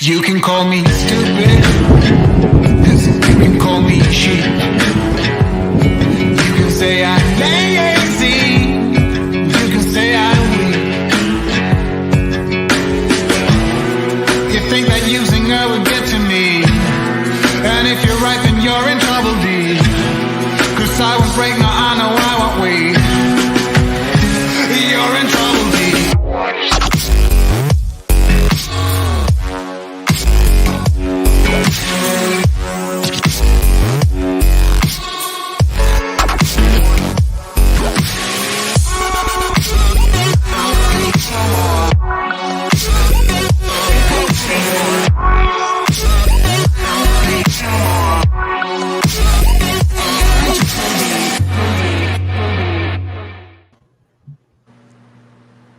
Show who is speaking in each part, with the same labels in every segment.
Speaker 1: You can call me stupid, you can call me cheap, you can say I'm lazy, you can say I'm weak. You think that using her would get to me, and if you're right then you're in trouble, D. 'Cause I won't break, no I know I won't wait. You're in trouble, D.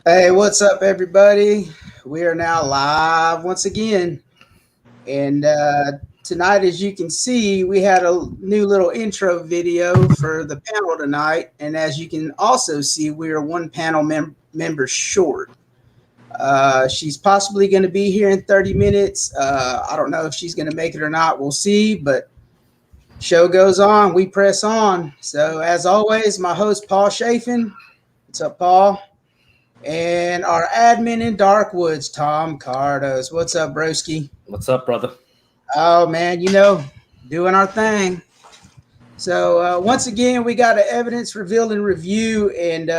Speaker 2: Hey, what's up, everybody? We are now live once again. And tonight, as you can see, we had a new little intro video for the panel tonight. And as you can also see, we are one panel member short. She's possibly going to be here in 30 minutes. I don't know if she's going to make it or not. We'll see. But show goes on. We press on. So as always, my host, Paul Chafin. What's up, Paul? And our admin in Darkwoods, Tom Cardos. What's up, broski?
Speaker 3: What's up, brother?
Speaker 2: Oh, man, you know, doing our thing. So once again, we got an evidence revealed and review, and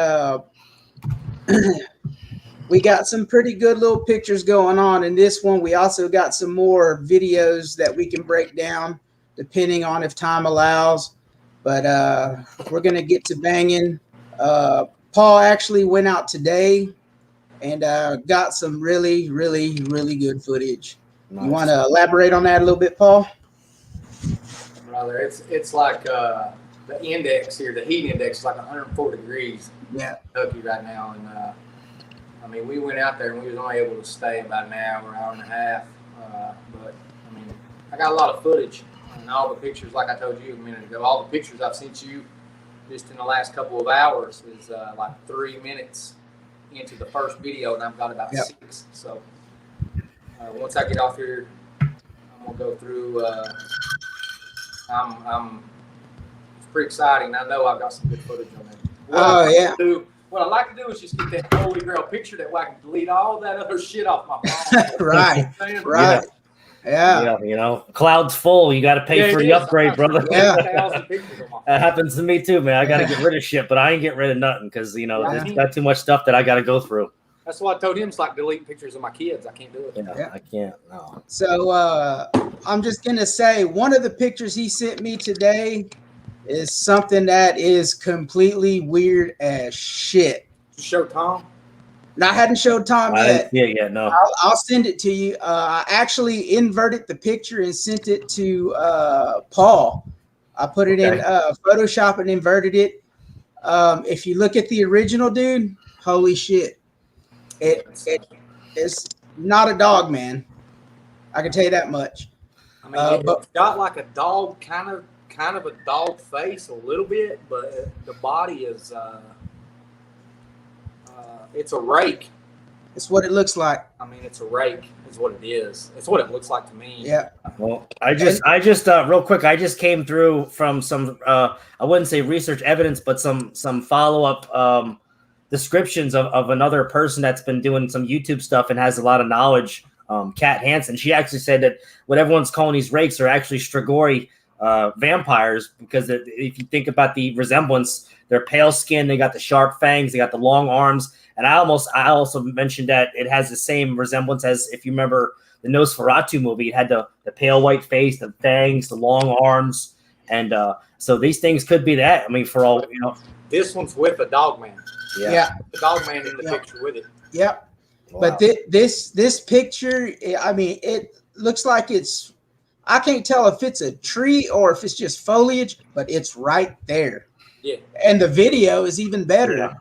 Speaker 2: we got some pretty good little pictures going on in this one. We also got some more videos that we can break down depending on if time allows. But we're going to get to banging. Paul actually went out today and got some really, really, really good footage. Nice. You want to elaborate on that a little bit, Paul?
Speaker 4: Brother, it's like the index here, the heat index is like 104 degrees.
Speaker 2: Yeah.
Speaker 4: In Kentucky right now, and I mean, we went out there and we was only able to stay about an hour and a half. But I mean, I got a lot of footage and all the pictures, like I told you a minute ago. All the pictures I've sent you just in the last couple of hours is like 3 minutes into the first video, and I've got about 6. So once I get off here, I'm gonna go through. It's pretty exciting. I know I've got some good footage on there. What I like to do is just get that holy grail picture that way I can delete all that other shit off my phone.
Speaker 2: Right. Yeah.
Speaker 3: You know, cloud's full. You got to pay for the upgrade, brother.
Speaker 2: Yeah.
Speaker 3: That happens to me too, man. I got to get rid of shit, but I ain't get rid of nothing because, you know, there's got too much stuff that I got to go through.
Speaker 4: That's why I told him it's like deleting pictures of my kids. I can't do it.
Speaker 3: Yeah. I can't. No.
Speaker 2: So I'm just going to say one of the pictures he sent me today is something that is completely weird as shit.
Speaker 4: Show Tom?
Speaker 2: No, I hadn't showed Tom yet.
Speaker 3: Yeah, no.
Speaker 2: I'll send it to you. I actually inverted the picture and sent it to Paul. I put it in Photoshop and inverted it. If you look at the original, dude, holy shit. It's not a dog, man. I can tell you that much.
Speaker 4: I mean, it's got like a dog, kind of a dog face a little bit, but the body is it's a rake.
Speaker 2: It's what it looks like.
Speaker 4: I mean, it's a rake is what it is. It's what it looks like to me.
Speaker 2: Yeah.
Speaker 3: Well, I just real quick, I just came through from some I wouldn't say research evidence, but some follow-up descriptions of another person that's been doing some YouTube stuff and has a lot of knowledge. Kat Hansen. She actually said that what everyone's calling these rakes are actually Strigoi vampires, because if you think about the resemblance, they're pale skin, they got the sharp fangs, they got the long arms. And I also mentioned that it has the same resemblance as, if you remember the Nosferatu movie, it had the pale white face, the fangs, the long arms. And so these things could be that. I mean, for all, you know.
Speaker 4: This one's with a dog man.
Speaker 2: Yeah.
Speaker 4: The dog man in the picture with it.
Speaker 2: Yep. Wow. But this picture, I mean, it looks like it's, I can't tell if it's a tree or if it's just foliage, but it's right there.
Speaker 4: Yeah.
Speaker 2: And the video is even better.
Speaker 3: Yeah.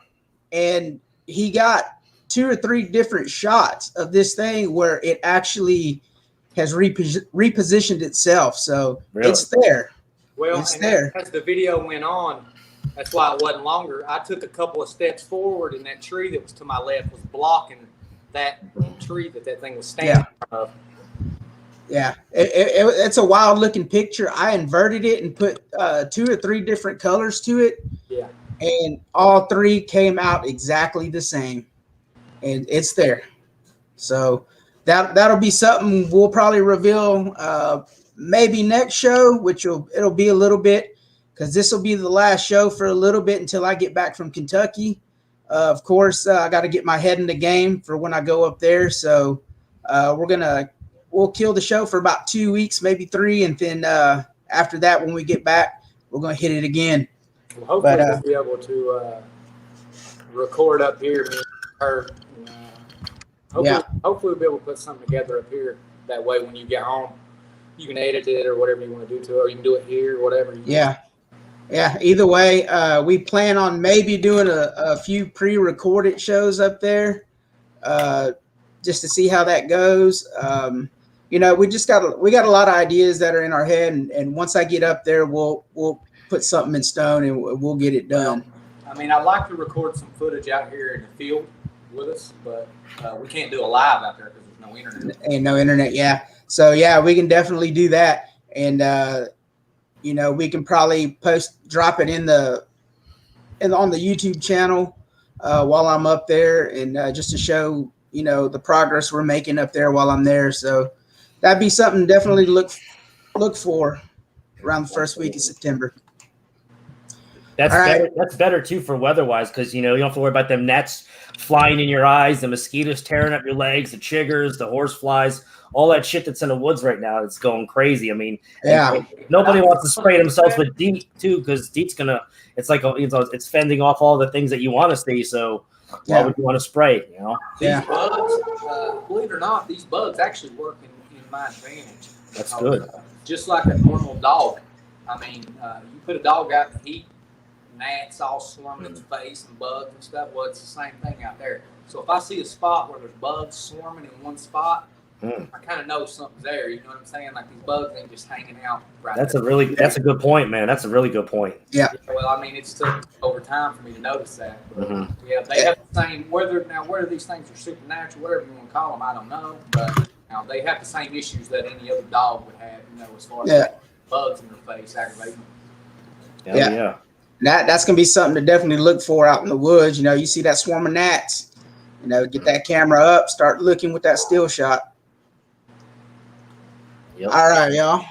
Speaker 2: And he got 2 or 3 different shots of this thing where it actually has repositioned itself. So It's there.
Speaker 4: Well,
Speaker 2: it's there.
Speaker 4: As the video went on, that's why it wasn't longer. I took a couple of steps forward, and that tree that was to my left was blocking that tree that thing was standing in front of.
Speaker 2: Yeah, it's a wild looking picture. I inverted it and put 2 or 3 different colors to it.
Speaker 4: Yeah.
Speaker 2: And all 3 came out exactly the same. And it's there. So that'll be something we'll probably reveal maybe next show, which it'll be a little bit, because this will be the last show for a little bit until I get back from Kentucky. Of course, I got to get my head in the game for when I go up there. So we'll kill the show for about 2 weeks, maybe 3, and then after that, when we get back, we're gonna hit it again.
Speaker 4: Well, hopefully we'll be able to record up here. Me and her. Hopefully we'll be able to put something together up here. That way, when you get home, you can edit it or whatever you want to do to it, or you can do it here, or whatever.
Speaker 2: Yeah. Either way, we plan on maybe doing a few pre-recorded shows up there, just to see how that goes. We got a lot of ideas that are in our head, and once I get up there, we'll put something in stone and we'll get it done.
Speaker 4: I mean, I'd like to record some footage out here in the field with us, but we can't do a live out there because there's no internet.
Speaker 2: Ain't no internet, yeah. So yeah, we can definitely do that, and we can probably drop it on the YouTube channel while I'm up there, and just to show the progress we're making up there while I'm there. So that'd be something definitely to look for around the first week of September.
Speaker 3: That's better. That's better too for weather-wise, because you don't have to worry about them gnats flying in your eyes, the mosquitoes tearing up your legs, the chiggers, the horse flies, all that shit that's in the woods right now. It's going crazy. I mean, nobody wants to spray themselves with DEET too, because DEET's it's fending off all the things that you want to see. So why would you want to spray?
Speaker 4: These bugs, believe it or not, these bugs actually work in my advantage.
Speaker 3: That's good.
Speaker 4: Just like a normal dog. I mean, you put a dog out in the heat, gnats all swarming its face and bugs and stuff. Well, it's the same thing out there. So if I see a spot where there's bugs swarming in one spot, I kind of know something's there. You know what I'm saying? Like these bugs ain't just hanging out right
Speaker 3: That's a good point, man. That's a really good point.
Speaker 2: Yeah.
Speaker 4: Well, I mean, it's took over time for me to notice that. But, yeah, they have the same, whether these things are supernatural, whatever you want to call them, I don't know. But they have the same issues that any other dog would have, as far as bugs in their face aggravating them.
Speaker 3: Yeah.
Speaker 2: That's gonna be something to definitely look for out in the woods. You see that swarm of gnats. Get that camera up, start looking with that still shot.
Speaker 3: Yep.
Speaker 2: All right, y'all.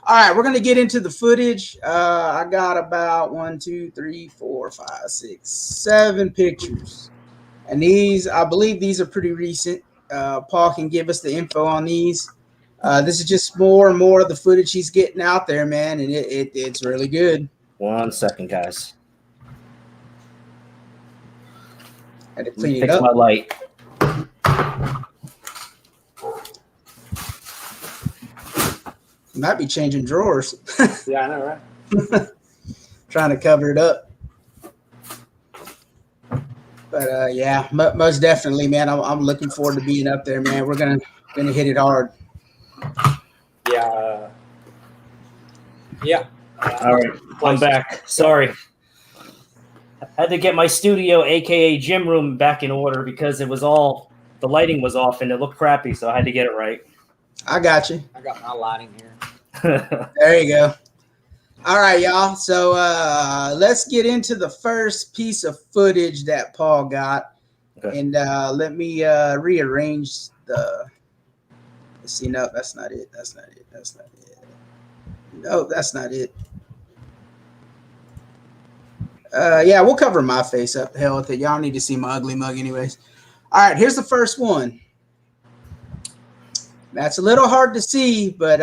Speaker 2: All right, we're gonna get into the footage. I got about 1, 2, 3, 4, 5, 6, 7 pictures, and I believe these are pretty recent. Paul can give us the info on these. This is just more and more of the footage he's getting out there, man, and it's really good.
Speaker 3: 1 second, guys.
Speaker 2: Had to clean it
Speaker 3: Fix
Speaker 2: up.
Speaker 3: my light.
Speaker 2: You might be changing drawers.
Speaker 4: Yeah, I know, right?
Speaker 2: Trying to cover it up. But most definitely, man. I'm looking forward to being up there, man. We're gonna hit it hard.
Speaker 4: Yeah.
Speaker 3: All right, I'm back. Sorry. I had to get my studio, aka gym room, back in order because the lighting was off and it looked crappy, so I had to get it right.
Speaker 2: I got you.
Speaker 4: I got my lighting here.
Speaker 2: There you go. All right, y'all. So let's get into the first piece of footage that Paul got. Okay. And let me rearrange the. Let's see. No, that's not it. That's not it. No, that's not it. We'll cover my face up. The hell with it. Y'all need to see my ugly mug anyways. All right, here's the first one. That's a little hard to see, but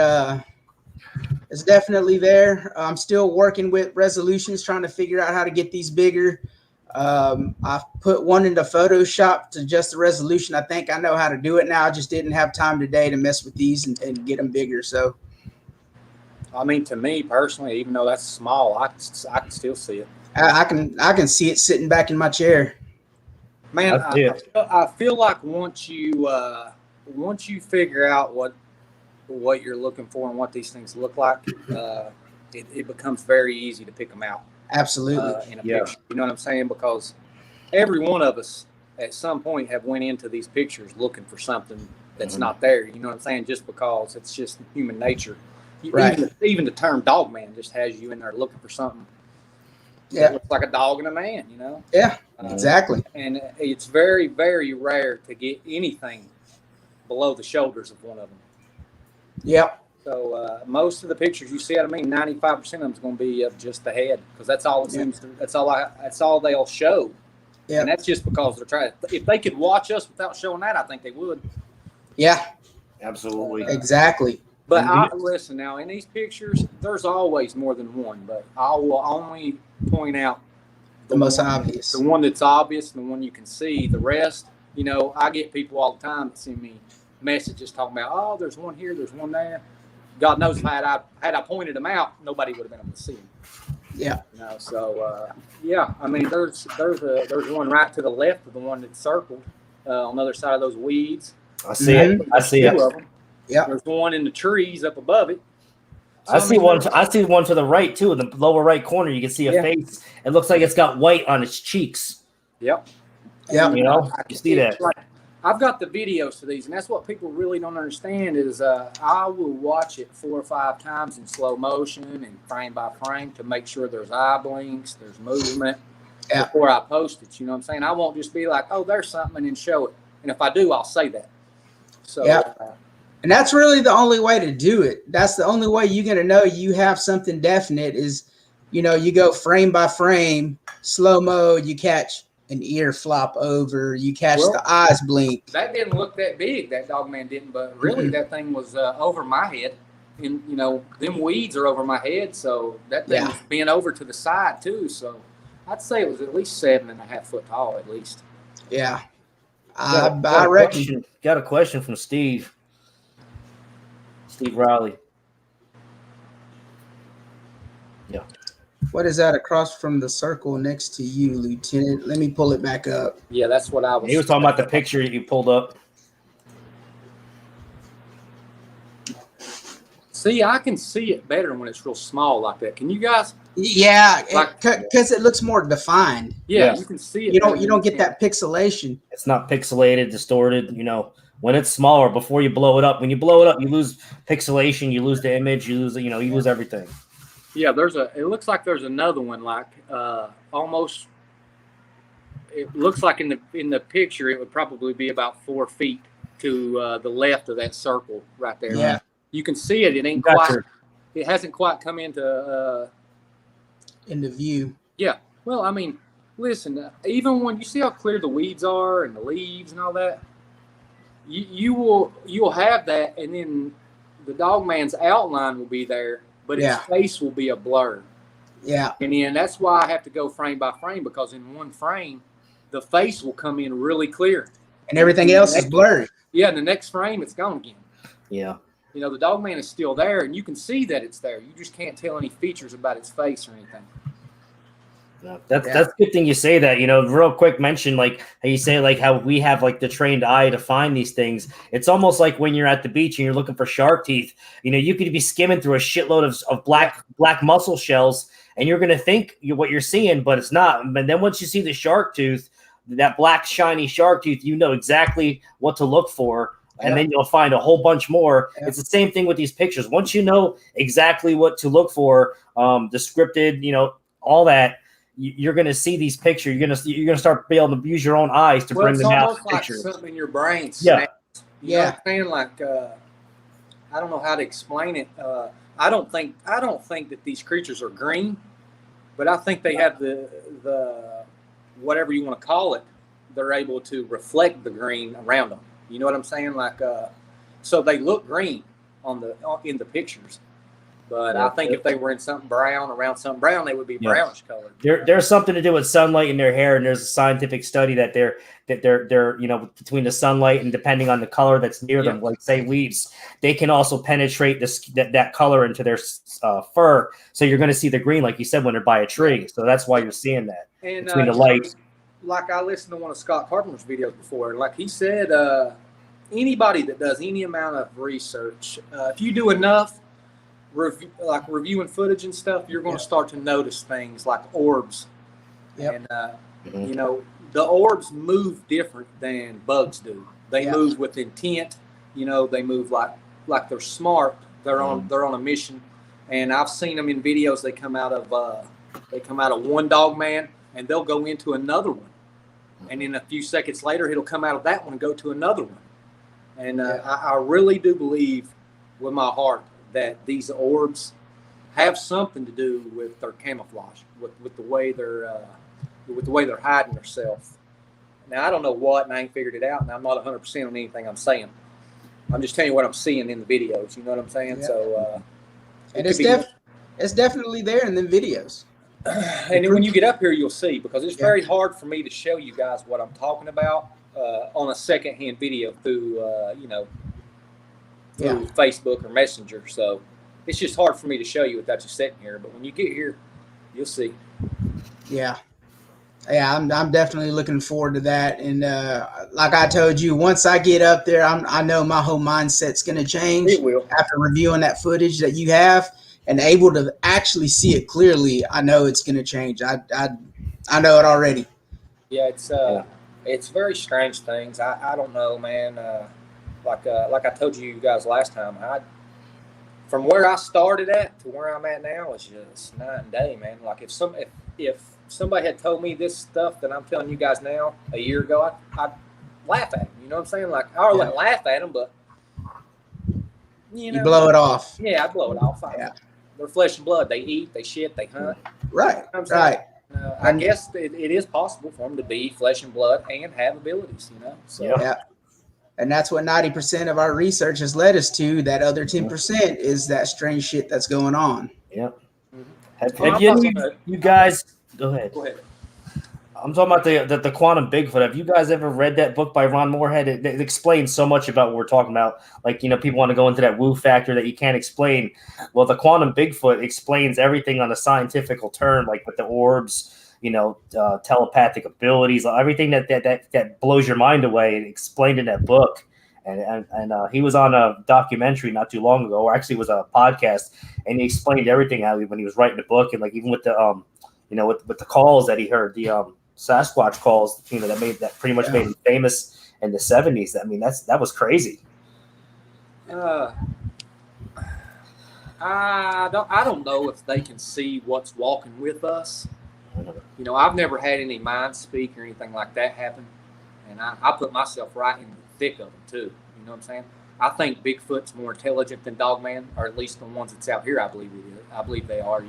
Speaker 2: it's definitely there. I'm still working with resolutions, trying to figure out how to get these bigger. I've put one into Photoshop to adjust the resolution. I think I know how to do it now. I just didn't have time today to mess with these and get them bigger. So,
Speaker 4: I mean, to me personally, even though that's small, I can still see it.
Speaker 2: I can see it sitting back in my chair.
Speaker 4: Man, I feel like once you figure out what you're looking for and what these things look like, it becomes very easy to pick them out.
Speaker 2: Absolutely.
Speaker 4: In a picture. You know what I'm saying? Because every one of us at some point have went into these pictures looking for something that's not there. You know what I'm saying? Just because it's just human nature.
Speaker 2: Right.
Speaker 4: Even the term dog man just has you in there looking for something that looks like a dog and a man, you know?
Speaker 2: Yeah, exactly.
Speaker 4: And it's very, very rare to get anything below the shoulders of one of them.
Speaker 2: Yep.
Speaker 4: So most of the pictures you see out of me, 95% of them is going to be of just the head, because that's all it seems to. That's all they'll show. Yeah. And that's just because they're trying. If they could watch us without showing that, I think they would.
Speaker 2: Yeah.
Speaker 3: Absolutely.
Speaker 2: Exactly.
Speaker 4: But listen now, in these pictures, there's always more than one. But I will only point out
Speaker 2: the most obvious,
Speaker 4: the one that's obvious, and the one you can see. The rest, you know, I get people all the time that send me messages talking about, oh, there's one here, there's one there. God knows, had I pointed them out, nobody would have been able to see them.
Speaker 2: Yeah.
Speaker 4: You know, so yeah, I mean, there's one right to the left of the one that's circled on the other side of those weeds.
Speaker 3: I see it. I see it.
Speaker 2: Yeah.
Speaker 4: There's one in the trees up above it.
Speaker 3: So, I see one to the right too. In the lower right corner, you can see a face. It looks like it's got white on its cheeks.
Speaker 4: Yep.
Speaker 2: Yeah.
Speaker 3: You know, you see that.
Speaker 4: Like, I've got the videos for these, and that's what people really don't understand is I will watch it 4 or 5 times in slow motion and frame by frame to make sure there's eye blinks, there's movement before I post it. You know what I'm saying? I won't just be like, oh, there's something, and then show it. And if I do, I'll say that. So
Speaker 2: and that's really the only way to do it. That's the only way you're going to know you have something definite is, you know, you go frame by frame, slow mo, you catch an ear flop over, you catch the eyes blink.
Speaker 4: That didn't look that big, that dog man didn't, but really that thing was over my head. And, you know, them weeds are over my head, so that thing was being over to the side too. So I'd say it was at least 7.5 foot tall, at least.
Speaker 2: Yeah. I reckon.
Speaker 3: Got a question from Steve Riley. Yeah.
Speaker 2: What is that across from the circle next to you, Lieutenant? Let me pull it back up.
Speaker 4: Yeah, that's what I was.
Speaker 3: He was talking about the picture that you pulled up.
Speaker 4: See, I can see it better when it's real small like that. Can you guys?
Speaker 2: Yeah, because it looks more defined.
Speaker 4: Yeah, you can see it.
Speaker 2: You don't get that pixelation.
Speaker 3: It's not pixelated, distorted. You know, when it's smaller, before you blow it up. When you blow it up, you lose pixelation. You lose the image. You lose. You lose everything.
Speaker 4: Yeah, it looks like there's another one, like almost. It looks like in the picture, it would probably be about 4 feet to the left of that circle right there.
Speaker 2: Yeah,
Speaker 4: you can see it. It ain't quite. It hasn't quite come into
Speaker 2: view.
Speaker 4: Yeah. Well, I mean, listen. Even when you see how clear the weeds are and the leaves and all that, you'll have that, and then the dog man's outline will be there. But his face will be a blur.
Speaker 2: Yeah.
Speaker 4: And then that's why I have to go frame by frame, because in one frame, the face will come in really clear.
Speaker 2: And everything else is blurry.
Speaker 4: Yeah, in the next frame, it's gone again.
Speaker 3: Yeah.
Speaker 4: You know, the dog man is still there, and you can see that it's there. You just can't tell any features about its face or anything.
Speaker 3: No, that's a good thing you say that. You know, real quick mention, like how you say, like how we have like the trained eye to find these things. It's almost like when you're at the beach and you're looking for shark teeth. You know, you could be skimming through a shitload of black mussel shells, and you're gonna think what you're seeing, but it's not. But then once you see the shark tooth, that black shiny shark tooth, you know exactly what to look for. And then you'll find a whole bunch more. Yeah. It's the same thing with these pictures. Once you know exactly what to look for, the scripted, you know, all that, you're going to see these pictures. You're going to start being able to use your own eyes to bring them out.
Speaker 4: It's almost like something in your brain snaps.
Speaker 3: Yeah.
Speaker 4: You know what I'm saying? Like, I don't know how to explain it. I don't think that these creatures are green, but I think they have the whatever you want to call it. They're able to reflect the green around them. You know what I'm saying? Like, so they look green in the pictures, but I think if they were in something brown, around something brown, they would be brownish colored.
Speaker 3: There's something to do with sunlight in their hair, and there's a scientific study that they're you know, between the sunlight and depending on the color that's near them, like say leaves, they can also penetrate that color into their fur. So you're going to see the green, like you said, when they're by a tree. So that's why you're seeing that between the light.
Speaker 4: Like I listened to one of Scott Carpenter's videos before, like he said, anybody that does any amount of research, if you do enough reviewing footage and stuff, you're going to start to notice things like orbs. And, you know, the orbs move different than bugs do. They move with intent. You know, they move like they're smart. They're on a mission, and I've seen them in videos. They come out of one dog man, and they'll go into another one, and then a few seconds later, it'll come out of that one and go to another one. And I really do believe with my heart that these orbs have something to do with their camouflage, with the way they're hiding themselves. Now, I don't know what, and I ain't figured it out, and I'm not 100% on anything I'm saying. I'm just telling you what I'm seeing in the videos. You know what I'm saying? Yeah. So,
Speaker 2: and it's definitely there in the videos.
Speaker 4: And then when you get up here, you'll see, because it's very hard for me to show you guys what I'm talking about on a secondhand video through Facebook or Messenger. So it's just hard for me to show you without you sitting here. But when you get here, you'll see.
Speaker 2: Yeah. Yeah, I'm definitely looking forward to that. And like I told you, once I get up there, I know my whole mindset's going to change.
Speaker 4: It will.
Speaker 2: After reviewing that footage that you have and able to actually see it clearly. I know it's going to change. I know it already.
Speaker 4: Yeah, it's very strange things. I don't know, man. Like I told you guys last time, from where I started at to where I'm at now, it's just night and day, man. Like if somebody had told me this stuff that I'm telling you guys now a year ago, I'd laugh at them. You know what I'm saying? Like, I wouldn't laugh at them, but
Speaker 2: you blow it off.
Speaker 4: Yeah, I blow it off. They're flesh and blood. They eat, they shit, they hunt.
Speaker 2: Right.
Speaker 4: You know right. I guess it is possible for them to be flesh and blood and have abilities. You know. So.
Speaker 2: Yeah. And that's what 90% of our research has led us to. That other 10% is that strange shit that's going on.
Speaker 3: Yep. Have you guys? Go ahead. I'm talking about the quantum Bigfoot. Have you guys ever read that book by Ron Moorhead? It explains so much about what we're talking about. Like, people want to go into that woo factor that you can't explain. Well, the quantum Bigfoot explains everything on a scientific term, like with the orbs, telepathic abilities, everything that blows your mind away. It explained in that book. And he was on a documentary not too long ago, or actually it was a podcast, and he explained everything when he was writing the book, and like even with the with the calls that he heard, the Sasquatch calls, that pretty much made him famous in the 70s. I mean, that was crazy.
Speaker 4: I don't know if they can see what's walking with us. I've never had any mind speak or anything like that happen, and I put myself right in the thick of it too. You know what I'm saying? I think Bigfoot's more intelligent than Dogman, or at least the ones that's out here. I believe they are.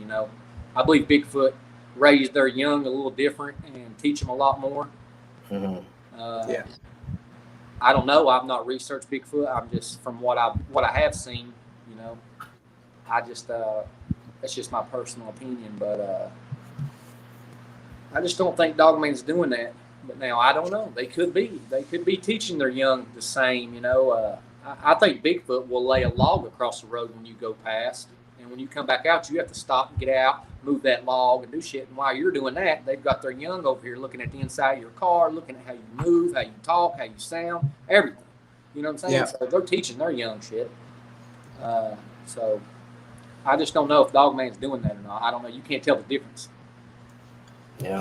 Speaker 4: I believe Bigfoot raised their young a little different and teach them a lot more.
Speaker 3: Mm-hmm.
Speaker 4: I don't know. I've not researched Bigfoot. I'm just from what I have seen. That's just my personal opinion. But I just don't think Dogman's doing that. But now I don't know. They could be. They could be teaching their young the same. I think Bigfoot will lay a log across the road when you go past, and when you come back out, you have to stop and get out, move that log, and do shit. And while you're doing that, they've got their young over here looking at the inside of your car, looking at how you move, how you talk, how you sound, everything. You know what I'm saying?
Speaker 2: Yeah.
Speaker 4: So they're teaching their young shit. So I just don't know if Dogman's doing that or not. I don't know. You can't tell the difference.
Speaker 3: Yeah.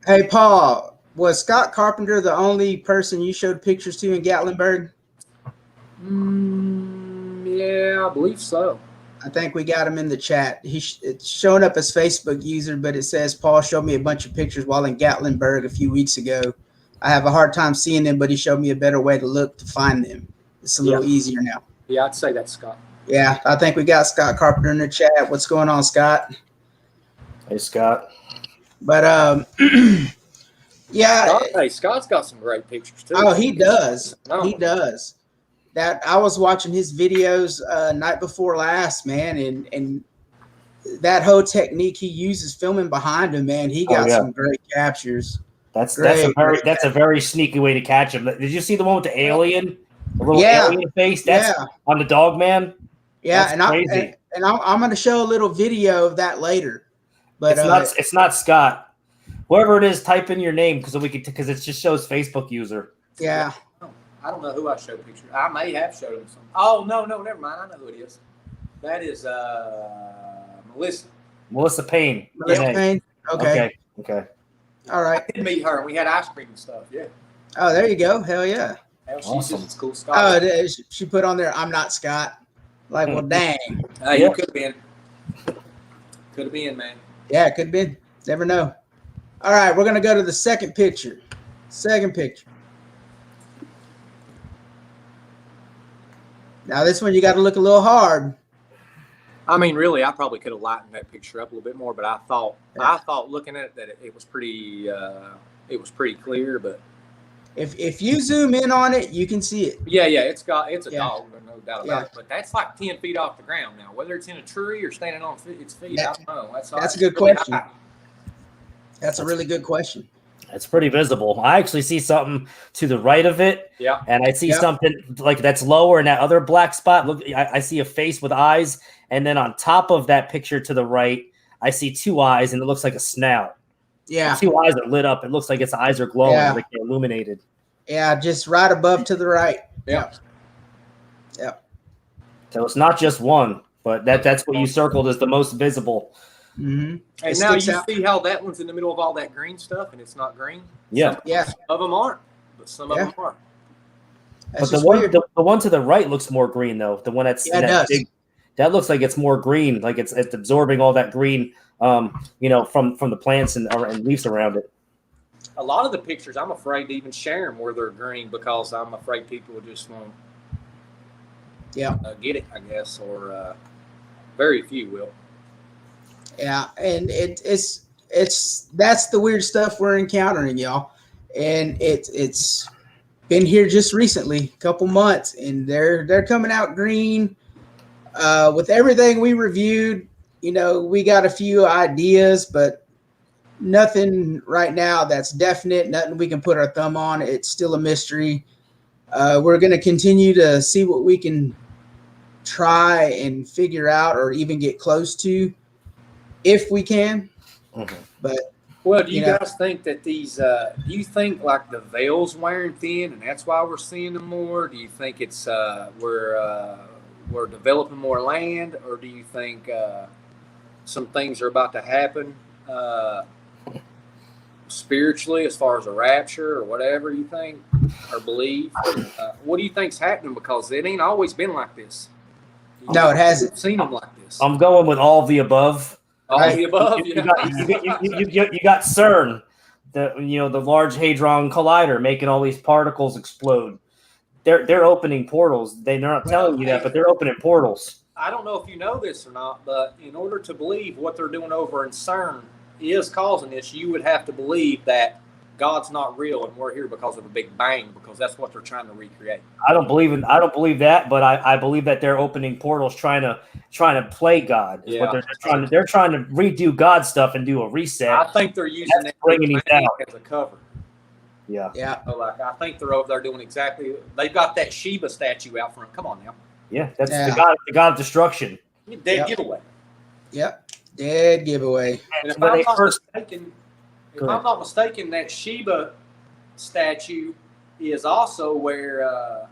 Speaker 2: Hey, Paul. Was Scott Carpenter the only person you showed pictures to in Gatlinburg?
Speaker 4: Yeah, I believe so.
Speaker 2: I think we got him in the chat. It's showing up as Facebook user, but it says Paul showed me a bunch of pictures while in Gatlinburg a few weeks ago. I have a hard time seeing them, but he showed me a better way to look to find them. It's a little easier now.
Speaker 4: Yeah, I'd say that's Scott.
Speaker 2: Yeah, I think we got Scott Carpenter in the chat. What's going on, Scott?
Speaker 3: Hey, Scott.
Speaker 2: But yeah.
Speaker 4: Scott's got some great pictures too.
Speaker 2: Oh, he does. He does. That I was watching his videos night before last, man, and that whole technique he uses filming behind him, man, he got some great captures.
Speaker 3: That's a very sneaky way to catch him. Did you see the one with the alien, the little alien face? That's on the dog man.
Speaker 2: Yeah,
Speaker 3: that's crazy.
Speaker 2: I'm going to show a little video of that later. But
Speaker 3: it's not Scott. Whoever it is, type in your name because it just shows Facebook user.
Speaker 2: Yeah.
Speaker 4: I don't know who I showed pictures. I may have showed him some. Oh no, never mind. I know who it is. That is Melissa.
Speaker 3: Melissa Payne.
Speaker 2: Melissa Payne. Okay.
Speaker 3: All
Speaker 2: right.
Speaker 4: I did meet her. We had ice cream and stuff. Yeah.
Speaker 2: Oh, there you go. Hell yeah.
Speaker 4: Hell, she's
Speaker 3: Awesome.
Speaker 4: just a cool
Speaker 2: Oh,
Speaker 4: scholar.
Speaker 2: she put on there, I'm not Scott. Like, well, dang.
Speaker 4: Hey, you could have been. Could have been, man.
Speaker 2: Yeah, it could have been. Never know. All right, we're going to go to the second picture. Second picture. Now, this one you got to look a little hard.
Speaker 4: I mean, really, I probably could have lightened that picture up a little bit more, but I thought looking at it that it was pretty clear. But
Speaker 2: If you zoom in on it, you can see it.
Speaker 4: yeah, it's a
Speaker 2: Yeah.
Speaker 4: dog, no doubt about it. But that's like 10 feet off the ground now. Whether it's in a tree or standing on its feet, I don't know.
Speaker 2: That's a good question. That's a really good question.
Speaker 3: It's pretty visible. I actually see something to the right of it.
Speaker 4: Yeah.
Speaker 3: And I see something like that's lower in that other black spot. Look, I see a face with eyes. And then on top of that picture to the right, I see two eyes and it looks like a snout.
Speaker 2: Yeah.
Speaker 3: The two eyes are lit up. It looks like its eyes are glowing, like they're illuminated.
Speaker 2: Yeah, just right above to the right.
Speaker 4: Yep.
Speaker 3: So it's not just one, but that's what you circled as the most visible.
Speaker 2: Mm-hmm.
Speaker 4: And now you see how that one's in the middle of all that green stuff, and it's not green.
Speaker 3: Yeah.
Speaker 4: Some of them aren't, but some of them are.
Speaker 2: That's
Speaker 3: But the one to the right looks more green though. The one that's big, that looks like it's more green, like it's absorbing all that green, from the plants and leaves around it.
Speaker 4: A lot of the pictures, I'm afraid to even share them where they're green because I'm afraid people will just won't. Get it, I guess, or very few will.
Speaker 2: Yeah, and it's that's the weird stuff we're encountering, y'all, and it's been here just recently, a couple months, and they're coming out green. With everything we reviewed, we got a few ideas, but nothing right now that's definite. Nothing we can put our thumb on. It's still a mystery. We're going to continue to see what we can try and figure out or even get close to if we can.
Speaker 3: Mm-hmm.
Speaker 2: But
Speaker 4: do you guys think that these do you think like the veil's wearing thin and that's why we're seeing them more? Do you think it's we're developing more land, or do you think some things are about to happen spiritually as far as a rapture or whatever you think or believe? What do you think's happening? Because it ain't always been like this.
Speaker 2: No, it hasn't.
Speaker 4: Seen them like this.
Speaker 3: I'm going with all of the above.
Speaker 4: All of the above.
Speaker 3: You got CERN, the Large Hadron Collider, making all these particles explode. They're opening portals. They're not telling you that, but they're opening portals.
Speaker 4: I don't know if you know this or not, but in order to believe what they're doing over in CERN is causing this, you would have to believe that God's not real and we're here because of a big bang, because that's what they're trying to recreate.
Speaker 3: I don't believe that, but I believe that they're opening portals trying to play God. Is what they're trying to redo God stuff and do a reset.
Speaker 4: I think they're using that
Speaker 3: bringing these out
Speaker 4: as a cover.
Speaker 3: Yeah.
Speaker 4: So I think they're over there doing exactly. They've got that Sheba statue out front. Come on now.
Speaker 3: Yeah, that's the god of destruction.
Speaker 4: Dead giveaway.
Speaker 2: Yep. Dead giveaway.
Speaker 4: And if I'm not mistaken, that Sheba statue is also where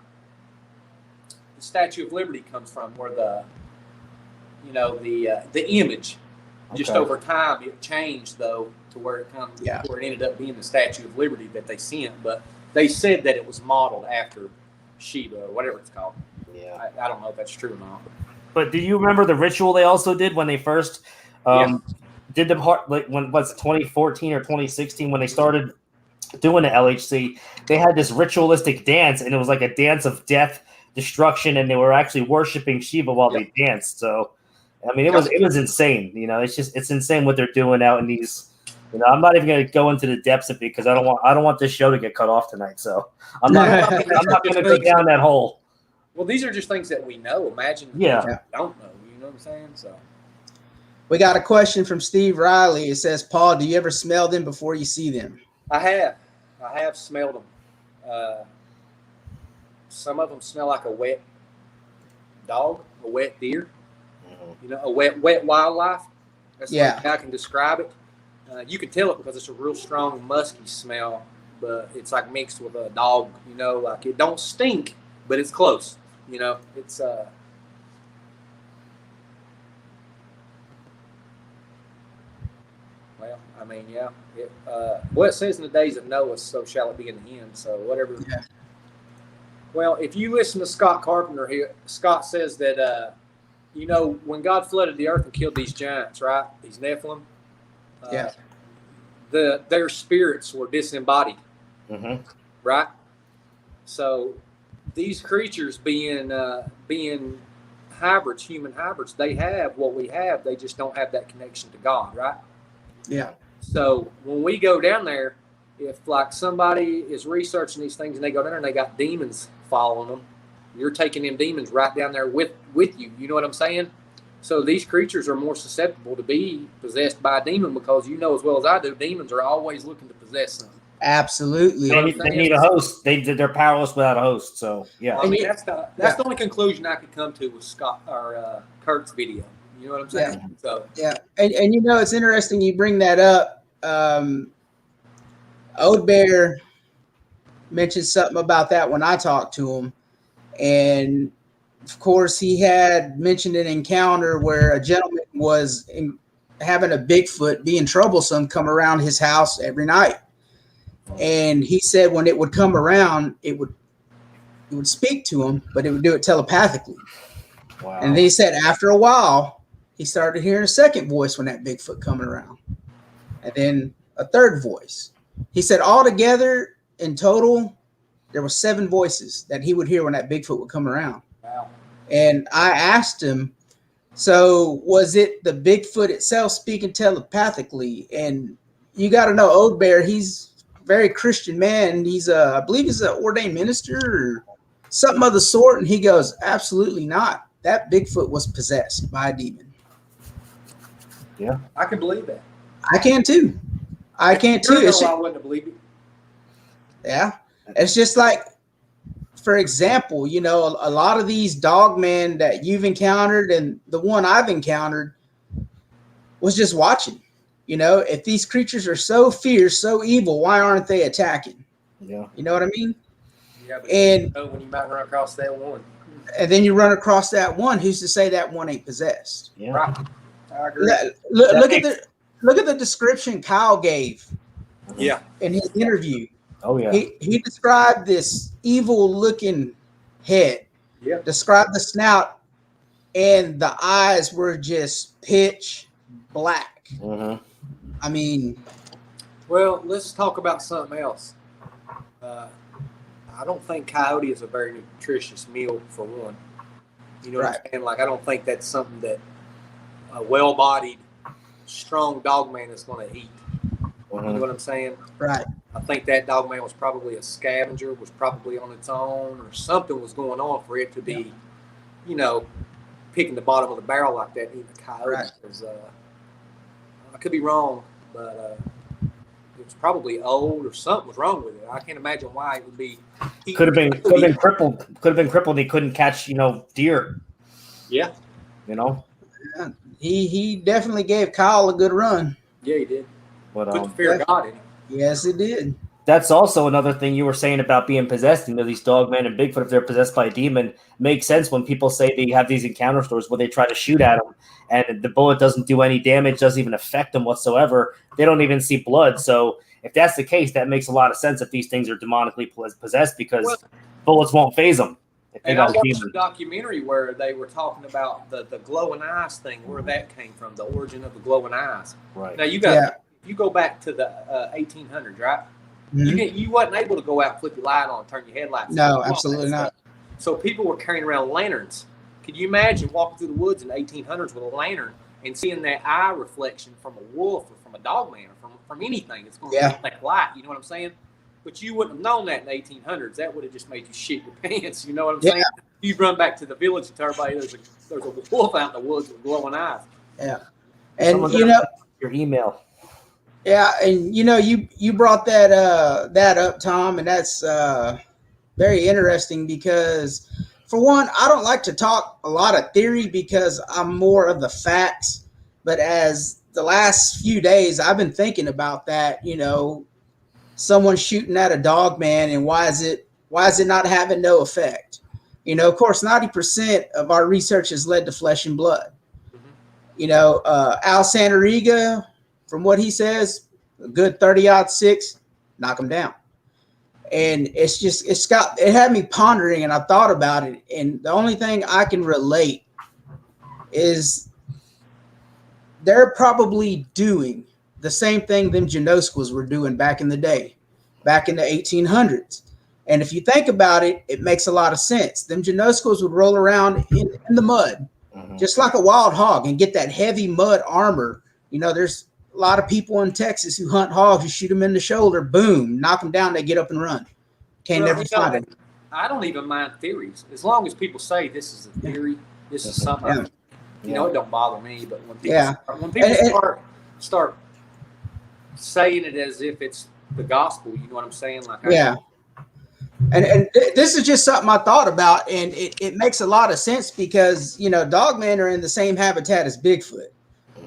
Speaker 4: the Statue of Liberty comes from, where the image just over time it changed though to where it comes where it ended up being the Statue of Liberty that they sent, but they said that it was modeled after Sheba or whatever it's called. Yeah, I don't know if that's true or not.
Speaker 3: But do you remember the ritual they also did when they first did the when was it 2014 or 2016 when they started doing the LHC? They had this ritualistic dance, and it was like a dance of death, destruction, and they were actually worshiping Shiva while they danced. So, I mean, it was insane. It's insane what they're doing out in these. I'm not even going to go into the depths of it because I don't want this show to get cut off tonight. So I'm not going to go down that hole.
Speaker 4: Well, these are just things that we know. Imagine
Speaker 3: we don't
Speaker 4: know. You know what I'm saying? So
Speaker 2: we got a question from Steve Riley. It says, Paul, do you ever smell them before you see them?
Speaker 4: I have smelled them. Some of them smell like a wet dog, a wet deer, a wet wildlife. That's the way I can describe it. You can tell it because it's a real strong, musky smell, but it's like mixed with a dog, like it don't stink, but it's close. It's well, I mean, it says in the days of Noah, so shall it be in the end. So whatever. Well, if you listen to Scott Carpenter here, Scott says that, when God flooded the earth and killed these giants, right? These Nephilim.
Speaker 2: Yeah.
Speaker 4: Their spirits were disembodied, right? So these creatures being hybrids, human hybrids, they have what we have. They just don't have that connection to God, right?
Speaker 2: Yeah.
Speaker 4: So when we go down there, if like somebody is researching these things and they go down there and they got demons following them, you're taking them demons right down there with you. You know what I'm saying? So these creatures are more susceptible to be possessed by a demon because you know as well as I do, demons are always looking to possess something.
Speaker 2: Absolutely.
Speaker 3: They need a host. They're powerless without a host. So yeah.
Speaker 4: Well, I mean, that's the only conclusion I could come to with Scott or Kurt's video. You know what I'm saying?
Speaker 2: Yeah.
Speaker 4: So
Speaker 2: yeah, and it's interesting you bring that up. Old Bear mentioned something about that when I talked to him, and of course he had mentioned an encounter where a gentleman was having a Bigfoot being troublesome come around his house every night. And he said when it would come around, it would speak to him, but it would do it telepathically.
Speaker 3: Wow.
Speaker 2: And then he said after a while, he started hearing a second voice when that Bigfoot coming around. And then a third voice. He said altogether, in total, there were 7 voices that he would hear when that Bigfoot would come around.
Speaker 4: wow.
Speaker 2: And I asked him, so was it the Bigfoot itself speaking telepathically? And you got to know Old Bear, he's a very Christian man. He's I believe he's an ordained minister or something of the sort. And he goes, absolutely not. That Bigfoot was possessed by a demon.
Speaker 3: Yeah.
Speaker 4: I can believe that.
Speaker 2: I can too. I can too.
Speaker 4: I wouldn't have believed it.
Speaker 2: Yeah. It's just like, for example, a lot of these dogmen that you've encountered and the one I've encountered was just watching. If these creatures are so fierce, so evil, why aren't they attacking?
Speaker 3: Yeah.
Speaker 2: You know what I mean?
Speaker 4: Yeah, but
Speaker 2: And
Speaker 4: when you might run across that one.
Speaker 2: and then you run across that one. Who's to say that one ain't possessed?
Speaker 3: Yeah.
Speaker 4: Right. I agree.
Speaker 2: Look at the description Kyle gave
Speaker 4: Yeah.
Speaker 2: in his interview.
Speaker 3: Oh yeah.
Speaker 2: He described this evil looking head.
Speaker 4: Yeah.
Speaker 2: Described the snout, and the eyes were just pitch black. I mean,
Speaker 4: Well, let's talk about something else. I don't think coyote is a very nutritious meal for one. You know what I'm saying? Like, I don't think that's something that a well-bodied, strong dog man is going to eat. You know what I'm saying?
Speaker 2: right.
Speaker 4: I think that dog man was probably a scavenger, was probably on its own, or something was going on for it to be, picking the bottom of the barrel like that, eating a coyote.
Speaker 2: Right.
Speaker 4: Because, I could be wrong, but it was probably old or something was wrong with it. I can't imagine why it would be.
Speaker 3: Could have been crippled. Could have been crippled. He couldn't catch, deer.
Speaker 4: Yeah.
Speaker 2: Yeah. He definitely gave Kyle a good run.
Speaker 4: Yeah, he did.
Speaker 3: But
Speaker 4: Put the fear of God in him.
Speaker 2: Yes, it did.
Speaker 3: that's also another thing you were saying about being possessed. These dogmen and Bigfoot, if they're possessed by a demon, makes sense when people say they have these encounter stories where they try to shoot at them and the bullet doesn't do any damage, doesn't even affect them whatsoever. They don't even see blood. So if that's the case, that makes a lot of sense if these things are demonically possessed, because bullets won't phase them.
Speaker 4: And I watched a documentary where they were talking about the glowing eyes thing, where that came from, the origin of the glowing eyes.
Speaker 3: Right.
Speaker 4: Now you go back to the 1800s, right?
Speaker 2: Mm-hmm.
Speaker 4: You wasn't able to go out and flip your light on, turn your headlights on.
Speaker 2: No, absolutely not.
Speaker 4: So people were carrying around lanterns. Could you imagine walking through the woods in the 1800s with a lantern and seeing that eye reflection from a wolf or from a dog man or from anything? It's going to reflect light. You know what I'm saying? But you wouldn't have known that in the 1800s. That would have just made you shit your pants. You know what I'm saying? You'd run back to the village and tell everybody there's a wolf out in the woods with glowing eyes.
Speaker 2: Yeah. And
Speaker 3: your email.
Speaker 2: Yeah, and you brought that up, Tom, and that's very interesting because, for one, I don't like to talk a lot of theory because I'm more of the facts. But as the last few days, I've been thinking about that. Someone shooting at a dog man, and why is it not having no effect? Of course, 90% of our research has led to flesh and blood. Al Santoriga, from what he says, a good 30-06, knock him down. And it had me pondering, and I thought about it. And the only thing I can relate is they're probably doing the same thing them Genoskwas were doing back in the day, back in the 1800s. And if you think about it, it makes a lot of sense. Them Genoskwas would roll around in the mud, just like a wild hog, and get that heavy mud armor. You know, there's a lot of people in Texas who hunt hogs. You shoot them in the shoulder, boom, knock them down, they get up and run. Never find them.
Speaker 5: I don't even mind theories. As long as people say this is a theory, this is something, you know, it don't bother me. But when people, start saying it as if it's the gospel, you know what I'm saying? Like,
Speaker 2: And this is just something I thought about, and it makes a lot of sense because, you know, dogmen are in the same habitat as Bigfoot.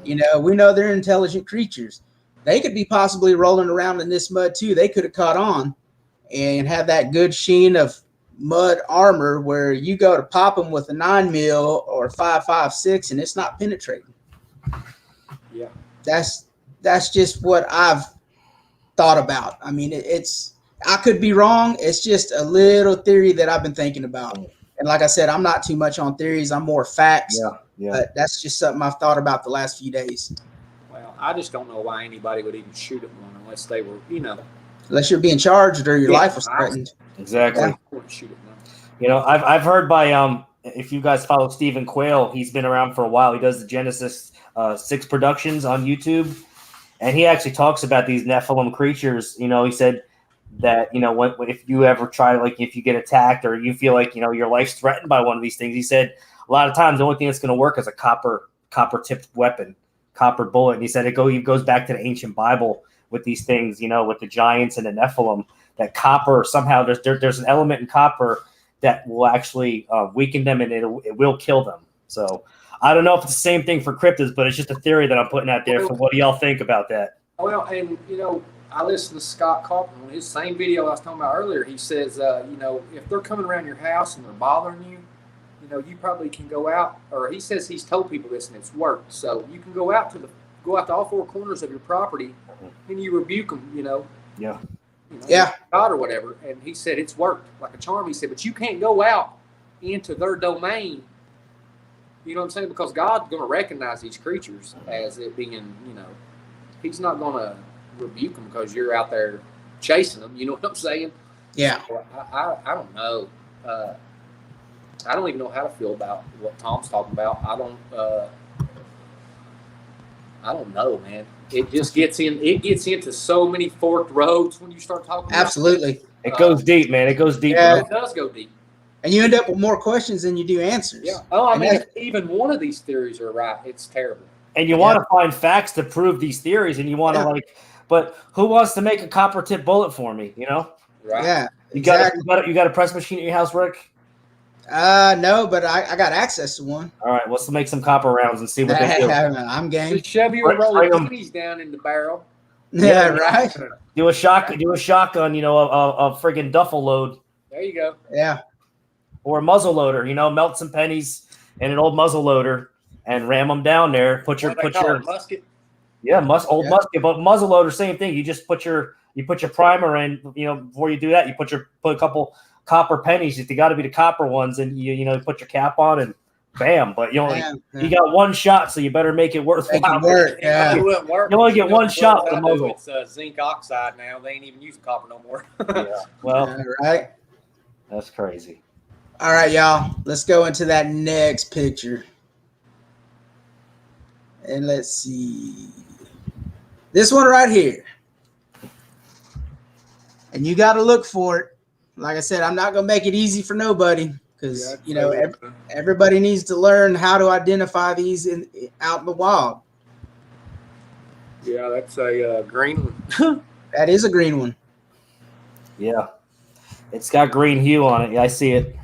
Speaker 2: You know, we know they're intelligent creatures. They could be possibly rolling around in this mud too. They could have caught on and have that good sheen of mud armor where you go to pop them with a 9mm or 5.56 and it's not penetrating.
Speaker 5: Yeah,
Speaker 2: that's just what I've thought about. I mean, I could be wrong. It's just a little theory that I've been thinking about. And like I said, I'm not too much on theories. I'm more facts.
Speaker 3: Yeah.
Speaker 2: But that's just something I've thought about the last few days.
Speaker 5: Well, I just don't know why anybody would even shoot at one unless they were, you know.
Speaker 2: Unless you're being charged or your life was threatened.
Speaker 3: Exactly.
Speaker 5: I wouldn't shoot at one.
Speaker 3: You know, I've heard by if you guys follow Stephen Quayle, he's been around for a while. He does the Genesis 6 productions on YouTube, and he actually talks about these Nephilim creatures. You know, he said that, you know, if you ever try, like, if you get attacked or you feel like, you know, your life's threatened by one of these things, he said a lot of times the only thing that's going to work is a copper tipped weapon, copper bullet. And he said it goes back to the ancient Bible with these things, you know, with the giants and the Nephilim, that copper somehow there's an element in copper that will actually weaken them, and it will kill them. So I don't know if it's the same thing for cryptids, but it's just a theory that I'm putting out there. So what do y'all think about that?
Speaker 5: Well, and, you know, I listened to Scott Carpenter on his same video I was talking about earlier. He says, you know, if they're coming around your house and they're bothering you, you know, you probably can go out, or he says he's told people this and it's worked. So you can go out to all four corners of your property and you rebuke them, you know.
Speaker 3: Yeah.
Speaker 5: You know, God or whatever. And he said it's worked like a charm. He said, but you can't go out into their domain. You know what I'm saying? Because God's going to recognize these creatures as it being, you know, he's not going to rebuke them because you're out there chasing them. You know what I'm saying?
Speaker 2: Yeah.
Speaker 5: So I don't know. I don't even know how to feel about what Tom's talking about. I don't know, man. It just gets into so many forked roads when you start talking about
Speaker 2: Absolutely.
Speaker 3: It goes deep, man. It goes deep.
Speaker 2: Yeah.
Speaker 5: It does go deep.
Speaker 2: And you end up with more questions than you do answers.
Speaker 5: Yeah. Oh, I mean, if even one of these theories are right, it's terrible.
Speaker 3: And you want to find facts to prove these theories, and you want to but who wants to make a copper tip bullet for me? You know?
Speaker 5: Right.
Speaker 2: Yeah.
Speaker 3: You got a press machine at your house, Rick?
Speaker 2: No, but I got access to one.
Speaker 3: All right, let's make some copper rounds and see what they do.
Speaker 2: I'm game.
Speaker 5: Just shove your roll of pennies down in the barrel.
Speaker 2: Yeah, right.
Speaker 3: Do a shotgun, you know, a friggin' duffel load.
Speaker 5: There you go.
Speaker 2: Yeah.
Speaker 3: Or a muzzle loader, you know, melt some pennies in an old muzzle loader and ram them down there. Put your
Speaker 5: musket.
Speaker 3: Yeah, musket, but muzzle loader, same thing. You just put your primer in, you know, before you do that, you put a couple copper pennies. They got to be the copper ones, and you know, put your cap on and bam. But you got one shot, so you better make it worthwhile.
Speaker 2: Yeah.
Speaker 5: It wouldn't work.
Speaker 3: You only get one shot with the muzzle.
Speaker 5: It's zinc oxide now. They ain't even using copper no more.
Speaker 3: Yeah. Well,
Speaker 2: right.
Speaker 3: That's crazy.
Speaker 2: All right, y'all. Let's go into that next picture. And let's see. This one right here. And you got to look for it. Like I said, I'm not going to make it easy for nobody because, you know, everybody needs to learn how to identify these out in the wild.
Speaker 5: Yeah, that's a green one.
Speaker 2: That is a green one.
Speaker 3: Yeah. It's got green hue on it. Yeah, I see it.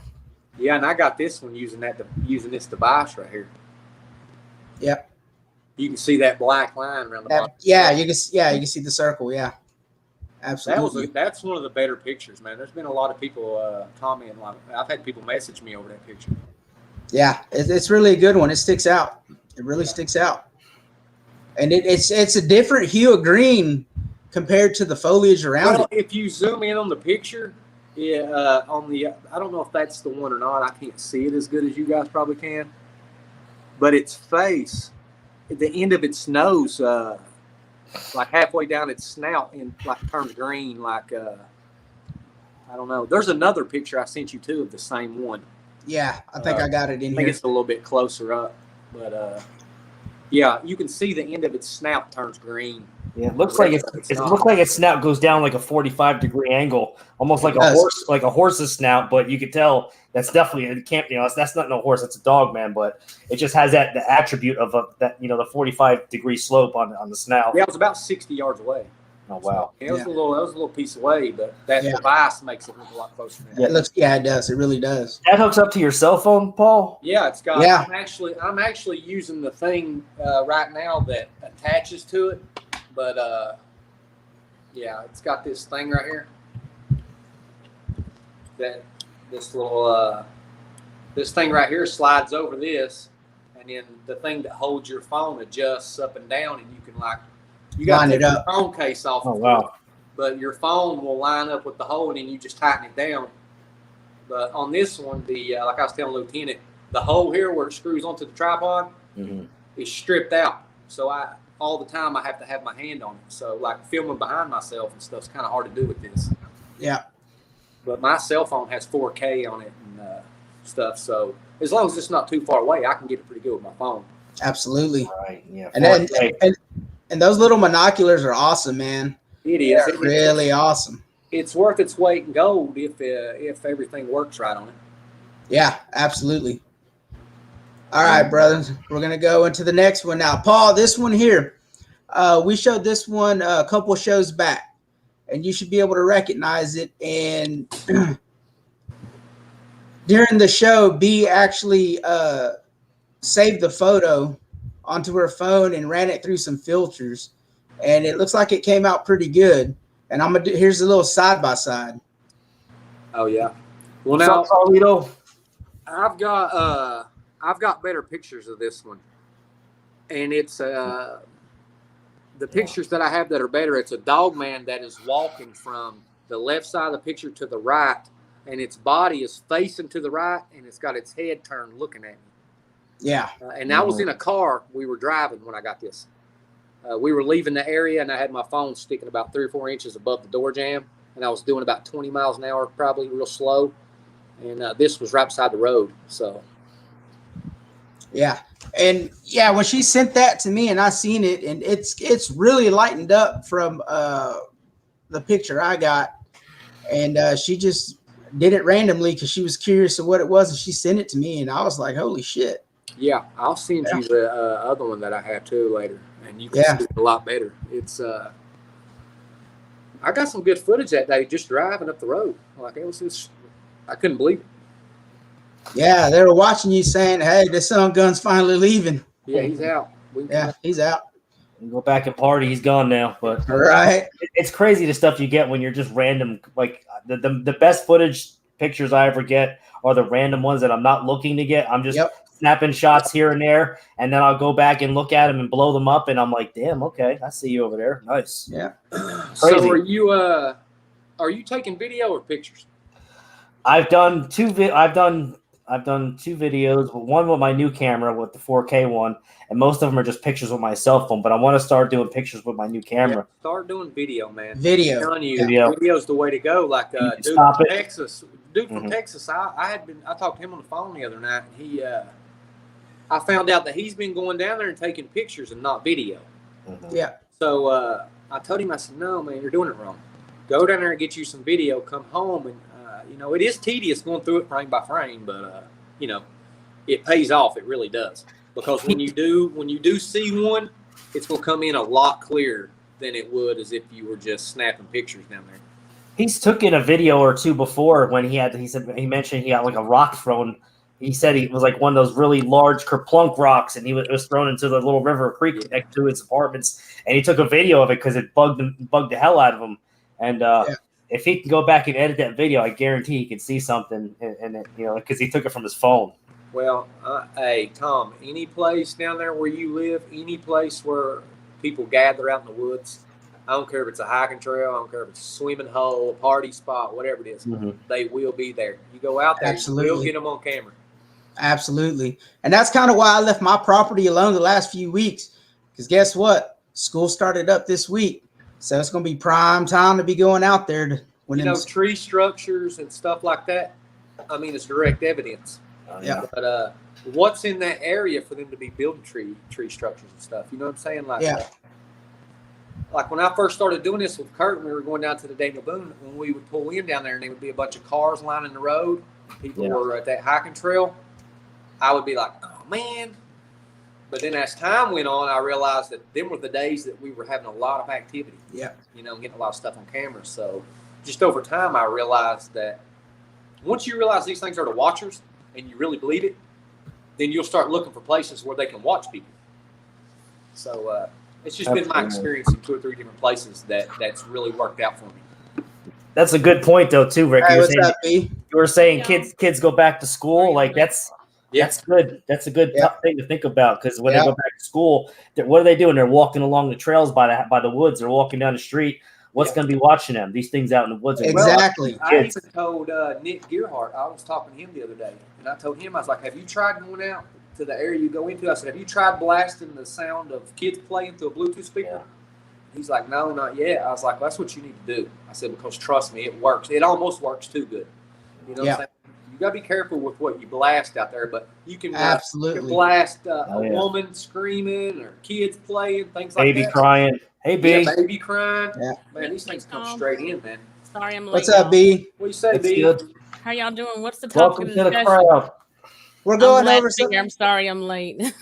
Speaker 5: Yeah, and I got this one using this device right here.
Speaker 2: Yep.
Speaker 5: You can see that black line around the bottom.
Speaker 2: Yeah, you can see the circle. Yeah, absolutely.
Speaker 5: That's one of the better pictures, man. There's been a lot of people commenting. I've had people message me over that picture.
Speaker 2: Yeah, it's really a good one. It sticks out. It really sticks out, and it's a different hue of green compared to the foliage around it.
Speaker 5: If you zoom in on the picture, I don't know if that's the one or not. I can't see it as good as you guys probably can. But its face, at the end of its nose, like halfway down its snout, and like turns green. Like I don't know. There's another picture I sent you too of the same one.
Speaker 2: Yeah, I think I got it in
Speaker 5: I think
Speaker 2: here.
Speaker 5: it's a little bit closer up, but yeah, you can see the end of its snout turns green.
Speaker 3: Yeah, it looks like it looks like its snout goes down like a 45-degree angle, almost like a horse's snout. But you could tell that's definitely it can't. That's not no horse. It's a dog, man. But it just has the attribute of the 45-degree slope on the snout.
Speaker 5: Yeah, it was about 60 yards away.
Speaker 3: Oh wow!
Speaker 5: So, it was a little piece away, but that device makes it look a lot closer.
Speaker 2: Yeah, it does. It really does.
Speaker 3: That hooks up to your cell phone, Paul?
Speaker 5: Yeah, it's got.
Speaker 2: Yeah.
Speaker 5: I'm actually using the thing right now that attaches to it, but yeah, it's got this thing right here. This little this thing right here slides over this, and then the thing that holds your phone adjusts up and down, and you can you got to take your phone case off.
Speaker 3: Oh, wow.
Speaker 5: But your phone will line up with the hole, and then you just tighten it down. But on this one, like I was telling Lieutenant, the hole here where it screws onto the tripod is stripped out. So all the time I have to have my hand on it. So like filming behind myself and stuff's kind of hard to do with this.
Speaker 2: Yeah.
Speaker 5: But my cell phone has 4K on it and stuff. So as long as it's not too far away, I can get it pretty good with my phone.
Speaker 2: Absolutely.
Speaker 3: Right. Yeah.
Speaker 2: And those little monoculars are awesome, man.
Speaker 5: It is.
Speaker 2: They're really awesome.
Speaker 5: It's worth its weight in gold if everything works right on it.
Speaker 2: Yeah, absolutely. All right, brothers. We're going to go into the next one now. Paul, this one here, we showed this one a couple shows back, and you should be able to recognize it. And during the show, B actually saved the photo onto her phone and ran it through some filters, and it looks like it came out pretty good. And here's a little side by side.
Speaker 5: Oh yeah. Well, now
Speaker 3: Carlito,
Speaker 5: I've got better pictures of this one, and it's the pictures that I have that are better. It's a dog man that is walking from the left side of the picture to the right, and its body is facing to the right, and it's got its head turned looking at me.
Speaker 2: Yeah.
Speaker 5: And I was in a car. We were driving when I got this. We were leaving the area, and I had my phone sticking about 3 or 4 inches above the door jamb, and I was doing about 20 miles an hour, probably real slow. And this was right beside the road. So.
Speaker 2: Yeah. And yeah, when she sent that to me and I seen it, and it's really lightened up from the picture I got. And she just did it randomly because she was curious of what it was, and she sent it to me, and I was like, holy shit.
Speaker 5: Yeah, I'll send you the other one that I have too later, and you can see it a lot better. It's I got some good footage that day just driving up the road. Like it was just, I couldn't believe it.
Speaker 2: Yeah, they were watching you saying, hey, the Sun Gun's finally leaving.
Speaker 5: Yeah, he's out.
Speaker 2: He's out.
Speaker 3: Go back and party. He's gone now. But
Speaker 2: right,
Speaker 3: it's crazy the stuff you get when you're just random. Like the best footage pictures I ever get are the random ones that I'm not looking to get. I'm just snapping shots here and there, and then I'll go back and look at them and blow them up, and I'm like, damn, okay, I see you over there. Nice.
Speaker 2: Yeah.
Speaker 5: So are you taking video or pictures?
Speaker 3: I've done two videos, one with my new camera with the 4K one, and most of them are just pictures with my cell phone, but I want to start doing pictures with my new camera.
Speaker 5: Yeah, start doing video, man.
Speaker 2: Video.
Speaker 5: I'm telling you, video's the way to go. Like dude from Texas, I talked to him on the phone the other night, and I found out that he's been going down there and taking pictures and not video.
Speaker 3: Mm-hmm.
Speaker 2: Yeah.
Speaker 5: So I told him, I said, no, man, you're doing it wrong. Go down there and get you some video, come home, and it is tedious going through it frame by frame, but it pays off. It really does, because when you do see one, it's going to come in a lot clearer than it would as if you were just snapping pictures down there.
Speaker 3: He's taken a video or two before when he mentioned he got like a rock thrown. He said he was like one of those really large kerplunk rocks, and it was thrown into the little river creek next to his apartments. And he took a video of it because it bugged the hell out of him. And if he can go back and edit that video, I guarantee he can see something. And because he took it from his phone.
Speaker 5: Well, hey Tom, any place down there where you live, any place where people gather out in the woods, I don't care if it's a hiking trail. I don't care if it's a swimming hole, a party spot, whatever it is. They will be there. You go out there,
Speaker 2: Absolutely.
Speaker 5: you will get them on camera.
Speaker 2: Absolutely. And that's kind of why I left my property alone the last few weeks. Because guess what? School started up this week. So it's going to be prime time to be going out there.
Speaker 5: Tree structures and stuff like that, I mean, it's direct evidence.
Speaker 2: Yeah.
Speaker 5: But what's in that area for them to be building tree structures and stuff? You know what I'm saying? Like when I first started doing this with Kurt, we were going down to the Daniel Boone, when we would pull in down there and there would be a bunch of cars lining the road. People were at that hiking trail. I would be like, oh, man. But then as time went on, I realized that them were the days that we were having a lot of activity.
Speaker 2: Yeah.
Speaker 5: Getting a lot of stuff on camera. So just over time, I realized that once you realize these things are the watchers and you really believe it, then you'll start looking for places where they can watch people. So it's just been my experience in 2 or 3 different places that's really worked out for me.
Speaker 3: That's a good point, though, too, Rick.
Speaker 2: Hey,
Speaker 3: You were saying kids go back to school. Like that's good. That's a good thing to think about, because when they go back to school, what are they doing? They're walking along the trails by the woods. They're walking down the street. What's going to be watching them? These things out in the woods.
Speaker 2: Exactly.
Speaker 5: I even told Nick Gearhart, I was talking to him the other day, and I told him, I was like, have you tried going out to the area you go into? I said, have you tried blasting the sound of kids playing through a Bluetooth speaker? He's like, no, not yet. I was like, well, that's what you need to do. I said, because trust me, it works. It almost works too good. You know what I'm saying? You got to be careful with what you blast out there, but you can blast a woman screaming or kids playing, things like that.
Speaker 3: Baby crying. Hey, B.
Speaker 5: Yeah, baby crying. Yeah. Man, these things come straight in, man.
Speaker 6: Sorry, I'm late.
Speaker 2: What's up, B?
Speaker 5: What you say, B?
Speaker 6: How y'all doing? What's the topic
Speaker 3: Welcome
Speaker 6: of
Speaker 3: to the
Speaker 6: discussion?
Speaker 3: crowd.
Speaker 2: We're going over something.
Speaker 6: I'm sorry, I'm late.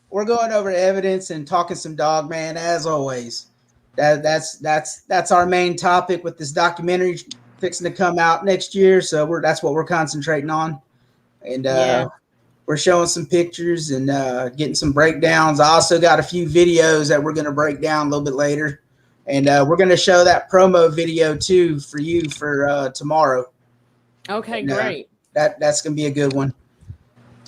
Speaker 2: We're going over evidence and talking some dog, man, as always. That's our main topic with this documentary fixing to come out next year. So that's what we're concentrating on. And we're showing some pictures and getting some breakdowns. I also got a few videos that we're going to break down a little bit later. And we're going to show that promo video too for you for tomorrow.
Speaker 6: Okay,
Speaker 2: and,
Speaker 6: great.
Speaker 2: That's going to be a good one.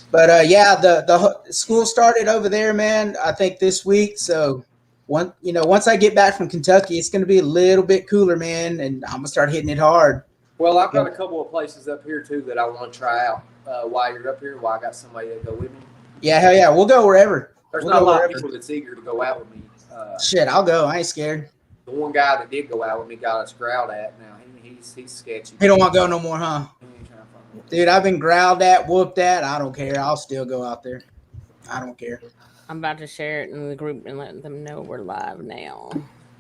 Speaker 2: But the school started over there, man, I think this week. So once I get back from Kentucky, it's going to be a little bit cooler, man. And I'm going to start hitting it hard.
Speaker 5: Well, I've got a couple of places up here too that I want to try out while you're up here, while I got somebody to go with me.
Speaker 2: Yeah, hell yeah. We'll go wherever.
Speaker 5: There's not a lot of people that's eager to go out with me.
Speaker 2: Shit, I'll go. I ain't scared.
Speaker 5: The one guy that did go out with me got us growled at. Now he's sketchy.
Speaker 2: He don't want to go no more, huh? Dude, I've been growled at, whooped at. I don't care. I'll still go out there. I don't care.
Speaker 6: I'm about to share it in the group and let them know we're live now.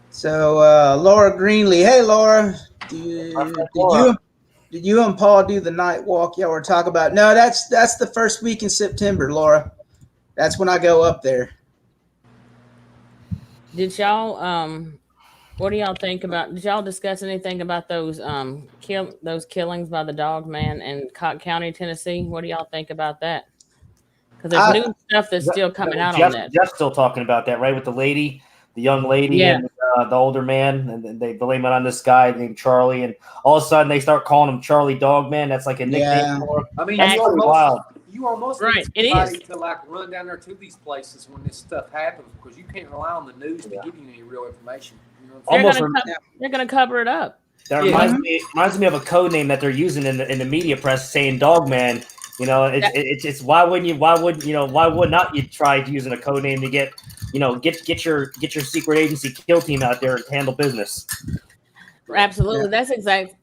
Speaker 2: So, Laura Greenlee. Hey, Laura. Did you and Paul do the night walk y'all were talking about? No, that's the first week in September, Laura. That's when I go up there.
Speaker 6: Did y'all what do y'all think about? Did y'all discuss anything about those killings by the dog man in Cotton County, Tennessee? What do y'all think about that? Because there's new stuff that's still coming out on that.
Speaker 3: Jeff's still talking about that, right? With the young lady, and the older man, and they blame it on this guy named Charlie, and all of a sudden they start calling him Charlie Dogman. That's like a nickname for him.
Speaker 5: I mean,
Speaker 3: that's really wild.
Speaker 5: You almost
Speaker 6: right.
Speaker 5: It is to like run down there to these places when this stuff happens, because you can't rely on the news to give you any real information. You know
Speaker 6: they're gonna cover it up.
Speaker 3: That reminds me of a code name that they're using in the media press, saying Dogman. You know, it's why would not you try using a code name to get your secret agency kill team out there and handle business?
Speaker 6: Absolutely. That's exact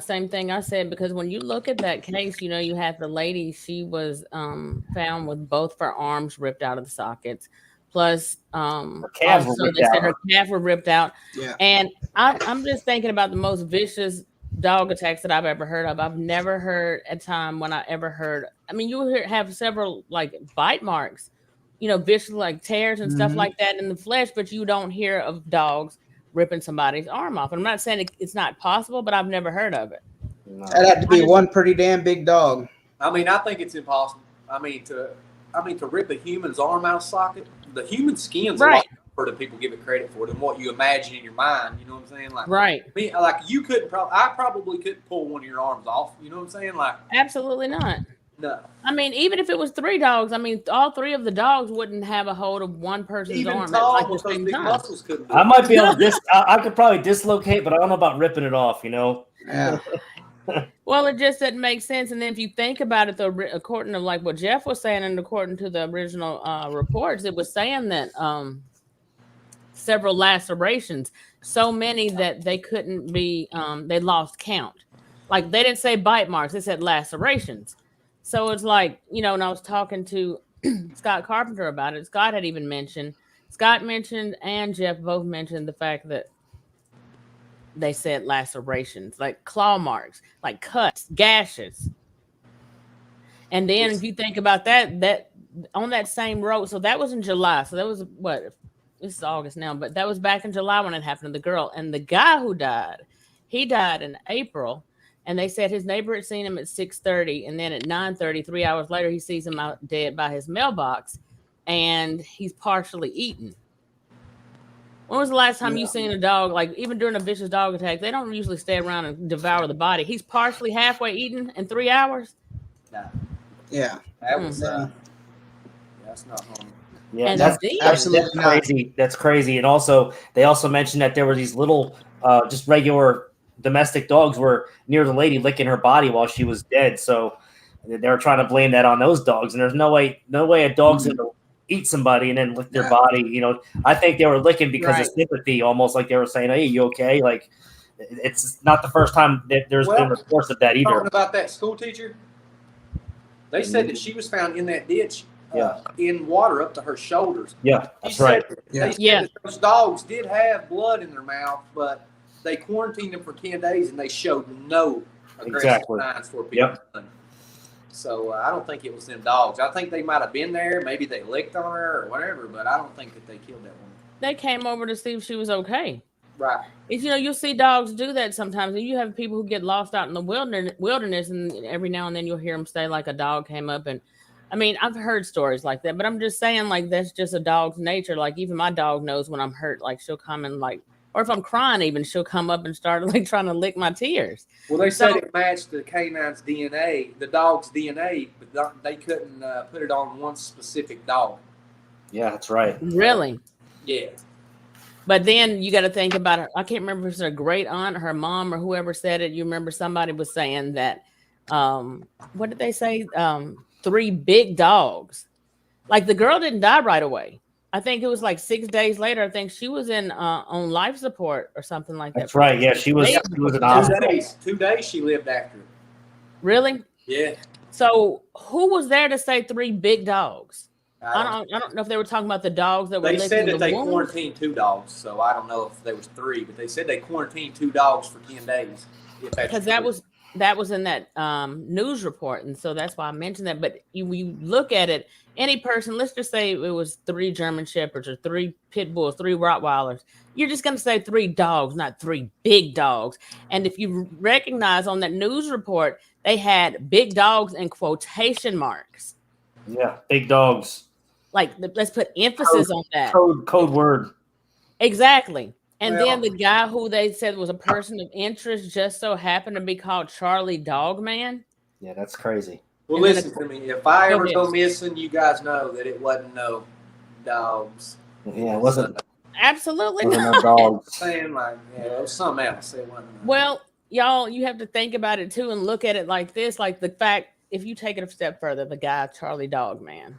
Speaker 6: same thing I said, because when you look at that case, you have the lady, she was found with both of her arms ripped out of the sockets, plus her calves were ripped out. Yeah. And I'm just thinking about the most vicious dog attacks that I've ever heard of. I've never heard a time when I ever heard, I mean, you have several like bite marks, vicious like tears and stuff like that in the flesh, but you don't hear of dogs ripping somebody's arm off. And I'm not saying it's not possible, but I've never heard of it.
Speaker 2: That'd have to be one pretty damn big dog.
Speaker 5: I mean, I think it's impossible. I mean, to rip a human's arm out of socket, the human skin's a lot tougher than people give it credit for, than what you imagine in your mind. You know what I'm saying? Like, me, like you couldn't. I probably couldn't pull one of your arms off. You know what I'm saying? Like,
Speaker 6: absolutely not.
Speaker 5: No.
Speaker 6: I mean, even if it was 3 dogs, I mean, all 3 of the dogs wouldn't have a hold of one person's
Speaker 5: Even
Speaker 6: arm
Speaker 5: tall
Speaker 6: at like the
Speaker 5: because
Speaker 6: same
Speaker 5: big
Speaker 6: time.
Speaker 5: muscles couldn't do
Speaker 3: I
Speaker 5: it.
Speaker 3: might be able to I could probably dislocate, but I don't know about ripping it off, you know?
Speaker 2: Yeah.
Speaker 6: Well, it just doesn't make sense. And then if you think about it, though, according to like what Jeff was saying, and according to the original reports, it was saying that several lacerations, so many that they couldn't be, they lost count. Like they didn't say bite marks, they said lacerations. So it's like, you know, and I was talking to Scott Carpenter about it. Scott mentioned, and Jeff both mentioned the fact that they said lacerations, like claw marks, like cuts, gashes. And then if you think about that on that same road, so that was in July. So that was what, this is August now, but that was back in July when it happened to the girl. And the guy who died, he died in April. And they said his neighbor had seen him at 6:30, and then at 9:30, 3 hours later, he sees him out dead by his mailbox, and he's partially eaten. When was the last time you seen a dog, like even during a vicious dog attack, they don't usually stay around and devour the body. He's partially halfway eaten in 3 hours.
Speaker 5: No.
Speaker 2: Yeah.
Speaker 5: That was,
Speaker 2: Yeah.
Speaker 5: that's not normal.
Speaker 3: Yeah,
Speaker 6: And
Speaker 3: that's
Speaker 2: absolutely not.
Speaker 3: crazy. That's crazy. And also, they also mentioned that there were these little, just regular domestic dogs were near the lady licking her body while she was dead. So they were trying to blame that on those dogs. And there's no way a dog's going to eat somebody and then lick their body. You know, I think they were licking because of sympathy, almost like they were saying, "Hey, you okay?" Like, it's not the first time that there's been reports of that either.
Speaker 5: Talking about that school teacher, they said that she was found in that ditch. In water up to her shoulders.
Speaker 3: Yeah, that's right.
Speaker 5: They said that those dogs did have blood in their mouth, but they quarantined them for 10 days and they showed no aggressive signs for people. So I don't think it was them dogs. I think they might have been there. Maybe they licked on her or whatever, but I don't think that they killed that woman.
Speaker 6: They came over to see if she was okay.
Speaker 5: Right.
Speaker 6: If you know, you'll see dogs do that sometimes. And you have people who get lost out in the wilderness, and every now and then you'll hear them say like a dog came up and. I mean, I've heard stories like that, but I'm just saying, like, that's just a dog's nature. Like, even my dog knows when I'm hurt. Like, she'll come and, like, or if I'm crying, even, she'll come up and start, like, trying to lick my tears.
Speaker 5: Well, they said it matched the canine's DNA, the dog's DNA, but they couldn't put it on one specific dog.
Speaker 3: Yeah, that's right.
Speaker 6: Really?
Speaker 5: Yeah.
Speaker 6: But then you got to think about it. I can't remember if it was her great aunt, her mom, or whoever said it. You remember somebody was saying that, what did they say? 3 big dogs. Like the girl didn't die right away. I think it was like 6 days later. I think she was in on life support or something like that.
Speaker 3: That's right. Yeah, she was in hospital.
Speaker 5: 2 days she lived after.
Speaker 6: Really?
Speaker 5: Yeah.
Speaker 6: So who was there to say 3 big dogs? I don't know if they were talking about the dogs that were.
Speaker 5: They said that they
Speaker 6: wounds.
Speaker 5: quarantined 2 dogs, so I don't know if there was 3, but they said they quarantined 2 dogs for 10 days.
Speaker 6: Because that was in that news report, and so that's why I mentioned that. But you look at it, any person, let's just say it was 3 German Shepherds or 3 Pit Bulls, 3 Rottweilers, you're just going to say 3 dogs, not 3 big dogs. And if you recognize on that news report, they had big dogs in quotation marks.
Speaker 3: Yeah, big dogs.
Speaker 6: Like, let's put emphasis on that.
Speaker 3: Code word.
Speaker 6: Exactly. And then the guy who they said was a person of interest just so happened to be called Charlie Dogman.
Speaker 3: Yeah, that's crazy.
Speaker 5: Well, listen to me. If I ever go missing, you guys know that it wasn't no dogs.
Speaker 3: Yeah, it wasn't.
Speaker 6: Absolutely
Speaker 3: wasn't
Speaker 6: not.
Speaker 3: No dogs.
Speaker 5: Saying like, it was something else. It wasn't.
Speaker 6: Well, y'all, you have to think about it too and look at it like this. Like the fact, if you take it a step further, the guy, Charlie Dogman.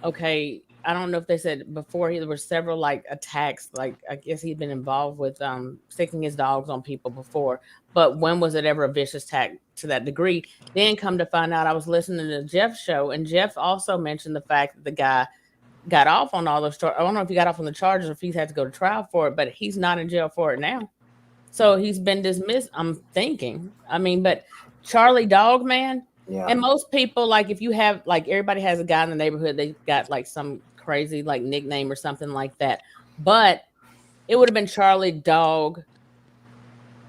Speaker 6: Okay. I don't know if they said before there were several like attacks. Like I guess he'd been involved with sticking his dogs on people before. But when was it ever a vicious attack to that degree? Then come to find out, I was listening to Jeff's show, and Jeff also mentioned the fact that the guy got off on all those charges. I don't know if he got off on the charges or if he's had to go to trial for it, but he's not in jail for it now. So he's been dismissed, I'm thinking. I mean, but Charlie Dogman. Yeah. And most people, like if you have, like everybody has a guy in the neighborhood, they got like some crazy like nickname or something like that. But it would have been Charlie Dog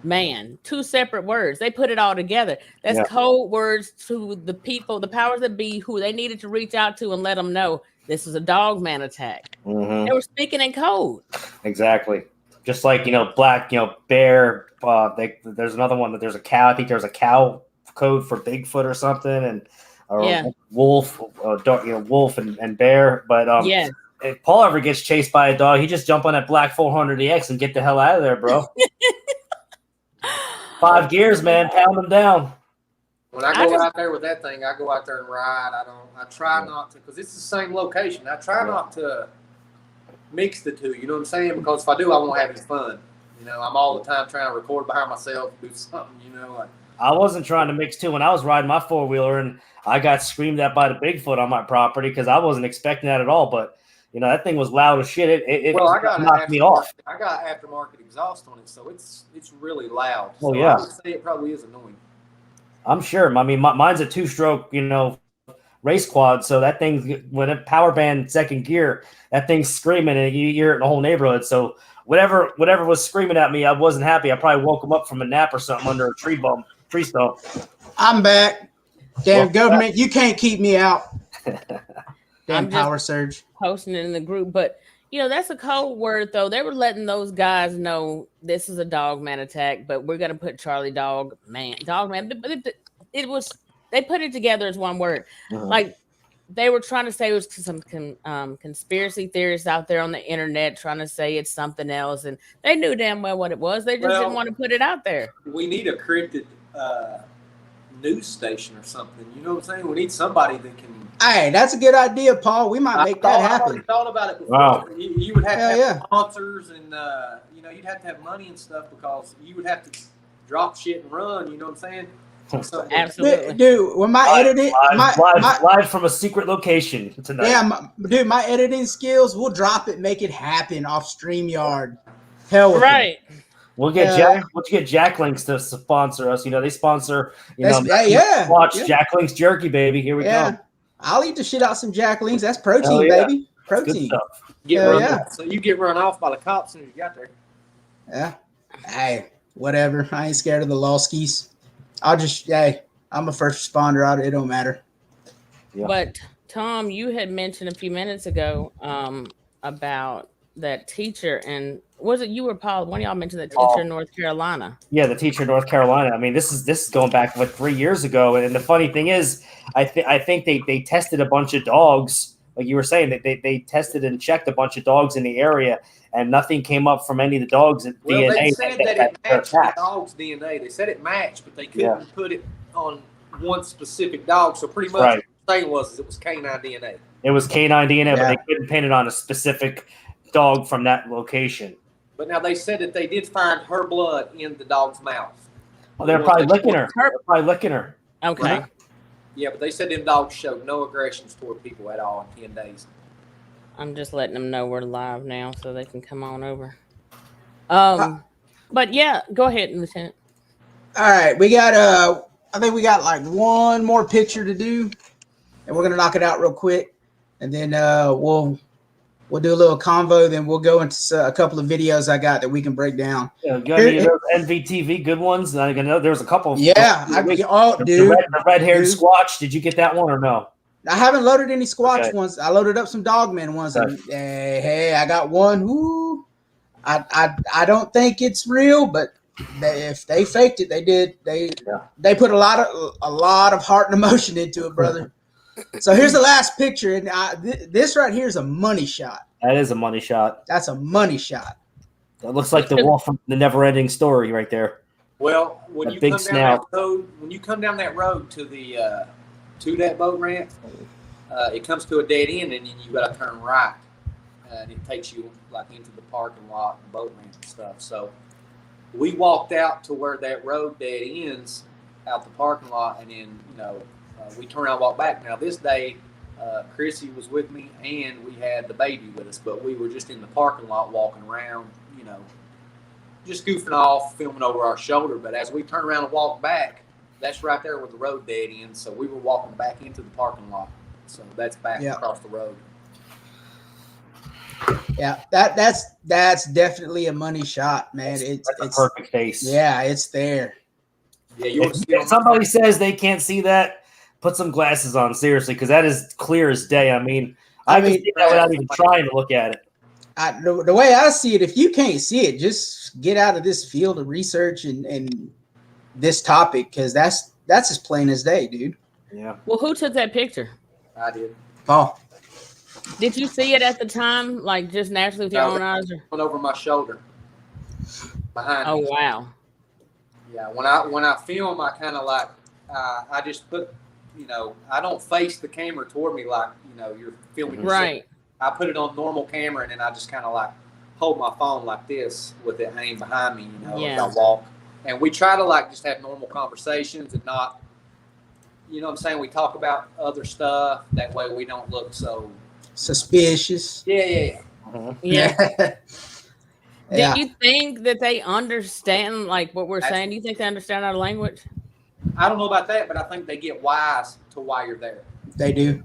Speaker 6: Man. 2 separate words. They put it all together. That's code words to the people, the powers that be, who they needed to reach out to and let them know this is a dog man attack. Mm-hmm. They were speaking in code.
Speaker 3: Exactly. Just like, black, bear. There's another one that there's a cow. I think there's a cow code for Bigfoot or something. And
Speaker 6: Yeah.
Speaker 3: wolf, wolf and bear. But
Speaker 6: Yeah.
Speaker 3: if Paul ever gets chased by a dog, he just jump on that black 400EX and get the hell out of there, bro. 5 gears, man, pound them down.
Speaker 4: When I go out there with that thing, I go out there and ride. I try not to, because it's the same location. I try not to mix the two. You know what I'm saying? Because if I do, I won't have any fun. You know, I'm all the time trying to record by myself, do something. You know, like.
Speaker 3: I wasn't trying to mix too. When I was riding my 4-wheeler and I got screamed at by the Bigfoot on my property because I wasn't expecting that at all. But that thing was loud as shit. It knocked me off.
Speaker 4: I got aftermarket exhaust on it, so it's really loud.
Speaker 3: Oh
Speaker 4: so
Speaker 3: yeah,
Speaker 4: I would say it probably is annoying.
Speaker 3: I'm sure. I mean, mine's a 2-stroke, race quad. So that thing, when a power band second gear, that thing's screaming and you hear it in the whole neighborhood. So whatever was screaming at me, I wasn't happy. I probably woke him up from a nap or something under a tree stump.
Speaker 2: I'm back. Damn government, you can't keep me out. Damn power surge.
Speaker 6: Posting it in the group, but that's a code word though. They were letting those guys know this is a dog man attack, but we're gonna put Charlie dog man. But it was they put it together as one word. Like they were trying to say it was some conspiracy theorists out there on the internet trying to say it's something else, and they knew damn well what it was. They just didn't want to put it out there.
Speaker 4: We need a cryptid news station or something. You know what I'm saying? We need somebody that can.
Speaker 2: Hey, that's a good idea, Paul. We might make that happen.
Speaker 4: I thought about it before.
Speaker 3: Wow.
Speaker 4: You would have to have sponsors and you'd have to have money and stuff because you would have to drop shit and run. You know what I'm saying? So,
Speaker 6: absolutely,
Speaker 2: dude. When my editing,
Speaker 3: live from a secret location tonight.
Speaker 2: Yeah, my editing skills, we'll drop it, make it happen off StreamYard. Hell,
Speaker 6: right.
Speaker 3: We'll get Jack Links to sponsor us. They sponsor. Watch Jack Links jerky, baby. Here we go.
Speaker 2: I'll eat the shit out some Jack Links. That's protein, baby. Protein.
Speaker 4: So you get run off by the cops as soon as you got there.
Speaker 2: Yeah. Hey, whatever. I ain't scared of the law skis. I'm a first responder. It don't matter.
Speaker 3: Yeah.
Speaker 6: But Tom, you had mentioned a few minutes ago about that teacher, and was it you or Paul? One of y'all mentioned that teacher in North Carolina.
Speaker 3: Yeah, the teacher in North Carolina. I mean, this is going back 3 years ago, and the funny thing is, I think they tested a bunch of dogs, like you were saying, that they tested and checked a bunch of dogs in the area, and nothing came up from any of the dogs' DNA.
Speaker 4: They said that it matched the dog's DNA. They said it matched, but they couldn't put it on one specific dog. So pretty much what the thing was it was canine DNA.
Speaker 3: It was canine DNA, but they couldn't pin it on a specific dog from that location.
Speaker 4: But now they said that they did find her blood in the dog's mouth.
Speaker 3: Well, they're probably licking her.
Speaker 6: Okay.
Speaker 4: Right? Yeah, but they said them dogs showed no aggressions toward people at all in 10 days.
Speaker 6: I'm just letting them know we're live now so they can come on over. But yeah, go ahead, Lieutenant.
Speaker 2: All right, we got I think we got like one more picture to do, and we're gonna knock it out real quick, and then we'll do a little convo. Then we'll go into a couple of videos I got that we can break down.
Speaker 3: Yeah, got any of those NVTV good ones? I know there was a couple.
Speaker 2: Dude,
Speaker 3: the red-haired Squatch. Did you get that one or no?
Speaker 2: I haven't loaded any Squatch ones. I loaded up some Dogman ones. And, hey, I got one. Who I don't think it's real, but if they faked it, they did. They put a lot of heart and emotion into it, brother. So here's the last picture, and this right here is a money shot.
Speaker 3: That is a money shot.
Speaker 2: That's a money shot.
Speaker 3: That looks like the wolf from the Never-Ending Story right there.
Speaker 4: Well, when you come down that road to the to that boat ramp, it comes to a dead end, and then you got to turn right, and it takes you like into the parking lot and boat ramp and stuff. So we walked out to where that road dead ends out the parking lot, and then we turn around and walk back. Now this day, Chrissy was with me, and we had the baby with us, but we were just in the parking lot walking around, just goofing off, filming over our shoulder. But as we turned around and walked back, that's right there where the road dead ends. So we were walking back into the parking lot. So that's back across the road.
Speaker 2: Yeah, that's definitely a money shot, man. It's
Speaker 3: a perfect face.
Speaker 2: Yeah, it's there.
Speaker 4: Yeah,
Speaker 3: if somebody says they can't see that, put some glasses on, seriously, because that is clear as day. I mean, I can see that without even trying to look at it.
Speaker 2: The way I see it, if you can't see it, just get out of this field of research and this topic, because that's as plain as day, dude.
Speaker 3: Yeah.
Speaker 6: Well, who took that picture?
Speaker 4: I did.
Speaker 2: Paul.
Speaker 6: Did you see it at the time, like just naturally with your own eyes? Or?
Speaker 4: Went over my shoulder, behind
Speaker 6: Oh
Speaker 4: me.
Speaker 6: wow.
Speaker 4: Yeah, when I film, I kind of like I just put, I don't face the camera toward me like you're filming yourself.
Speaker 6: Right.
Speaker 4: I put it on normal camera, and then I just kind of like hold my phone like this with it hanging behind me, as I walk. And we try to like just have normal conversations and not, what I'm saying, we talk about other stuff. That way we don't look so
Speaker 2: suspicious.
Speaker 4: Yeah.
Speaker 6: Yeah. Do you think that they understand like what we're saying? Do you think they understand our language?
Speaker 4: I don't know about that, but I think they get wise to why you're there.
Speaker 2: They do.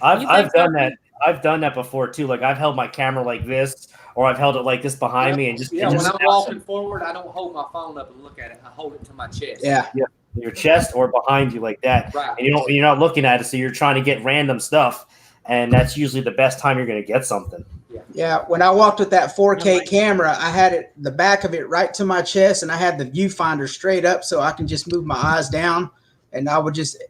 Speaker 3: I've done that. I've done that before too. Like I've held my camera like this, or I've held it like this behind me, and just
Speaker 4: when I'm walking forward, I don't hold my phone up and look at it. I hold it to my chest.
Speaker 2: Yeah.
Speaker 3: Your chest or behind you like that.
Speaker 4: Right.
Speaker 3: And you're not looking at it, so you're trying to get random stuff, and that's usually the best time you're going to get something.
Speaker 2: Yeah. When I walked with that 4K camera, I had the back of it right to my chest, and I had the viewfinder straight up, so I can just move my eyes down, and I would just.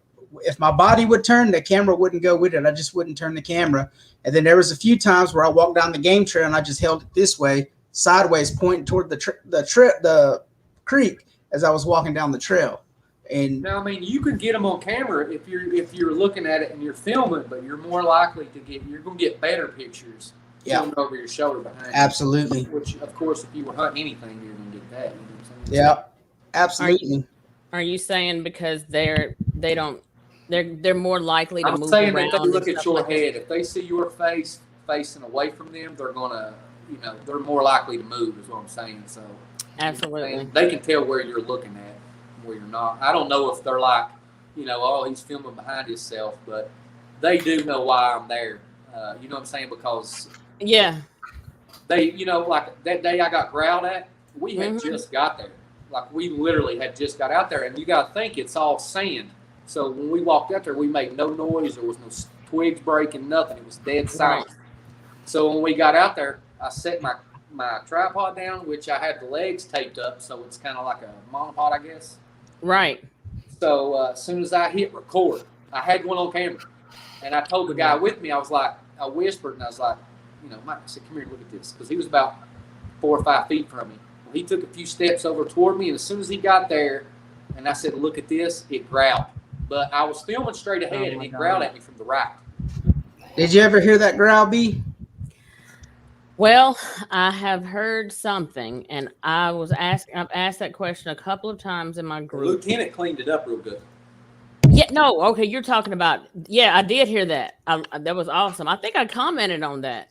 Speaker 2: If my body would turn, the camera wouldn't go with it. I just wouldn't turn the camera. And then there was a few times where I walked down the game trail and I just held it this way, sideways, pointing toward the creek as I was walking down the trail. And
Speaker 4: now, I mean, you can get them on camera if you're looking at it and you're filming, but you're more likely you're going to get better pictures. Filmed over your shoulder behind.
Speaker 2: Absolutely.
Speaker 4: You, which, of course, if you were hunting anything, you're going to get that. You know what I'm saying?
Speaker 2: Yeah. Absolutely.
Speaker 6: Are you saying because they're more likely to move around?
Speaker 4: I'm saying that they look at your head. If they see your face facing away from them, they're gonna, they're more likely to move. Is what I'm saying. So
Speaker 6: absolutely,
Speaker 4: they can tell where you're looking at, where you're not. I don't know if they're like, oh, he's filming behind himself, but they do know why I'm there. You know what I'm saying? Because they, like that day I got growled at, we had just got there. Like we literally had just got out there, and you got to think it's all sand. So when we walked out there, we made no noise. There was no twigs breaking, nothing. It was dead silent. So when we got out there, I set my tripod down, which I had the legs taped up, so it's kind of like a monopod, I guess.
Speaker 6: Right.
Speaker 4: So as soon as I hit record, I had one on camera, and I told the guy with me, I whispered, and I was like, Mike, I said, come here and look at this, because he was about 4 or 5 feet from me. Well, he took a few steps over toward me, and as soon as he got there, and I said, look at this, it growled. But I was filming straight ahead, and he growled at me from the right.
Speaker 2: Did you ever hear that growl, B?
Speaker 6: Well, I have heard something, and I've asked that question a couple of times in my group.
Speaker 4: The lieutenant cleaned it up real good.
Speaker 6: Yeah, no, okay, you're talking about. Yeah, I did hear that. That was awesome. I think I commented on that.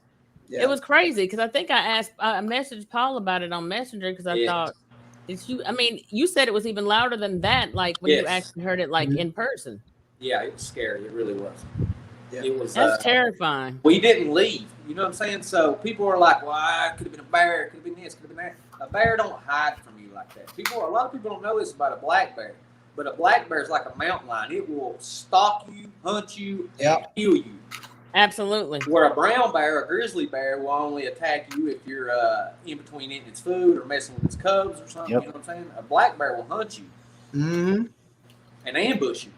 Speaker 6: Yeah. It was crazy because I think I messaged Paul about it on Messenger because I thought. You said it was even louder than that, like when you actually heard it like in person.
Speaker 4: Yeah, it was scary. It really was. Yeah. It was.
Speaker 6: That's terrifying.
Speaker 4: We didn't leave. You know what I'm saying? So people are like, well, it could have been a bear. It could have been this. Could have been that. A bear don't hide from you like that. A lot of people don't know this about a black bear. But a black bear is like a mountain lion. It will stalk you, hunt you, and kill you.
Speaker 6: Absolutely.
Speaker 4: Where a brown bear, a grizzly bear, will only attack you if you're in between eating its food or messing with its cubs or something. Yep. You know what I'm saying? A black bear will hunt you and ambush you.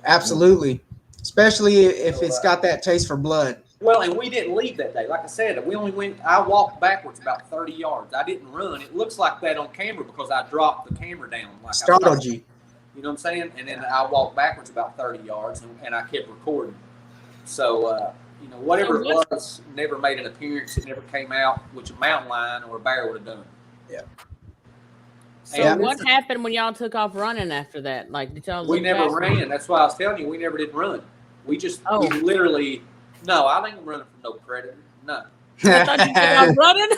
Speaker 2: Absolutely. Especially if it's got that taste for blood.
Speaker 4: Well, and we didn't leave that day. Like I said, I walked backwards about 30 yards. I didn't run. It looks like that on camera because I dropped the camera down. Like
Speaker 2: startled you.
Speaker 4: You know what I'm saying? And then I walked backwards about 30 yards and I kept recording. So, whatever it was never made an appearance. It never came out, which a mountain lion or a bear would have done.
Speaker 2: Yeah.
Speaker 6: So what happened when y'all took off running after that? Like, did y'all?
Speaker 4: We never ran. That's why I was telling you, we never did run. We just, we literally, no, I ain't running from no predator. No.
Speaker 6: I thought you said I'm running.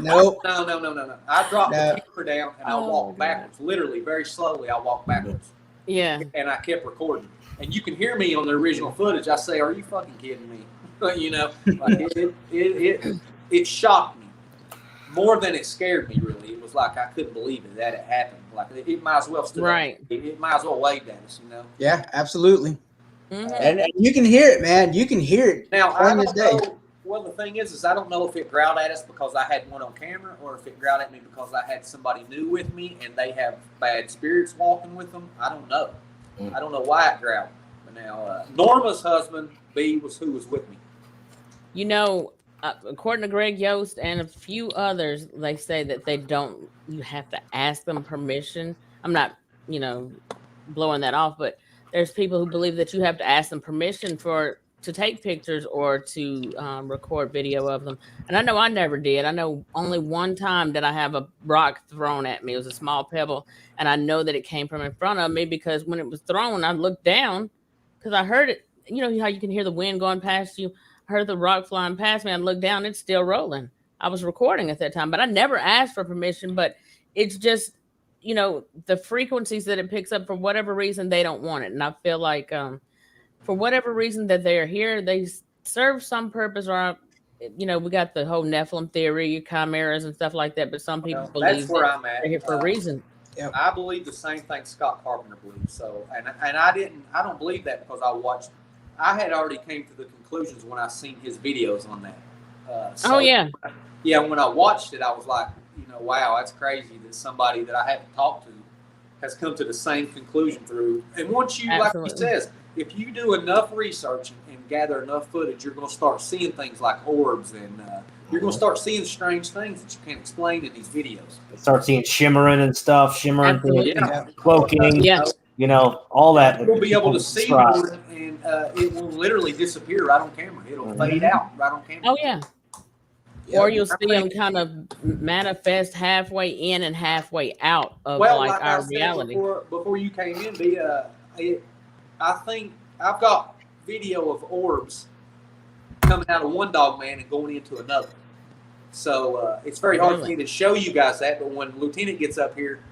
Speaker 2: Nope.
Speaker 4: No. I dropped the camera down and I walked backwards. Literally, very slowly, I walked backwards.
Speaker 6: Yeah.
Speaker 4: And I kept recording. And you can hear me on the original footage. I say, "Are you fucking kidding me?" Like it shocked me more than it scared me. Really, it was like I couldn't believe it that it happened. Like it might as well stood
Speaker 6: right.
Speaker 4: It might as well waved at us.
Speaker 2: Yeah, absolutely. And you can hear it, man. You can hear it.
Speaker 4: Now I don't know. Well, the thing is I don't know if it growled at us because I had one on camera or if it growled at me because I had somebody new with me and they have bad spirits walking with them. I don't know. I don't know why it growled. But
Speaker 5: Now, Norma's husband, B, was who was with me.
Speaker 6: You know, according to Greg Yost and a few others, they say that they don't. You have to ask them permission. I'm not, you know, blowing that off, but there's people who believe that you have to ask them permission to take pictures or to record video of them. And I know I never did. I know only one time did I have a rock thrown at me. It was a small pebble, and I know that it came from in front of me because when it was thrown, I looked down because I heard it. You know how you can hear the wind going past you. I heard the rock flying past me. I looked down, it's still rolling. I was recording at that time, but I never asked for permission. But it's just, you know, the frequencies that it picks up, for whatever reason, they don't want it. And I feel like for whatever reason that they are here, they serve some purpose. Or, you know, we got the whole Nephilim theory, chimeras and stuff like that. But some people believe
Speaker 5: that's where I'm at.
Speaker 6: They're here for a reason.
Speaker 2: Yep.
Speaker 5: I believe the same thing Scott Carpenter believes. So, and I don't believe that because I had already came to the conclusions when I seen his videos on that.
Speaker 6: Oh yeah.
Speaker 5: Yeah, when I watched it, I was like, you know, wow, that's crazy that somebody that I haven't talked to has come to the same conclusion through. And once you,
Speaker 6: Absolutely.
Speaker 5: like he says, if you do enough research and gather enough footage, you're going to start seeing things like orbs, and you're going to start seeing strange things that you can't explain in these videos.
Speaker 3: Start seeing shimmering and stuff,
Speaker 6: Absolutely.
Speaker 3: cloaking,
Speaker 6: Yes.
Speaker 3: you know, all that.
Speaker 5: You'll be able to see more, and it will literally disappear right on camera. It'll fade out right on camera.
Speaker 6: Oh yeah. Or you'll see them kind of manifest halfway in and halfway out of like our reality.
Speaker 5: Before you came in, I think I've got video of orbs coming out of one dog man and going into another. So it's very hard for me to show you guys that. But when Lieutenant gets up here,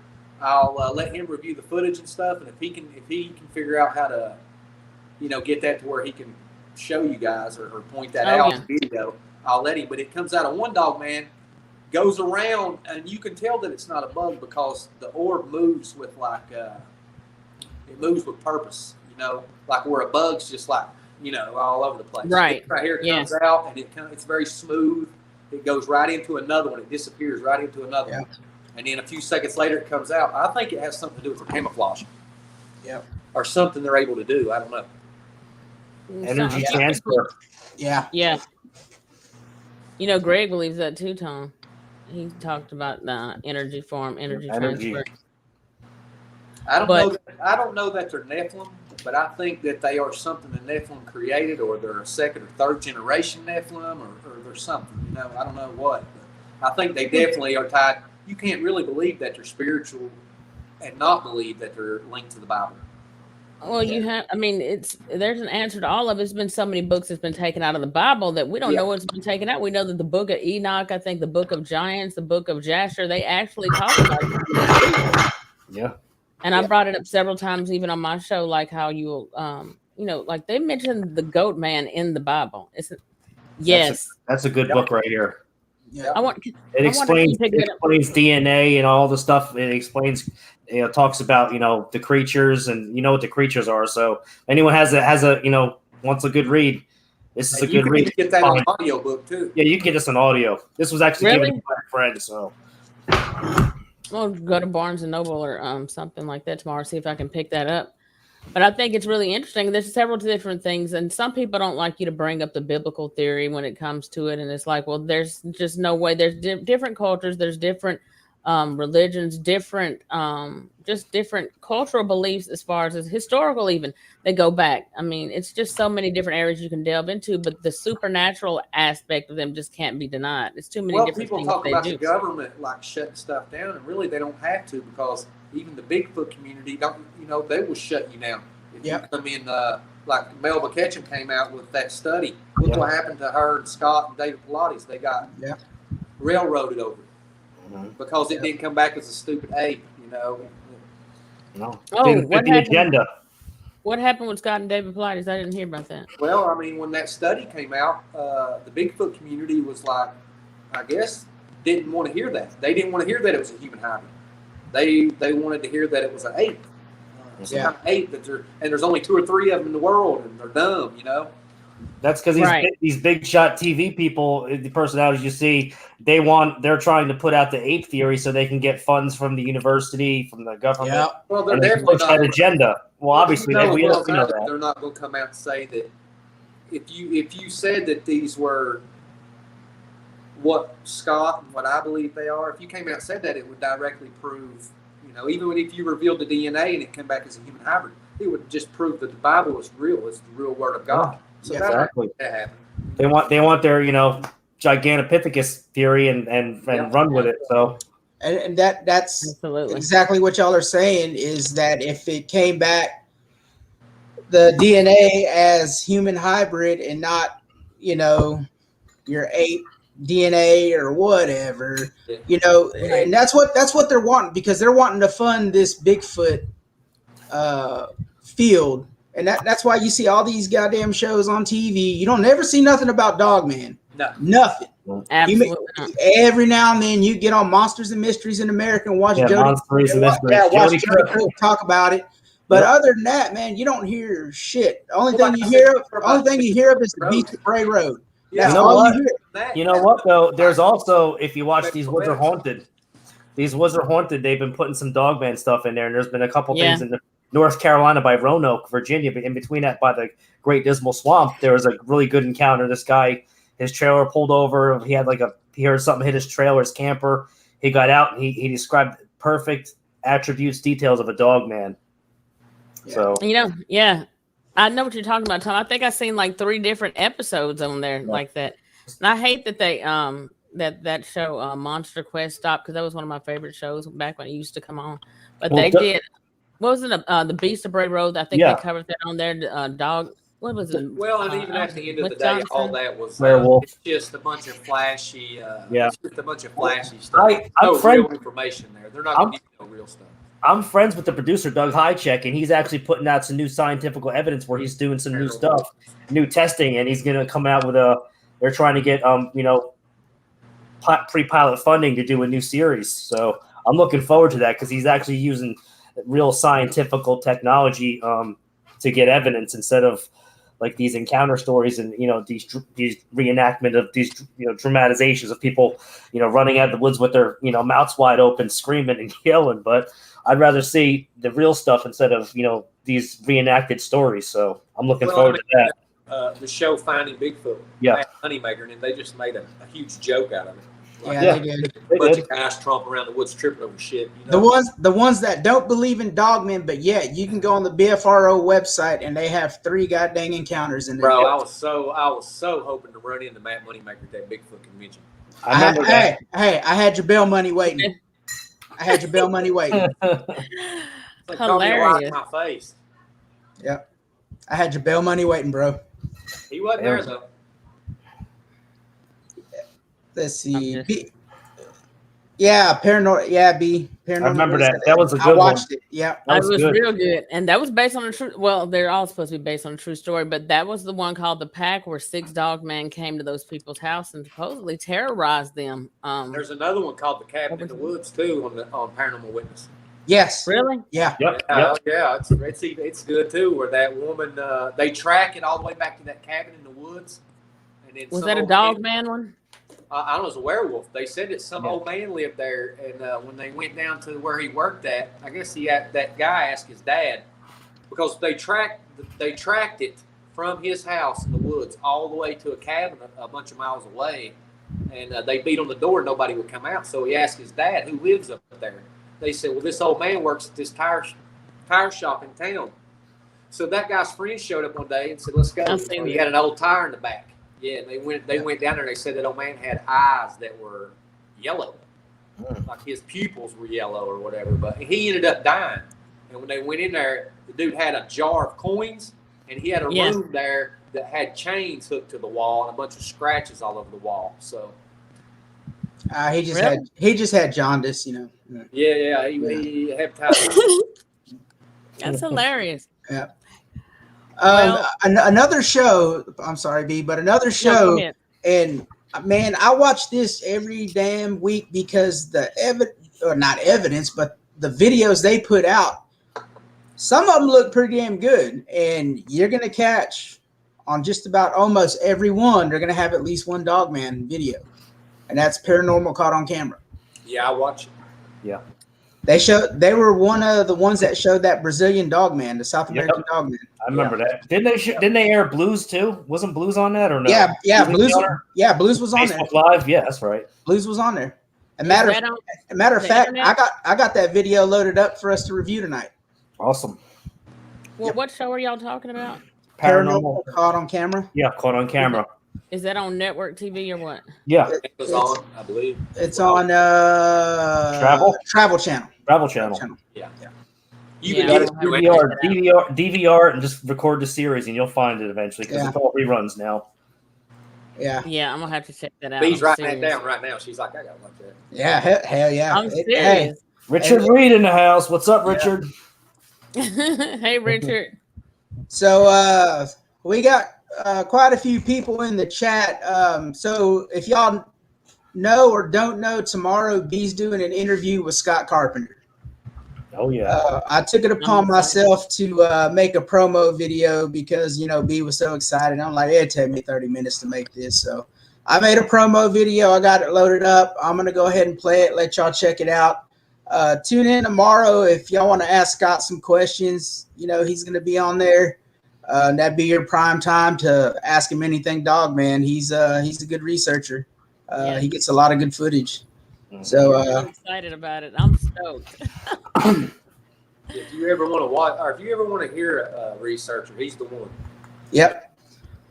Speaker 5: I'll let him review the footage and stuff. And if he can figure out how to, you know, get that to where he can show you guys or point that out in video, I'll let him. But it comes out of one dog man, goes around, and you can tell that it's not a bug because the orb moves with it moves with purpose. You know, like where a bug's just like, you know, all over the place.
Speaker 6: Right.
Speaker 5: Right here it comes out, and it's very smooth. It goes right into another one. It disappears right into another one. And then a few seconds later it comes out. I think it has something to do with their camouflage. Yeah. Or something they're able to do. I don't know.
Speaker 3: Energy transfer.
Speaker 2: Yeah.
Speaker 6: Yeah. You know, Greg believes that too, Tom. He talked about the energy form, energy transfer.
Speaker 5: I don't know that they're Nephilim, but I think that they are something the Nephilim created, or they're a second or third generation Nephilim, or they're something. You know, I don't know what. But I think they definitely are tied. You can't really believe that they're spiritual and not believe that they're linked to the Bible.
Speaker 6: Well, you have. I mean, there's an answer to all of it. It's been so many books that's been taken out of the Bible that we don't know what's been taken out. We know that the Book of Enoch, I think, the Book of Giants, the Book of Jasher, they actually talk about it.
Speaker 3: Yeah.
Speaker 6: And I brought it up several times, even on my show, like how you know, like they mentioned the goat man in the Bible.
Speaker 3: That's a good book right here.
Speaker 2: Yeah.
Speaker 3: It explains DNA and all the stuff. It explains, you know, talks about, you know, the creatures, and you know what the creatures are. So anyone has a you know, wants a good read, this is a good read.
Speaker 5: You can get that on audio book too.
Speaker 3: Yeah, you can get this on audio. This was actually given to my friend. So
Speaker 6: I'll go to Barnes and Noble or something like that tomorrow, see if I can pick that up. But I think it's really interesting. There's several different things, and some people don't like you to bring up the biblical theory when it comes to it. And it's like, well, there's just no way. There's different cultures, there's different religions, different just different cultural beliefs as far as historical, even they go back. I mean, it's just so many different areas you can delve into, but the supernatural aspect of them just can't be denied. It's too many different things.
Speaker 5: People talk about the government like shutting stuff down, and really they don't have to, because even the Bigfoot community they will shut you down if you come in. Like Melba Ketchum came out with that study. Look what happened to her and Scott and David Pilates. They got railroaded over because it didn't come back as a stupid ape. You know.
Speaker 3: No.
Speaker 6: Oh,
Speaker 3: what happened? Agenda.
Speaker 6: What happened with Scott and David Pilates? I didn't hear about that.
Speaker 5: Well, I mean, when that study came out, the Bigfoot community was like, I guess, didn't want to hear that. They didn't want to hear that it was a human hybrid. They wanted to hear that it was an ape. Some kind of ape and there's only 2 or 3 of them in the world, and they're dumb, you know.
Speaker 3: That's because these big shot TV people, the personalities you see, they're trying to put out the ape theory so they can get funds from the university, from the government.
Speaker 5: Yeah. Well, they're definitely
Speaker 3: push that agenda. Well, obviously,
Speaker 5: No,
Speaker 3: we know that.
Speaker 5: they're not going to come out and say that. If you said that these were what Scott and what I believe they are, if you came out and said that, it would directly prove, even if you revealed the DNA and it came back as a human hybrid, it would just prove that the Bible is real. It's the real word of God. So
Speaker 3: exactly.
Speaker 5: That happened.
Speaker 3: They want their Gigantopithecus theory and run with it. So.
Speaker 2: And that's
Speaker 6: Absolutely.
Speaker 2: exactly what y'all are saying, is that if it came back the DNA as human hybrid and not, your ape DNA or whatever, and that's what they're wanting, because they're wanting to fund this Bigfoot field. And that's why you see all these goddamn shows on TV. You don't never see nothing about Dogman.
Speaker 5: No.
Speaker 2: Nothing.
Speaker 6: Absolutely.
Speaker 2: Every now and then you get on Monsters and Mysteries in America and watch Jody talk about it. But other than that, man, you don't hear shit. The only thing you hear of is the Beast of Bray Road.
Speaker 3: Yeah.
Speaker 2: That's all you hear.
Speaker 3: You know what though? There's also, if you watch These Woods Are Haunted, they've been putting some Dogman stuff in there, and there's been a couple things in North Carolina by Roanoke, Virginia, but in between that by the Great Dismal Swamp, there was a really good encounter. This guy, his trailer pulled over. He heard something hit his trailer, his camper. He got out and he described perfect attributes, details of a Dogman.
Speaker 2: Yeah.
Speaker 3: So
Speaker 6: I know what you're talking about, Tom. I think I've seen like 3 different episodes on there like that. And I hate that they that show Monster Quest stopped, because that was one of my favorite shows back when it used to come on. But they did. What was it? The Beast of Bray Road. I think they covered that on there. Dog. What was it?
Speaker 5: Well, and even at the end of the day, all that was
Speaker 3: Werewolf.
Speaker 5: It's just a bunch of flashy. It's just a bunch of flashy stuff.
Speaker 3: I'm
Speaker 5: real information there. They're not giving you no real stuff.
Speaker 3: I'm friends with the producer, Doug Highcheck, and he's actually putting out some new scientific evidence where he's doing some new stuff, new testing, and he's going to come out with they're trying to get, pre-pilot funding to do a new series. So I'm looking forward to that, because he's actually using real scientific technology to get evidence, instead of like these encounter stories and, these reenactment of these, dramatizations of people, running out of the woods with their, mouths wide open, screaming and yelling. But I'd rather see the real stuff instead of, these reenacted stories. So I'm looking forward to that.
Speaker 5: The show Finding Bigfoot, Honeymaker, and they just made a huge joke out of it.
Speaker 2: They did.
Speaker 5: A bunch of guys tromping around the woods tripping over shit.
Speaker 2: The ones that don't believe in Dogmen, but yet you can go on the BFRO website and they have 3 goddamn encounters in there.
Speaker 5: Bro, I was so hoping to run into Matt Moneymaker at that Bigfoot convention.
Speaker 2: I had your bail money waiting.
Speaker 5: It's like
Speaker 6: hilarious.
Speaker 5: My face.
Speaker 2: Yep. I had your bail money waiting, bro.
Speaker 5: He wasn't there though.
Speaker 2: Let's see. Paranormal. Yeah, B. Paranormal.
Speaker 3: I remember that. That was a good one.
Speaker 2: I watched it. Yeah.
Speaker 6: That was real good. And that was based on a true, well, they're all supposed to be based on a true story, but that was the one called The Pack, where 6 Dogmen came to those people's house and supposedly terrorized them.
Speaker 5: There's another one called The Cabin in the Woods too on Paranormal Witness.
Speaker 2: Yes.
Speaker 6: Really?
Speaker 2: Yeah.
Speaker 3: Yep.
Speaker 5: Yeah, it's good too, where that woman they track it all the way back to that cabin in the woods. And then
Speaker 6: was that a Dogman one?
Speaker 5: I don't know, it was a werewolf. They said that some old man lived there, and when they went down to where he worked at, I guess that guy asked his dad, because they tracked it from his house in the woods all the way to a cabin a bunch of miles away, and they beat on the door, and nobody would come out. So he asked his dad, who lives up there. They said, well, this old man works at this tire shop in town. So that guy's friend showed up one day and said, let's go. He had an old tire in the back. Yeah, and they went down there, and they said that old man had eyes that were yellow. Like his pupils were yellow or whatever. But he ended up dying. And when they went in there, the dude had a jar of coins, and he had a room there that had chains hooked to the wall and a bunch of scratches all over the wall. So
Speaker 2: he just had jaundice,
Speaker 5: Yeah, he hepatitis.
Speaker 6: That's hilarious.
Speaker 2: Yeah. Another show. I'm sorry, B, but another show. And man, I watch this every damn week because not evidence, but the videos they put out. Some of them look pretty damn good, and you're gonna catch on just about almost every one. They're gonna have at least one Dogman video, and that's Paranormal Caught on Camera.
Speaker 5: Yeah, I watch it.
Speaker 3: Yeah.
Speaker 2: They were one of the ones that showed that Brazilian dog man, the South American dog man.
Speaker 3: I remember that. Didn't they air Blues too? Wasn't Blues on that or no?
Speaker 2: Yeah, Blues was on there.
Speaker 3: Facebook Live, yeah, that's right.
Speaker 2: Blues was on there. Matter of fact, I got that video loaded up for us to review tonight.
Speaker 3: Awesome.
Speaker 6: Well, what show are y'all talking about?
Speaker 2: Paranormal Caught on Camera.
Speaker 3: Yeah, Caught on Camera.
Speaker 6: Is that on network TV or what?
Speaker 3: Yeah,
Speaker 4: It was on, I believe.
Speaker 2: It's on Travel Channel.
Speaker 3: Travel Channel.
Speaker 4: Yeah.
Speaker 6: You
Speaker 4: can
Speaker 6: can
Speaker 4: get it through
Speaker 3: DVR, and just record the series, and you'll find it eventually because it's all reruns now.
Speaker 2: Yeah.
Speaker 6: Yeah, I'm gonna have to check that out.
Speaker 4: B's writing that down right now. She's like, I gotta watch that.
Speaker 2: Yeah, hell yeah.
Speaker 6: I'm serious.
Speaker 2: Hey,
Speaker 3: Richard Reed in the house. What's up, Richard?
Speaker 6: Hey, Richard.
Speaker 2: So we got quite a few people in the chat. So if y'all know or don't know, tomorrow B's doing an interview with Scott Carpenter.
Speaker 3: Oh yeah.
Speaker 2: I took it upon myself to make a promo video because B was so excited. I'm like, it'd take me 30 minutes to make this. So I made a promo video. I got it loaded up. I'm gonna go ahead and play it. Let y'all check it out. Tune in tomorrow if y'all want to ask Scott some questions. He's gonna be on there. That'd be your prime time to ask him anything, dog man. He's a good researcher. He gets a lot of good footage. So
Speaker 6: I'm excited about it. I'm stoked.
Speaker 4: If you ever want to watch, or if you ever want to hear a researcher, he's the one.
Speaker 2: Yep.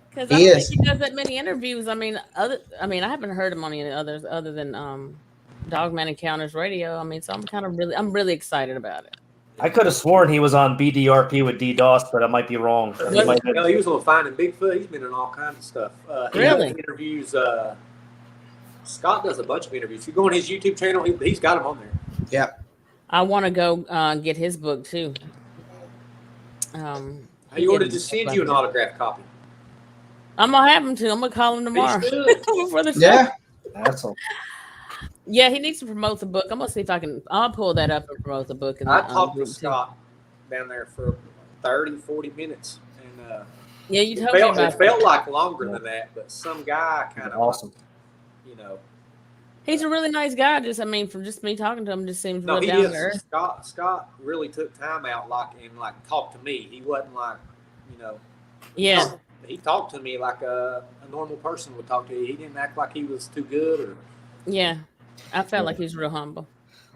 Speaker 6: Because I don't think he does that many interviews. I haven't heard him on any others other than Dogman Encounters Radio. So I'm really excited about it.
Speaker 3: I could have sworn he was on BDRP with DDoS, but I might be wrong.
Speaker 4: No, he was on Finding Bigfoot. He's been in all kinds of stuff.
Speaker 6: Really?
Speaker 4: He interviews. Scott does a bunch of interviews. If you go on his YouTube channel, he's got them on there.
Speaker 2: Yeah.
Speaker 6: I want to go get his book too.
Speaker 4: He ordered to send you an autographed copy.
Speaker 6: I'm gonna have him to. I'm gonna call him tomorrow before the show.
Speaker 2: Yeah.
Speaker 3: Awesome.
Speaker 6: Yeah, he needs to promote the book. I'm gonna see if I'll pull that up and promote the book.
Speaker 4: I talked to Scott down there for 30, 40 minutes. And
Speaker 6: yeah, you told me about
Speaker 4: it. Felt like longer than that, but some guy kind of
Speaker 3: awesome.
Speaker 6: He's a really nice guy. From just me talking to him, just seems real down to earth.
Speaker 4: Scott really took time out, and talked to me. He wasn't
Speaker 6: Yeah.
Speaker 4: He talked to me like a normal person would talk to you. He didn't act like he was too good or.
Speaker 6: Yeah, I felt like he's real humble.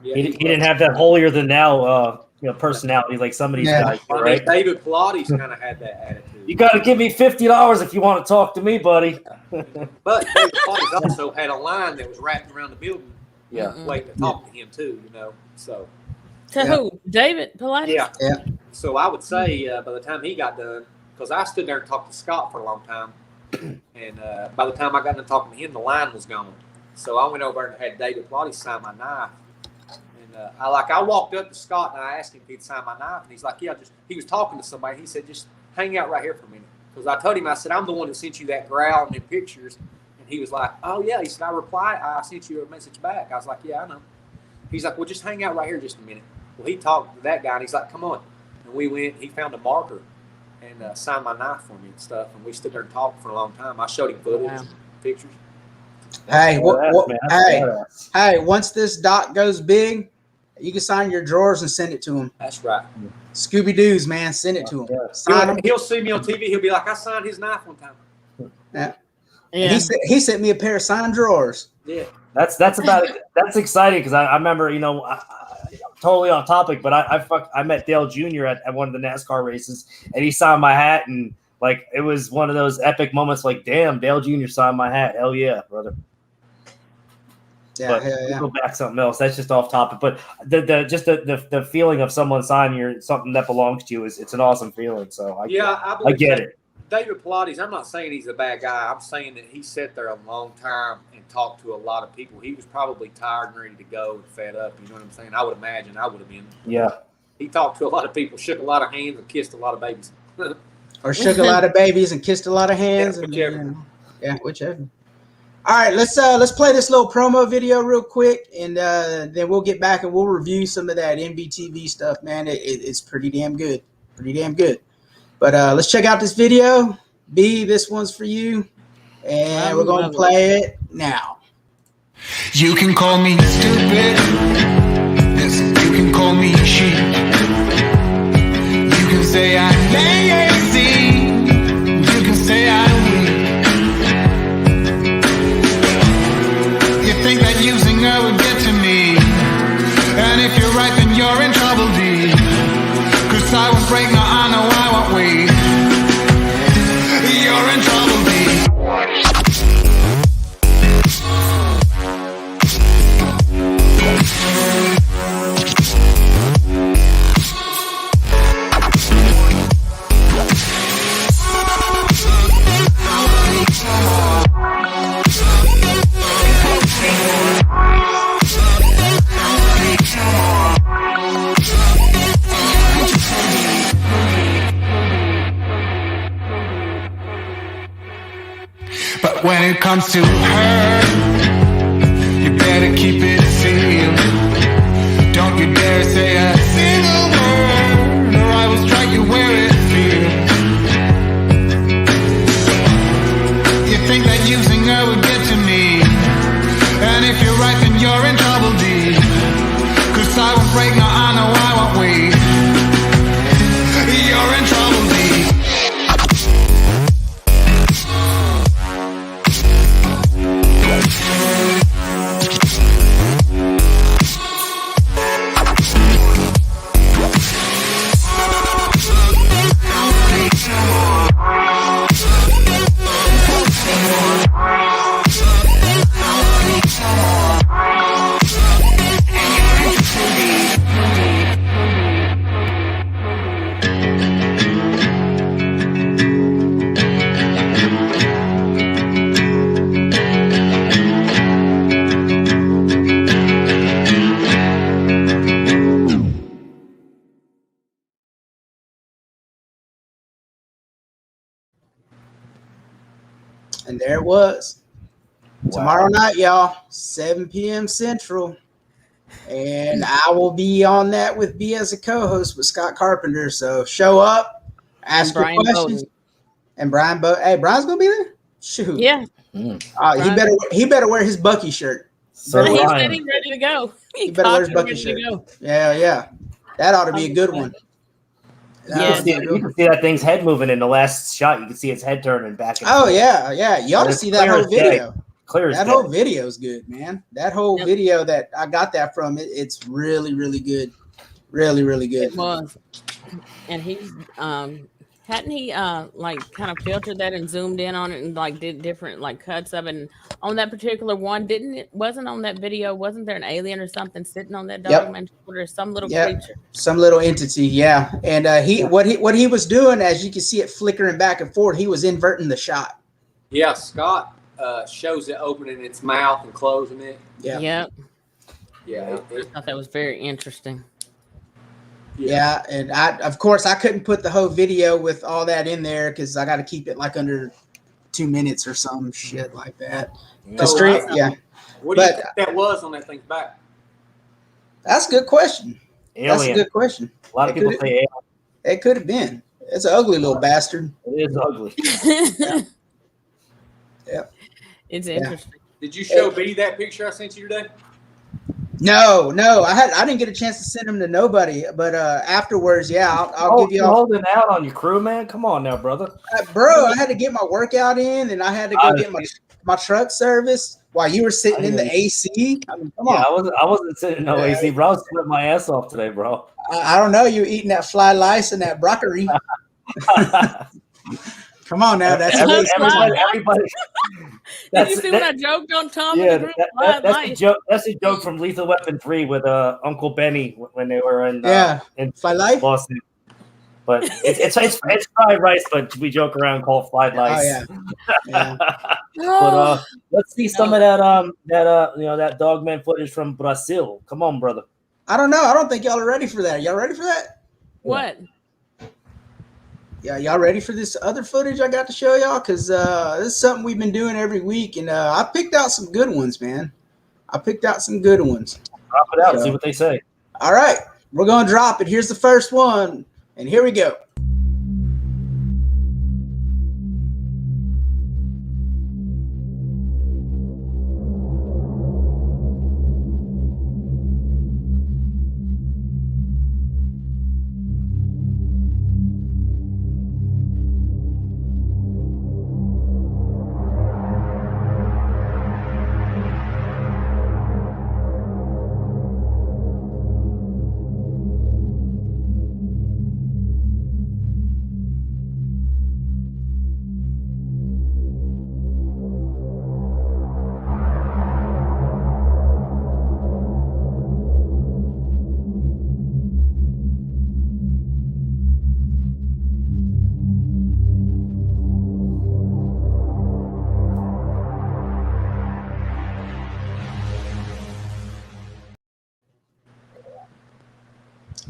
Speaker 3: Yeah, he didn't have that holier than thou personality like some of these guys. Right?
Speaker 4: David Pilates kind of had that attitude.
Speaker 3: You got to give me $50 if you want to talk to me, buddy.
Speaker 4: But David Pilates also had a line that was wrapped around the building.
Speaker 3: Yeah,
Speaker 4: waiting to talk to him too. So.
Speaker 6: Who? David Pilates?
Speaker 4: Yeah. So I would say by the time he got done, because I stood there and talked to Scott for a long time, and by the time I got done talking to him, the line was gone. So I went over and had David Pilates sign my knife. I walked up to Scott and I asked him if he'd sign my knife, and he's like, "Yeah, he was talking to somebody." He said, "Just hang out right here for a minute," because I told him, I said, "I'm the one that sent you that growl and them pictures," and he was like, "Oh yeah," he said, I sent you a message back." I was like, "Yeah, I know." He's like, "Well, just hang out right here just a minute." Well, he talked to that guy, and he's like, "Come on," and we went. He found a marker and signed my knife for me and stuff, and we stood there and talked for a long time. I showed him footage, pictures.
Speaker 2: Hey, hey! Once this doc goes big, you can sign your drawers and send it to him.
Speaker 4: That's right.
Speaker 2: Scooby Doo's, man, send it to him.
Speaker 4: He'll see me on TV. He'll be like, "I signed his knife one time."
Speaker 2: Yeah. He sent me a pair of signed drawers.
Speaker 4: Yeah.
Speaker 3: That's exciting because I remember, totally off topic, but I met Dale Jr. at one of the NASCAR races, and he signed my hat, and it was one of those epic moments. Like, damn, Dale Jr. signed my hat. Hell yeah, brother.
Speaker 2: Yeah,
Speaker 3: but go back something else. That's just off topic. But the feeling of someone signing something that belongs to you it's an awesome feeling. So I get it.
Speaker 4: David Pilates, I'm not saying he's a bad guy. I'm saying that he sat there a long time and talked to a lot of people. He was probably tired and ready to go and fed up. You know what I'm saying? I would imagine I would have been.
Speaker 3: Yeah.
Speaker 4: He talked to a lot of people, shook a lot of hands, and kissed a lot of babies.
Speaker 2: Or shook a lot of babies and kissed a lot of hands.
Speaker 4: Whichever.
Speaker 2: Whichever. All right, let's play this little promo video real quick, and then we'll get back and we'll review some of that MVTV stuff, man. It's pretty damn good. But let's check out this video. B, this one's for you, and we're going to play it now.
Speaker 1: You can call me stupid. Yes, you can call me cheap. You can say I'm lazy. You can say I'm weak. You think that using her would get to me. And if you're right, then you're in trouble, D. 'Cause I won't break, no, I know I won't wait. You're in trouble, D. But when it comes to her, you better keep it sealed. Don't you dare say a single word, or I will strike you where it feels. You think that using her would get to me, and if you're right, then you're in trouble, D. 'Cause I won't break, no, I know I won't wait. You're in trouble, D.
Speaker 2: And there it was.
Speaker 3: Wow.
Speaker 2: Tomorrow night, y'all, 7 p.m. Central. And I will be on that with B as a co-host with Scott Carpenter. So show up, ask your
Speaker 6: Brian
Speaker 2: questions.
Speaker 6: Bowden.
Speaker 2: And Brian Hey, Brian's gonna be there? Shoot.
Speaker 6: Yeah.
Speaker 2: He better wear his Bucky shirt.
Speaker 3: So
Speaker 6: He
Speaker 3: Ryan,
Speaker 6: said he's ready to go.
Speaker 2: He better wear his
Speaker 6: cocked and
Speaker 2: Bucky
Speaker 6: ready
Speaker 2: shirt.
Speaker 6: to go.
Speaker 2: Yeah. That ought to be a good one.
Speaker 6: Yeah.
Speaker 3: you can see that thing's head moving in the last shot. You can see its head turning back. And
Speaker 2: Oh
Speaker 3: forth.
Speaker 2: yeah. You ought to
Speaker 3: It's
Speaker 2: see that
Speaker 3: clear
Speaker 2: whole
Speaker 3: as day.
Speaker 2: video.
Speaker 3: Clear as
Speaker 2: That
Speaker 3: day.
Speaker 2: whole video is good, man. That whole
Speaker 6: Yep.
Speaker 2: video that I got that from, it's really, really good. Really, really good.
Speaker 6: It was. And he's hadn't he like kind of filtered that and zoomed in on it and like did different like cuts of it. And on that particular one, wasn't on that video, wasn't there an alien or something sitting on that
Speaker 2: Yep.
Speaker 6: dog or some little
Speaker 2: Yep.
Speaker 6: creature?
Speaker 2: Some little entity, yeah. And what he was doing, as you can see it flickering back and forth, he was inverting the shot.
Speaker 5: Yeah, Scott shows it opening its mouth and closing it.
Speaker 2: Yeah.
Speaker 6: Yep.
Speaker 5: Yeah,
Speaker 6: I thought that was very interesting.
Speaker 2: Yeah, and of course I couldn't put the whole video with all that in there because I got to keep it like under 2 minutes or some shit like that.
Speaker 3: Yeah.
Speaker 2: The stream, yeah.
Speaker 5: What do you
Speaker 2: But-
Speaker 5: think that was on that thing's back?
Speaker 2: That's a good question. That's a
Speaker 3: Alien.
Speaker 2: good question.
Speaker 3: A lot of people say alien.
Speaker 2: It could have been. It's an ugly little bastard.
Speaker 3: It is ugly.
Speaker 2: Yeah.
Speaker 6: It's interesting.
Speaker 5: Did you show B that picture I sent you today?
Speaker 2: No, I didn't get a chance to send him to nobody, but afterwards, yeah, I'll give you
Speaker 3: you're
Speaker 2: all.
Speaker 3: holding out on your crew, man. Come on now, brother.
Speaker 2: Bro, I had to get my workout in, and I had to go get my truck service while you were sitting in the AC. I mean, come on.
Speaker 3: I wasn't sitting in no AC, bro. I was sweating my ass off today, bro.
Speaker 2: I don't know. You eating that fly lice and that broccoli. Come on now, that's
Speaker 3: everybody.
Speaker 6: Did you see when I joked on Tom?
Speaker 3: Yeah,
Speaker 6: in the group?
Speaker 3: that's the joke. That's the joke from Lethal Weapon 3 with Uncle Benny when they were in
Speaker 2: fly lice.
Speaker 3: Boston. But it's fried rice, but we joke around, call it fried lice.
Speaker 2: Oh yeah.
Speaker 3: But let's see some of that that dogman footage from Brazil. Come on, brother.
Speaker 2: I don't know. I don't think y'all are ready for that. Y'all ready for that?
Speaker 6: What?
Speaker 2: Yeah, y'all ready for this other footage I got to show y'all? Because this is something we've been doing every week, and I picked out some good ones, man. I picked out some good ones.
Speaker 3: Drop it out and see what they say.
Speaker 2: All right, we're going to drop it. Here's the first one, and here we go.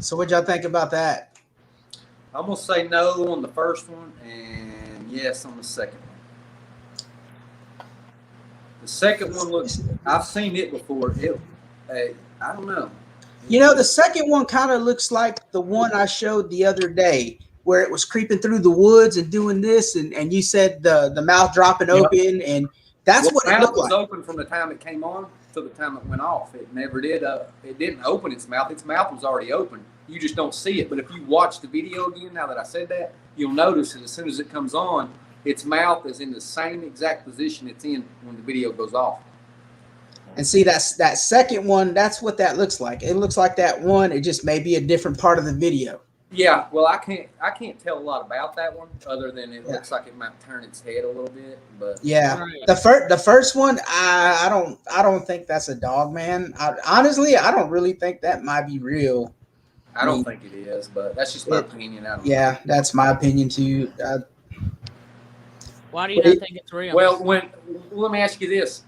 Speaker 2: So what y'all think about that?
Speaker 5: I'm gonna say no on the first one and yes on the second one. The second one looks. I've seen it before. I don't know.
Speaker 2: You know, the second one kind of looks like the one I showed the other day, where it was creeping through the woods and doing this, and you said the mouth dropping open, and that's what it looked like.
Speaker 5: It was open from the time it came on to the time it went off. It never did. It didn't open its mouth. Its mouth was already open. You just don't see it. But if you watch the video again, now that I said that, you'll notice that as soon as it comes on, its mouth is in the same exact position it's in when the video goes off.
Speaker 2: And see, that second one, that's what that looks like. It looks like that one. It just may be a different part of the video.
Speaker 5: Yeah, well, I can't tell a lot about that one other than it looks like it might turn its head a little bit. But
Speaker 2: yeah, the first one, I don't think that's a dog, man. Honestly, I don't really think that might be real.
Speaker 5: I don't think it is, but that's just my opinion. I don't know.
Speaker 2: That's my opinion too.
Speaker 6: Why do you not think it's real?
Speaker 5: Well, let me ask you this.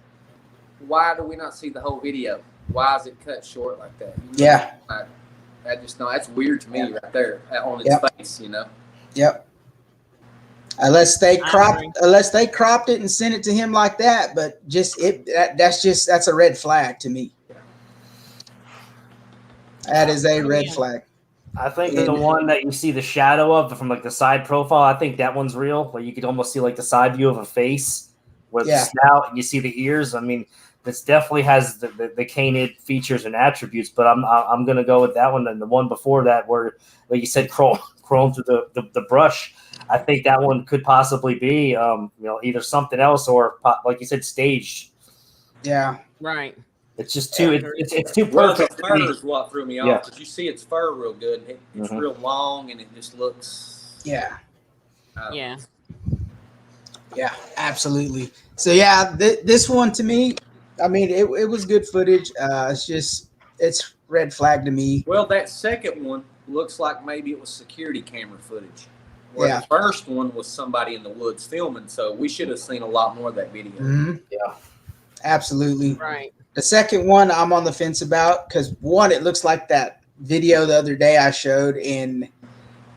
Speaker 5: Why do we not see the whole video? Why is it cut short like that?
Speaker 2: Yeah.
Speaker 5: That's weird to me right there on its face, you know?
Speaker 2: Yep. Unless they cropped it and sent it to him like that, but that's a red flag to me. That is a red flag.
Speaker 3: I think the one that you see the shadow of from like the side profile, I think that one's real. Like you could almost see like the side view of a face with the snout and you see the ears. I mean, this definitely has the canid features and attributes, but I'm gonna go with that one. And the one before that, where like you said, crawling through the brush, I think that one could possibly be either something else or like you said, staged.
Speaker 2: Yeah,
Speaker 6: right.
Speaker 3: It's just too it's too perfect.
Speaker 5: The fur is what threw me off. Because you see its fur real good. It's real long and it just looks.
Speaker 2: Yeah.
Speaker 6: Yeah.
Speaker 2: Yeah, absolutely. So this one to me, I mean, it was good footage. It's red flag to me.
Speaker 5: Well, that second one looks like maybe it was security camera footage. Where the first one was somebody in the woods filming, so we should have seen a lot more of that video.
Speaker 2: Mm-hmm.
Speaker 3: Yeah,
Speaker 2: absolutely.
Speaker 6: Right.
Speaker 2: The second one I'm on the fence about because one, it looks like that video the other day I showed, and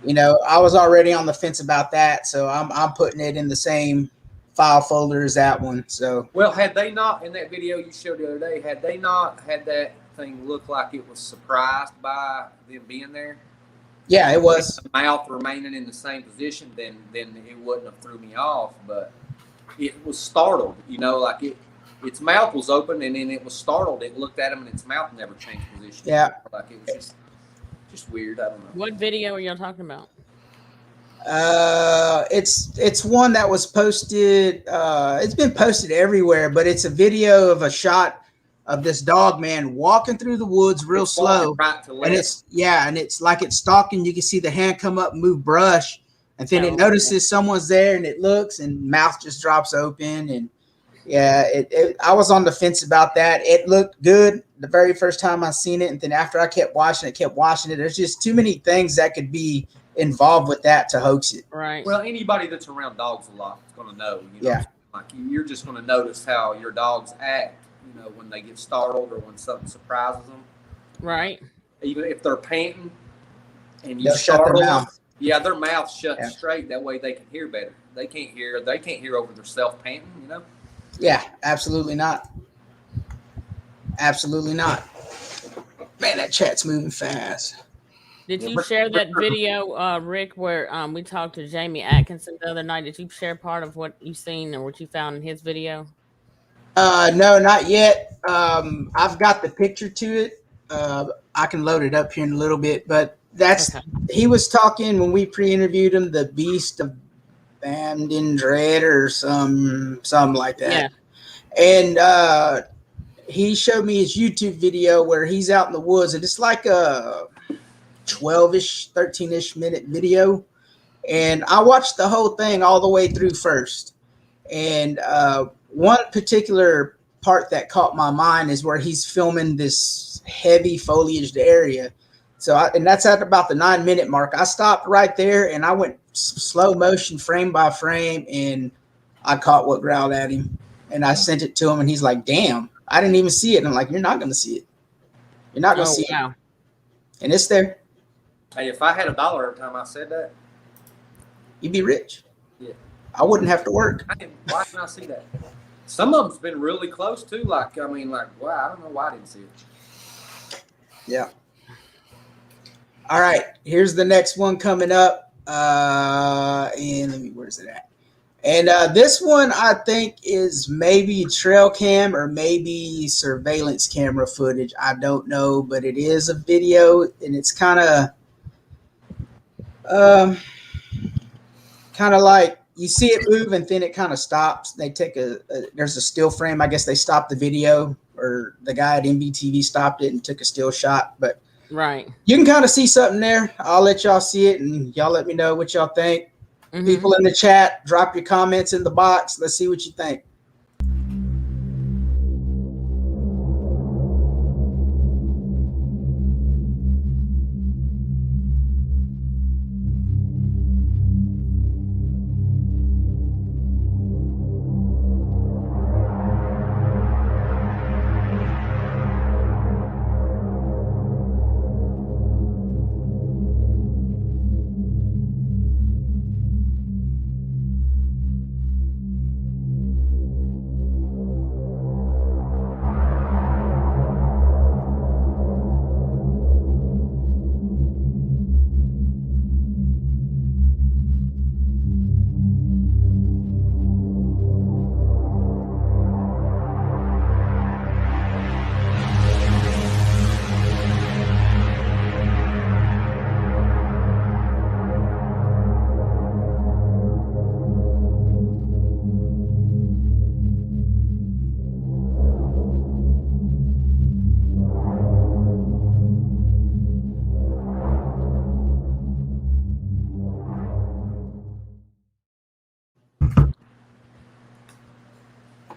Speaker 2: I was already on the fence about that, so I'm putting it in the same file folder as that one. So
Speaker 5: had they not in that video you showed the other day, had they not had that thing look like it was surprised by them being there?
Speaker 2: Yeah, it was.
Speaker 5: The mouth remaining in the same position, then it wouldn't have threw me off, but it was startled. Like its mouth was open and then it was startled. It looked at him and its mouth never changed position.
Speaker 2: Yeah,
Speaker 5: like it was just weird. I don't know.
Speaker 6: What video are y'all talking about?
Speaker 2: It's one that was posted. It's been posted everywhere, but it's a video of a shot of this dog man walking through the woods real slow,
Speaker 5: right to left.
Speaker 2: and it's like it's stalking. You can see the hand come up, move brush, and then it notices someone's there, and it looks, and mouth just drops open, and I was on the fence about that. It looked good the very first time I seen it, and then after I kept watching it, there's just too many things that could be involved with that to hoax it.
Speaker 6: Right.
Speaker 5: Well, anybody that's around dogs a lot is going to know. Like you're just going to notice how your dogs act. When they get startled or when something surprises them.
Speaker 6: Right.
Speaker 5: Even if they're panting and you
Speaker 2: they'll shut their mouth.
Speaker 5: Yeah, their mouth shut straight. That way they can hear better. They can't hear over their self panting.
Speaker 2: Yeah, absolutely not. Absolutely not. Man, that chat's moving fast.
Speaker 6: Did you share that video, Rick, where we talked to Jamie Atkinson the other night? Did you share part of what you seen or what you found in his video?
Speaker 2: No, not yet. I've got the picture to it. I can load it up here in a little bit, but he was talking when we pre-interviewed him, the Beast of Bamden Dread or something like that. Yeah. And he showed me his YouTube video where he's out in the woods, and it's like a 12-ish, 13-ish minute video. And I watched the whole thing all the way through first. And one particular part that caught my mind is where he's filming this heavy foliaged area. And that's at about the 9-minute mark. I stopped right there and I went slow motion, frame by frame, and I caught what growled at him. And I sent it to him, and he's like, "Damn, I didn't even see it." And I'm like, "You're not going to see it. You're not going to see it." And it's there.
Speaker 5: Hey, if I had $1 every time I said that,
Speaker 2: You'd be rich.
Speaker 5: Yeah.
Speaker 2: I wouldn't have to work.
Speaker 5: why didn't I see that? Some of them's been really close too. Wow, I don't know why I didn't see it.
Speaker 2: Yeah. All right, here's the next one coming up. And where's it at? And this one I think is maybe trail cam or maybe surveillance camera footage. I don't know, but it is a video, and it's kind of like you see it move and then it kind of stops. They take there's a still frame. I guess they stopped the video, or the guy at MBTV stopped it and took a still shot, but.
Speaker 6: Right.
Speaker 2: You can kind of see something there. I'll let y'all see it, and y'all let me know what y'all think.
Speaker 6: Mm-hmm.
Speaker 2: People in the chat, drop your comments in the box. Let's see what you think.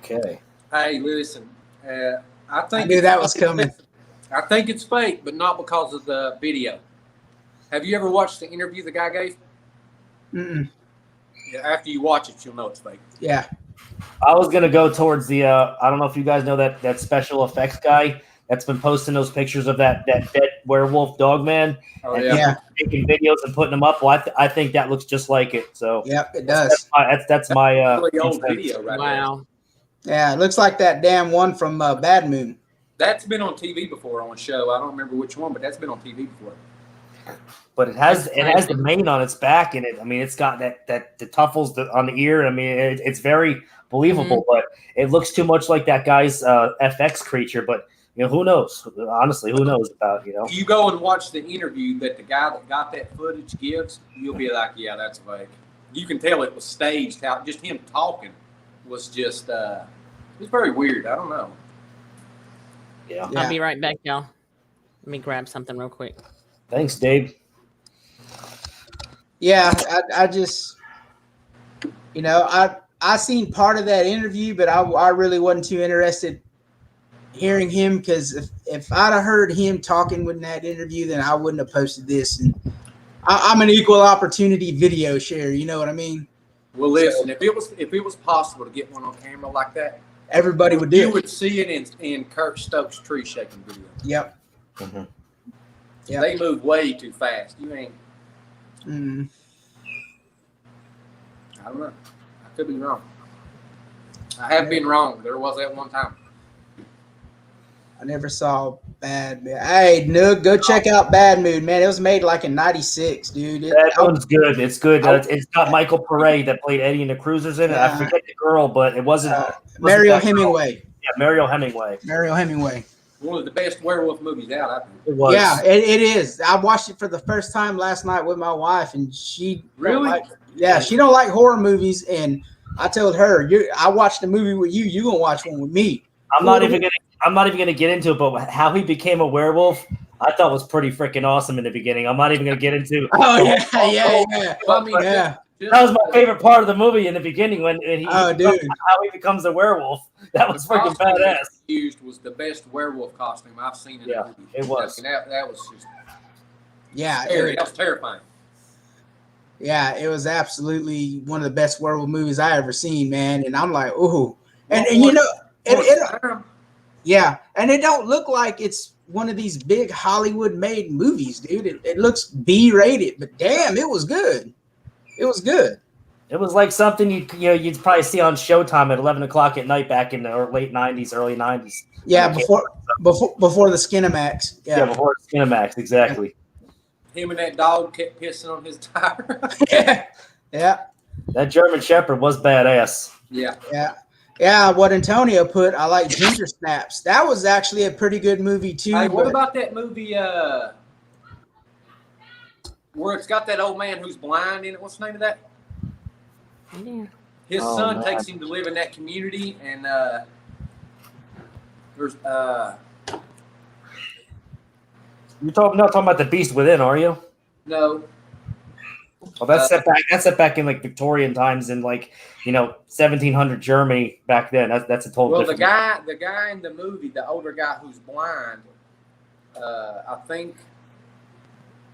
Speaker 3: Okay.
Speaker 5: Hey, listen. I
Speaker 2: knew that was coming.
Speaker 5: I think it's fake, but not because of the video. Have you ever watched the interview the guy gave?
Speaker 2: Mm-mm.
Speaker 5: Yeah, after you watch it, you'll know it's fake.
Speaker 2: Yeah.
Speaker 3: I was gonna go towards the. I don't know if you guys know that special effects guy that's been posting those pictures of that dead werewolf dog man.
Speaker 5: Oh,
Speaker 3: and
Speaker 2: yeah.
Speaker 3: making videos and putting them up. Well, I think that looks just like it. So
Speaker 2: Yep, it does.
Speaker 3: That's my
Speaker 5: Really old video right
Speaker 6: Wow.
Speaker 2: Yeah, it looks like that damn one from Bad Moon.
Speaker 5: there. That's been on TV before on a show. I don't remember which one, but that's been on TV before.
Speaker 3: But it has the mane on its back in it. I mean, it's got the tuffles on the ear. I mean, it's very believable, but it looks too much like that guy's FX creature. But you know, who knows? Honestly, who knows about
Speaker 5: You go and watch the interview that the guy that got that footage gives. You'll be like, yeah, that's fake. You can tell it was staged. How just him talking was just it's very weird. I don't know.
Speaker 3: Yeah.
Speaker 6: I'll be right back, y'all. Let me grab something real quick.
Speaker 3: Thanks, Dave.
Speaker 2: Yeah, I just, you know, I seen part of that interview, but I really wasn't too interested hearing him, because if I'd have heard him talking with that interview, then I wouldn't have posted this. And I'm an equal opportunity video share. You know what I mean?
Speaker 5: Well, listen, if it was possible to get one on camera like that,
Speaker 2: everybody would do
Speaker 5: you
Speaker 2: it.
Speaker 5: would see it in Kurt Stokes' tree shaking video.
Speaker 2: Yep.
Speaker 3: Mm-hmm.
Speaker 2: Yep.
Speaker 5: They move way too fast. You ain't.
Speaker 2: Mm.
Speaker 5: I don't know. I could be wrong. I have been wrong. There was that one time.
Speaker 2: I never saw Bad Moon. Hey, Nook, go check out Bad Moon, man. It was made like in '96, dude.
Speaker 3: That one's good. It's good. It's got Michael Pare that played Eddie in the Cruisers in it. I forget the girl, but it wasn't.
Speaker 2: Mariel Hemingway.
Speaker 3: Yeah, Mariel Hemingway.
Speaker 2: Mariel Hemingway.
Speaker 5: One of the best werewolf movies out, I think.
Speaker 3: It was.
Speaker 2: Yeah, it is. I watched it for the first time last night with my wife, and she
Speaker 5: Really?
Speaker 2: she don't like horror movies, and I told her, I watched the movie with you. You gonna watch one with me?
Speaker 3: I'm not even gonna get into it, but how he became a werewolf, I thought was pretty freaking awesome in the beginning. I'm not even gonna get into.
Speaker 2: Oh yeah.
Speaker 5: Well, I mean,
Speaker 2: Yeah.
Speaker 3: That was my favorite part of the movie in the beginning when how he becomes a werewolf. That was freaking badass.
Speaker 5: Used was the best werewolf costume I've seen in the movie.
Speaker 3: It was.
Speaker 5: I mean, that was just
Speaker 2: Yeah,
Speaker 5: that was terrifying.
Speaker 2: Yeah, it was absolutely one of the best werewolf movies I ever seen, man. And I'm like, ooh, and you know, yeah, and it don't look like it's one of these big Hollywood made movies, dude. It looks B-rated, but damn, it was good. It was good.
Speaker 3: It was like something you'd probably see on Showtime at 11 o'clock at night back in the late 90s, early 90s.
Speaker 2: Yeah, before the Skinamax.
Speaker 3: Yeah, before Skinamax, exactly.
Speaker 5: Him and that dog kept pissing on his tire.
Speaker 2: Yeah.
Speaker 3: That German Shepherd was badass.
Speaker 2: Yeah. What Antonio put, I like Ginger Snaps. That was actually a pretty good movie too.
Speaker 5: Hey, what about that movie where it's got that old man who's blind in it? What's the name of that?
Speaker 6: Yeah.
Speaker 5: His son takes him to live in that community, and there's
Speaker 3: You're not talking about The Beast Within, are you?
Speaker 5: no.
Speaker 3: Well, that's set back in like Victorian times in like 1700 Germany back then. That's a total.
Speaker 5: Well,
Speaker 3: different
Speaker 5: the guy in the movie, the older guy who's blind, I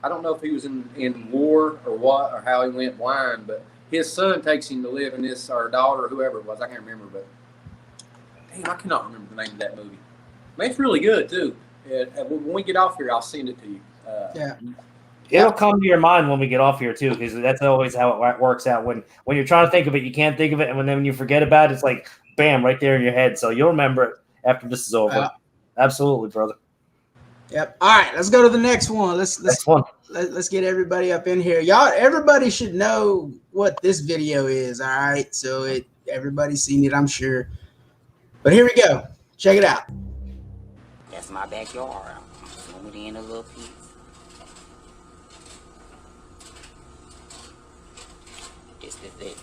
Speaker 5: don't know if he was in war or what, or how he went blind, but his son takes him to live in this, or daughter, or whoever it was, I can't remember, but damn, I cannot remember the name of that movie. Man, it's really good too. When we get off here, I'll send it to you.
Speaker 3: It'll come to your mind when we get off here too, because that's always how it works out. When you're trying to think of it, you can't think of it, and then when you forget about it, it's like bam, right there in your head. So you'll remember it after this is over. Absolutely, brother.
Speaker 2: Yep. All right, let's go to the next one. Let's get everybody up in here. Everybody should know what this video is. All right, so everybody's seen it, I'm sure. But here we go. Check it out.
Speaker 7: That's my backyard. I'm zooming in a little piece.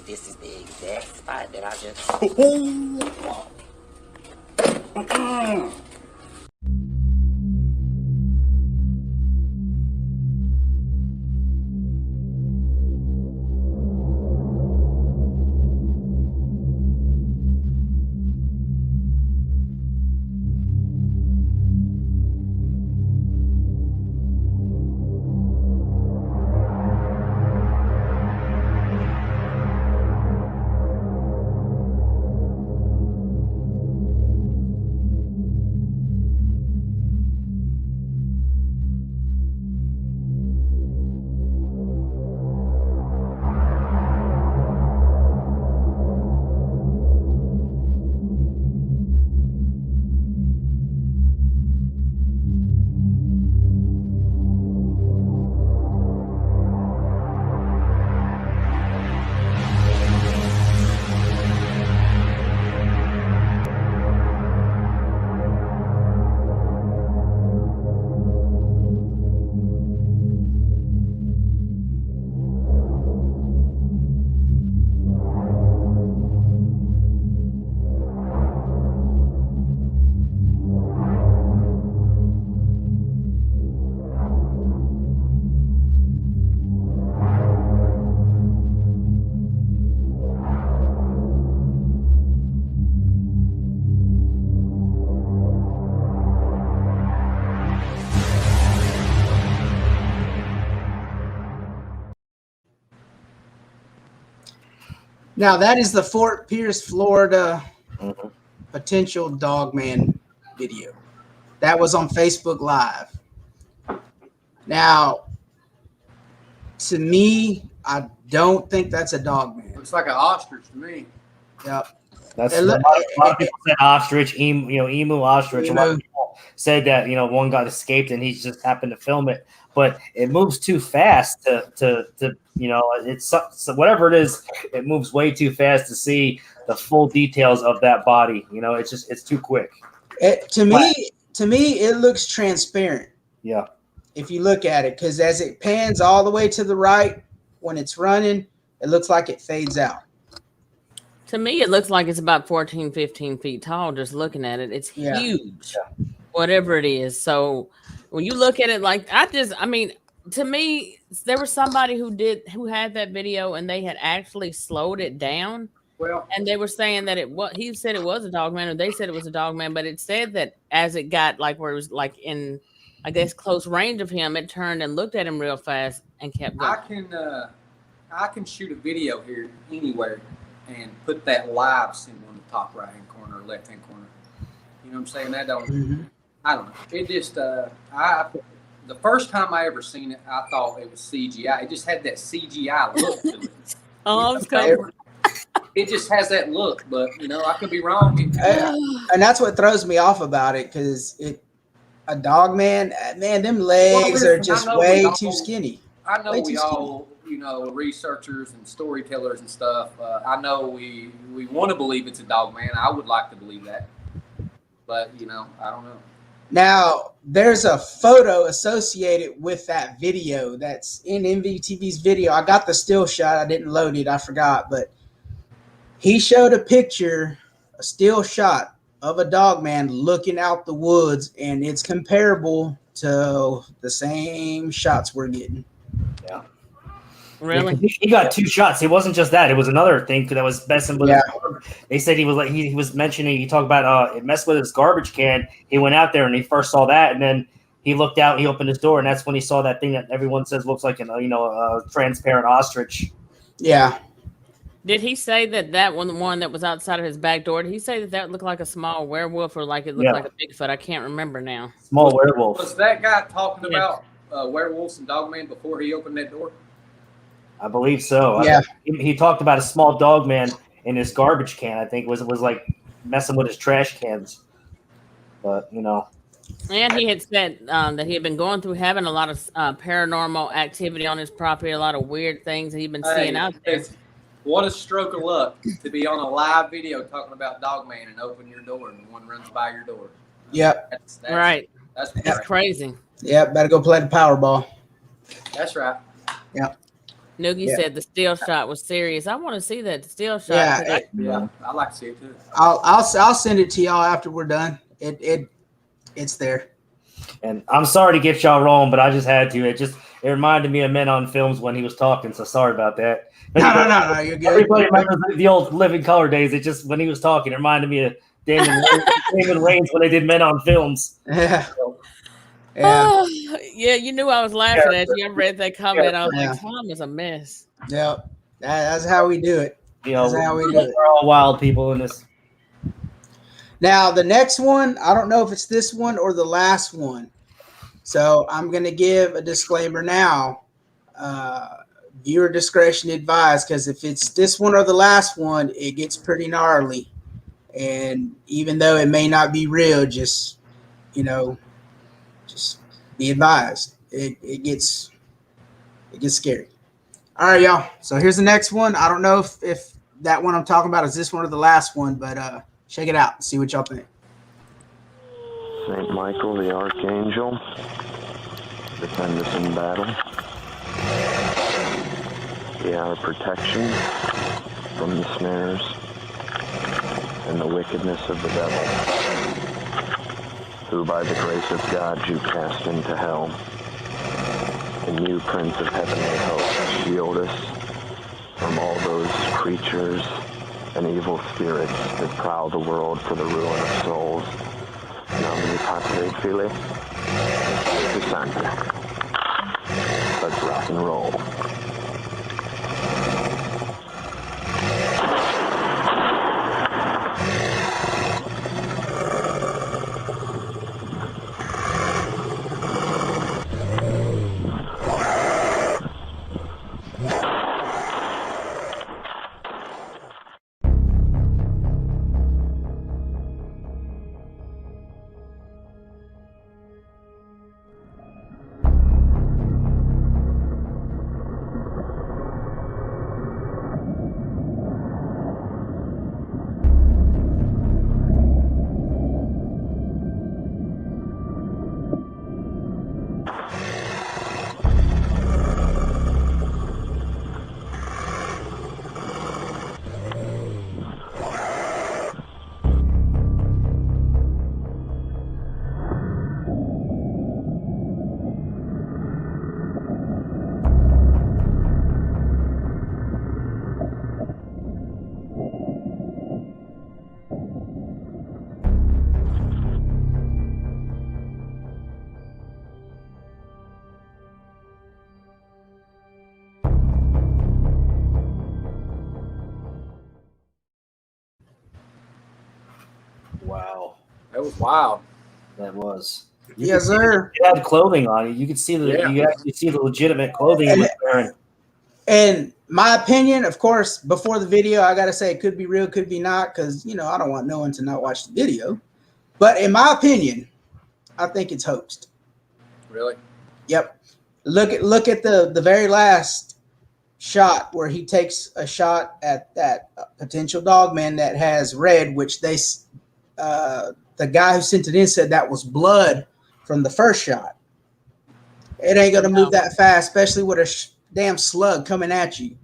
Speaker 7: This is the exact spot that I just.
Speaker 2: Now that is the Fort Pierce, Florida potential dogman video. That was on Facebook Live. Now, to me, I don't think that's a dogman.
Speaker 5: Looks like an ostrich to me.
Speaker 2: Yep.
Speaker 3: That's a lot of people said ostrich, emu, ostrich. A lot of people said that one got escaped and he just happened to film it, but it moves too fast to it's whatever it is. It moves way too fast to see the full details of that body. It's too quick.
Speaker 2: To me, it looks transparent.
Speaker 3: Yeah.
Speaker 2: If you look at it, because as it pans all the way to the right when it's running, it looks like it fades out.
Speaker 6: To me, it looks like it's about 14, 15 feet tall. Just looking at it, it's huge, whatever it is. So when you look at it, to me, there was somebody who had that video and they had actually slowed it down.
Speaker 5: Well,
Speaker 6: and they were saying that he said it was a dog man, or they said it was a dog man, but it said that as it got where it was in, I guess, close range of him, it turned and looked at him real fast and kept going.
Speaker 5: I can shoot a video here anywhere and put that live symbol in the top right hand corner or left hand corner. You know what I'm saying? That don't. I don't know. It just the first time I ever seen it, I thought it was CGI. It just had that CGI look to it.
Speaker 6: Oh,
Speaker 5: It just has that look, but I could be wrong.
Speaker 2: And that's what throws me off about it, because a dog man, them legs are just way too skinny.
Speaker 5: I know we all, researchers and storytellers and stuff. I know we want to believe it's a dog man. I would like to believe that, but I don't know.
Speaker 2: Now, there's a photo associated with that video that's in MVTV's video. I got the still shot. I didn't load it. I forgot, but he showed a picture, a still shot of a dog man looking out the woods, and it's comparable to the same shots we're getting.
Speaker 3: Yeah.
Speaker 6: Really?
Speaker 3: Yeah, he got 2 shots. It wasn't just that. It was another thing that was messing with his They said he was mentioning, he talked about it messed with his garbage can. He went out there and he first saw that, and then he looked out, he opened his door, and that's when he saw that thing that everyone says looks like a transparent ostrich.
Speaker 2: Yeah.
Speaker 6: Did he say that one that was outside of his back door, did he say that looked like a small werewolf, or like it looked like a Bigfoot? I can't remember now.
Speaker 3: Small werewolf.
Speaker 5: Was that guy talking about werewolves and dogman before he opened that door?
Speaker 3: I believe so.
Speaker 2: Yeah.
Speaker 3: He talked about a small dog man in his garbage can. I think was like messing with his trash cans. But
Speaker 6: And he had said that he had been going through having a lot of paranormal activity on his property, a lot of weird things that he'd been seeing out there.
Speaker 5: What a stroke of luck to be on a live video talking about dogman and open your door and one runs by your door.
Speaker 2: Yep.
Speaker 5: That's
Speaker 6: right.
Speaker 5: That's
Speaker 6: crazy.
Speaker 2: Yep. Better go play the Powerball.
Speaker 5: That's right.
Speaker 2: Yep.
Speaker 6: Noogie said the still shot was serious. I want to see that still shot.
Speaker 5: Yeah, I'd like to see it too.
Speaker 2: I'll send it to y'all after we're done. It's there.
Speaker 3: And I'm sorry to get y'all wrong, but I just had to. It reminded me of Men on Films when he was talking, so sorry about that.
Speaker 2: No, you're good.
Speaker 3: Everybody remembers the old Living Color days. It just, when he was talking, it reminded me of Damon Wayans when they did Men on Films.
Speaker 2: Yeah.
Speaker 3: So,
Speaker 6: Yeah. Yeah, you knew I was laughing at you. I read that comment. I was like, Tom is a mess.
Speaker 2: Yep. That's how we do it. That's how we do it.
Speaker 3: We're all wild people in this.
Speaker 2: Now, the next one, I don't know if it's this one or the last one. So I'm going to give a disclaimer now. Viewer discretion advised, because if it's this one or the last one, it gets pretty gnarly. And even though it may not be real, just be advised. It gets scary. All right, y'all. So here's the next one. I don't know if that one I'm talking about is this one or the last one, but check it out and see what y'all think.
Speaker 8: Saint Michael the Archangel, defend us in battle. Be our protection from the snares and the wickedness of the devil, who by the grace of God you cast into hell. And you, Prince of Heavenly Hosts, shield us from all those creatures and evil spirits that prowl the world for the ruin of souls. Nomine Patri Filii, Spiritus Sancti. Let's rock and roll.
Speaker 3: Wow.
Speaker 5: That was wild.
Speaker 3: That was.
Speaker 2: Yes, sir.
Speaker 3: It had clothing on it. You could see you could actually see the legitimate clothing he was wearing.
Speaker 2: And my opinion, of course, before the video, I gotta say it could be real, could be not, because I don't want no one to not watch the video. But in my opinion, I think it's hoaxed.
Speaker 5: Really?
Speaker 2: Yep. Look at the very last shot where he takes a shot at that potential dog man that has red, which the guy who sent it in said that was blood from the first shot. It ain't gonna move that fast, especially with a damn slug coming at you.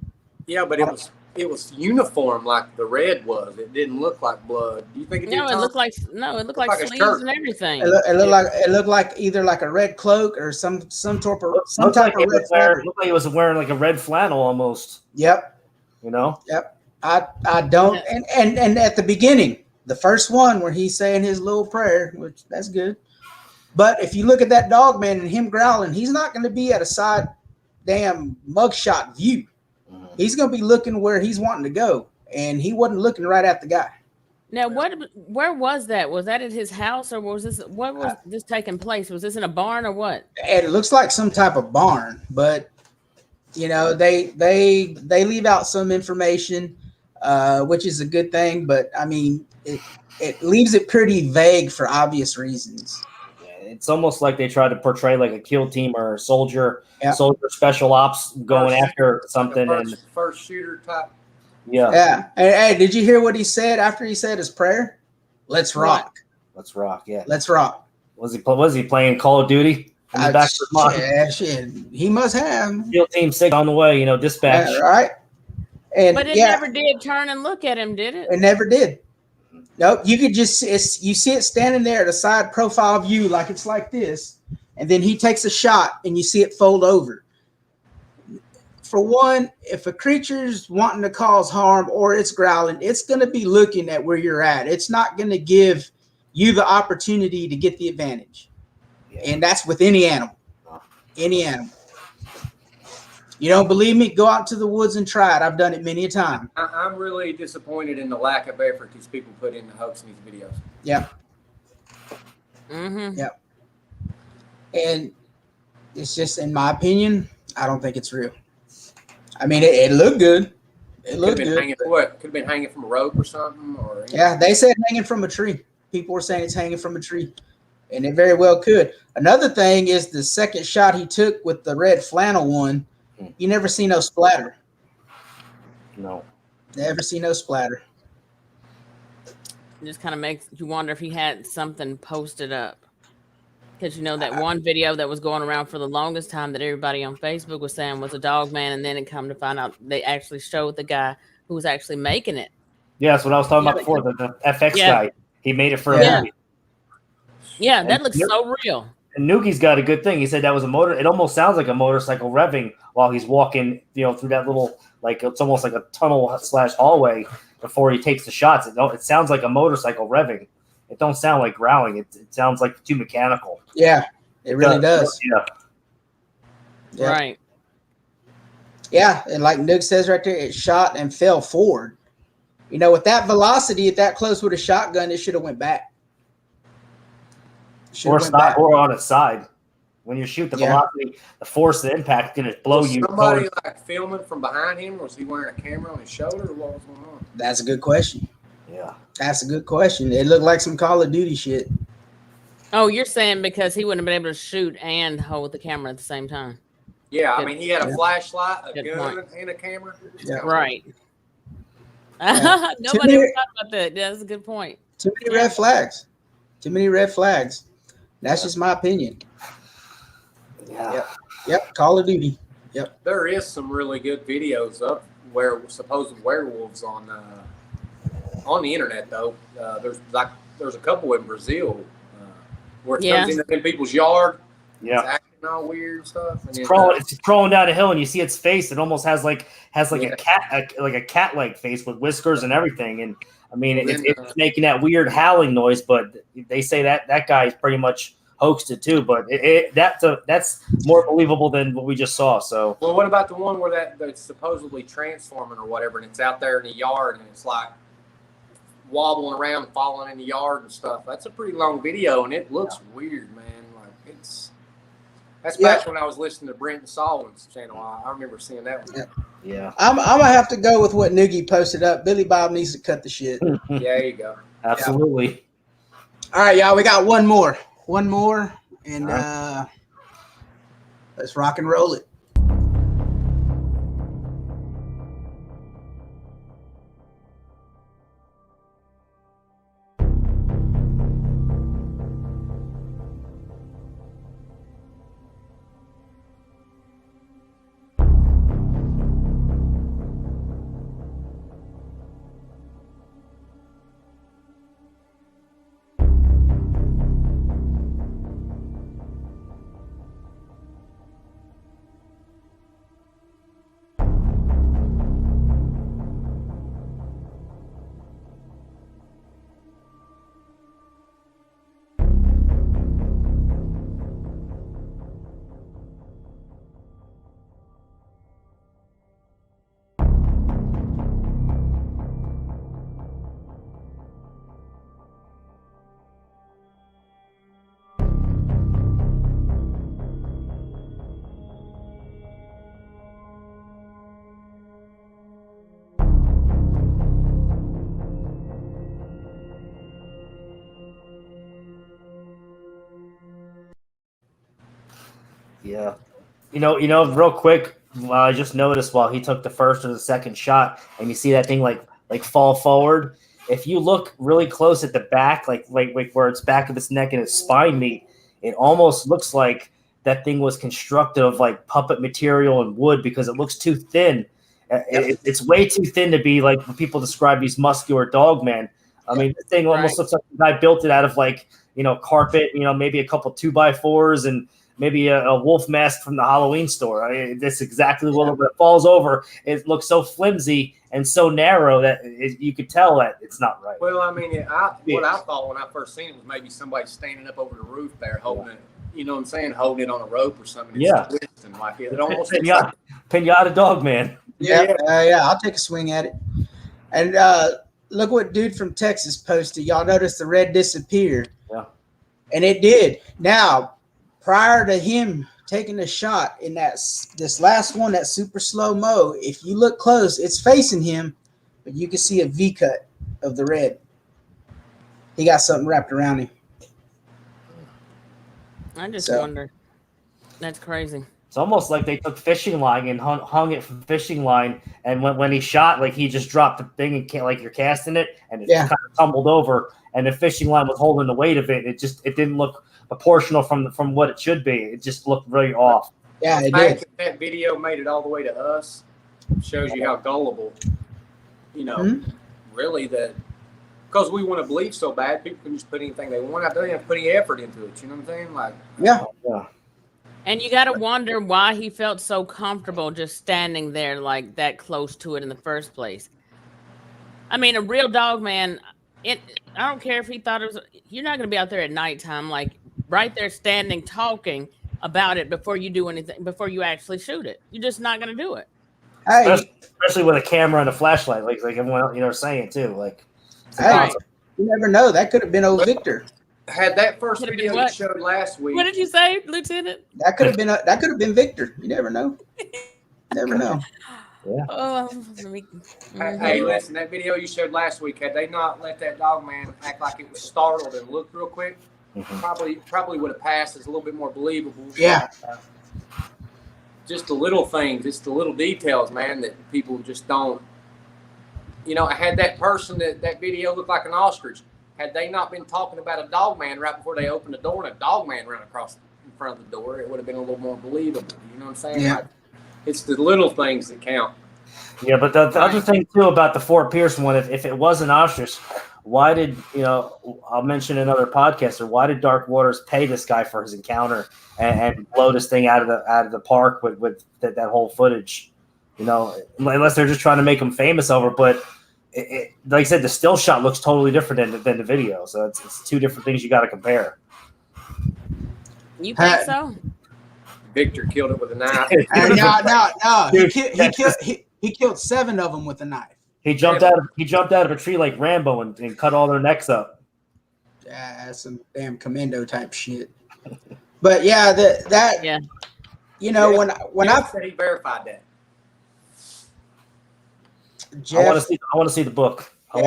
Speaker 5: Yeah, but it was uniform like the red was. It didn't look like blood. Do you think it did?
Speaker 6: No, it looked like sleeves and everything.
Speaker 2: It looked like either like a red cloak or some type of red feather.
Speaker 3: Looked like he was wearing like a red flannel almost.
Speaker 2: Yep. Yep. I don't and at the beginning, the first one where he's saying his little prayer, which that's good. But if you look at that dog man and him growling, he's not going to be at a side damn mugshot view. He's going to be looking where he's wanting to go, and he wasn't looking right at the guy.
Speaker 6: Now, where was that? Was that at his house, or was this? What was this taking place? Was this in a barn or what?
Speaker 2: It looks like some type of barn, but they leave out some information, which is a good thing. But I mean, it leaves it pretty vague for obvious reasons.
Speaker 3: It's almost like they try to portray like a kill team or a soldier special ops going after something,
Speaker 5: like
Speaker 3: and
Speaker 5: first shooter type.
Speaker 2: Yeah. Hey, did you hear what he said after he said his prayer? Let's rock.
Speaker 3: Let's rock. Yeah.
Speaker 2: Let's rock.
Speaker 3: Was he playing Call of Duty?
Speaker 2: Shit. He must have.
Speaker 3: Kill team 6 on the way. Dispatch.
Speaker 2: Yeah, right.
Speaker 6: But it never did turn and look at him, did it?
Speaker 2: It never did. Nope, you could you see it standing there at a side profile view like it's like this, and then he takes a shot and you see it fold over. For one, if a creature's wanting to cause harm or it's growling, it's going to be looking at where you're at. It's not going to give you the opportunity to get the advantage. And that's with any animal. Any animal. You don't believe me? Go out to the woods and try it. I've done it many a time.
Speaker 5: I'm really disappointed in the lack of effort these people put into hoaxing these videos.
Speaker 2: Yeah.
Speaker 6: Mm-hmm.
Speaker 2: Yeah. And it's just, in my opinion, I don't think it's real. I mean, it looked good. It looked good.
Speaker 5: Could have been hanging from a rope or something.
Speaker 2: Yeah, they said hanging from a tree. People were saying it's hanging from a tree. And it very well could. Another thing is the second shot he took with the red flannel one. You never see no splatter.
Speaker 3: No.
Speaker 2: Never see no splatter.
Speaker 6: It just kind of makes you wonder if he had something posted up. Because that one video that was going around for the longest time that everybody on Facebook was saying was a dog man, and then it come to find out they actually showed the guy who was actually making it.
Speaker 3: Yeah, that's what I was talking about before. The FX guy. He made it for a movie.
Speaker 6: Yeah, that looks so real.
Speaker 3: And Nuki's got a good thing. He said that was a motor. It almost sounds like a motorcycle revving while he's walking, through that little, it's almost like a tunnel / hallway before he takes the shots. It sounds like a motorcycle revving. It don't sound like growling. It sounds like too mechanical.
Speaker 2: Yeah, it really does.
Speaker 3: Yeah.
Speaker 6: Right.
Speaker 2: Yeah, and like Nook says right there, it shot and fell forward. With that velocity, at that close with a shotgun, it should have went back.
Speaker 3: Or on its side. When you shoot the velocity, the force of the impact is going to blow you.
Speaker 5: Somebody filming from behind him? Was he wearing a camera on his shoulder, or what was going on?
Speaker 2: That's a good question.
Speaker 3: Yeah.
Speaker 2: That's a good question. It looked like some Call of Duty shit.
Speaker 6: Oh, you're saying because he wouldn't have been able to shoot and hold the camera at the same time.
Speaker 5: Yeah, I mean, he had a flashlight, a gun, and a camera.
Speaker 2: Yeah.
Speaker 6: Right. Nobody ever thought about that. Yeah, that's a good point.
Speaker 2: Too many red flags. Too many red flags. That's just my opinion.
Speaker 3: Yeah.
Speaker 2: Yep. Call of Duty. Yep.
Speaker 5: There is some really good videos of supposed werewolves on the internet, though. There's a couple in Brazil where it comes into people's yard.
Speaker 3: Yeah.
Speaker 5: It's acting all weird and stuff. And
Speaker 3: it's crawling down a hill, and you see its face. It almost has a cat-like face with whiskers and everything. And I mean, it's making that weird howling noise, but they say that guy is pretty much hoaxed it too. But that's more believable than what we just saw. So,
Speaker 5: well, what about the one where that's supposedly transforming or whatever, and it's out there in the yard, and it's like wobbling around, falling in the yard and stuff. That's a pretty long video, and it looks weird, man. Like that's back when I was listening to Brent and Solomon's channel. I remember seeing that one.
Speaker 3: Yeah.
Speaker 2: I'm gonna have to go with what Noogie posted up. Billy Bob needs to cut the shit.
Speaker 5: Yeah, there you go.
Speaker 3: Absolutely.
Speaker 2: All right, y'all. We got one more, and let's rock and roll it.
Speaker 3: Yeah. You know, real quick, I just noticed while he took the first or the second shot, and you see that thing like fall forward. If you look really close at the back, like where it's back of its neck and its spine meet, it almost looks like that thing was constructed of like puppet material and wood because it looks too thin. It's way too thin to be like when people describe these muscular dog man. I mean, this thing almost looks like the guy built it out of like, carpet, maybe a couple 2x4s and maybe a wolf mask from the Halloween store. I mean, that's exactly what it falls over. It looks so flimsy and so narrow that you could tell that it's not right.
Speaker 5: Well, I mean, what I thought when I first seen it was maybe somebody standing up over the roof there holding it, you know what I'm saying, holding it on a rope or something.
Speaker 3: Yeah.
Speaker 5: Twisting like it almost
Speaker 3: Pinata dog man.
Speaker 2: Yeah, I'll take a swing at it. And look what dude from Texas posted. Y'all noticed the red disappeared.
Speaker 3: Yeah.
Speaker 2: And it did. Now, prior to him taking a shot in this last one, that super slow mo, if you look close, it's facing him, but you can see a V cut of the red. He got something wrapped around him.
Speaker 6: I just wonder. That's crazy.
Speaker 3: It's almost like they took fishing line and hung it from fishing line, and when he shot, like he just dropped the thing and like you're casting it, and it kind of tumbled over, and the fishing line was holding the weight of it. It didn't look proportional from what it should be. It just looked very off.
Speaker 2: Yeah,
Speaker 5: the fact that video made it all the way to us shows you how gullible, really that. Because we want to believe so bad, people can just put anything they want out there. They have to put any effort into it. You know what I'm saying? Like,
Speaker 2: yeah.
Speaker 6: And you got to wonder why he felt so comfortable just standing there like that close to it in the first place. I mean, a real dog man, I don't care if he thought it was, you're not going to be out there at nighttime, like right there standing, talking about it before you do anything, before you actually shoot it. You're just not going to do it.
Speaker 2: Hey.
Speaker 3: Especially with a camera and a flashlight, like everyone else, are saying too. Like,
Speaker 2: hey, you never know. That could have been old Victor.
Speaker 5: Had that first video you showed last week.
Speaker 6: What did you say, Lieutenant?
Speaker 2: That could have been Victor. You never know. Never know.
Speaker 3: Yeah.
Speaker 5: Hey, listen, that video you showed last week, had they not let that dog man act like it was startled and looked real quick, probably would have passed as a little bit more believable.
Speaker 2: Yeah.
Speaker 5: Just the little things, it's the little details, man, that people just don't. I had that person that video looked like an ostrich. Had they not been talking about a dog man right before they opened the door and a dog man ran across in front of the door, it would have been a little more believable. You know what I'm saying?
Speaker 2: Yeah.
Speaker 5: Like, it's the little things that count.
Speaker 3: Yeah, but the other thing too about the Fort Pierce one, if it was an ostrich, why did I'll mention another podcaster. Why did Dark Waters pay this guy for his encounter and blow this thing out of the park with that whole footage? Unless they're just trying to make him famous over. But like I said, the still shot looks totally different than the video. So it's two different things you got to compare.
Speaker 6: You think so?
Speaker 5: Victor killed it with a knife.
Speaker 2: No. He killed 7 of them with a knife.
Speaker 3: He jumped out of a tree like Rambo and cut all their necks up.
Speaker 2: Yeah, that's some damn commando type shit. But yeah, that
Speaker 6: Yeah.
Speaker 2: you know, when I
Speaker 5: said he verified that.
Speaker 2: Jeff,
Speaker 3: I want to see the book. I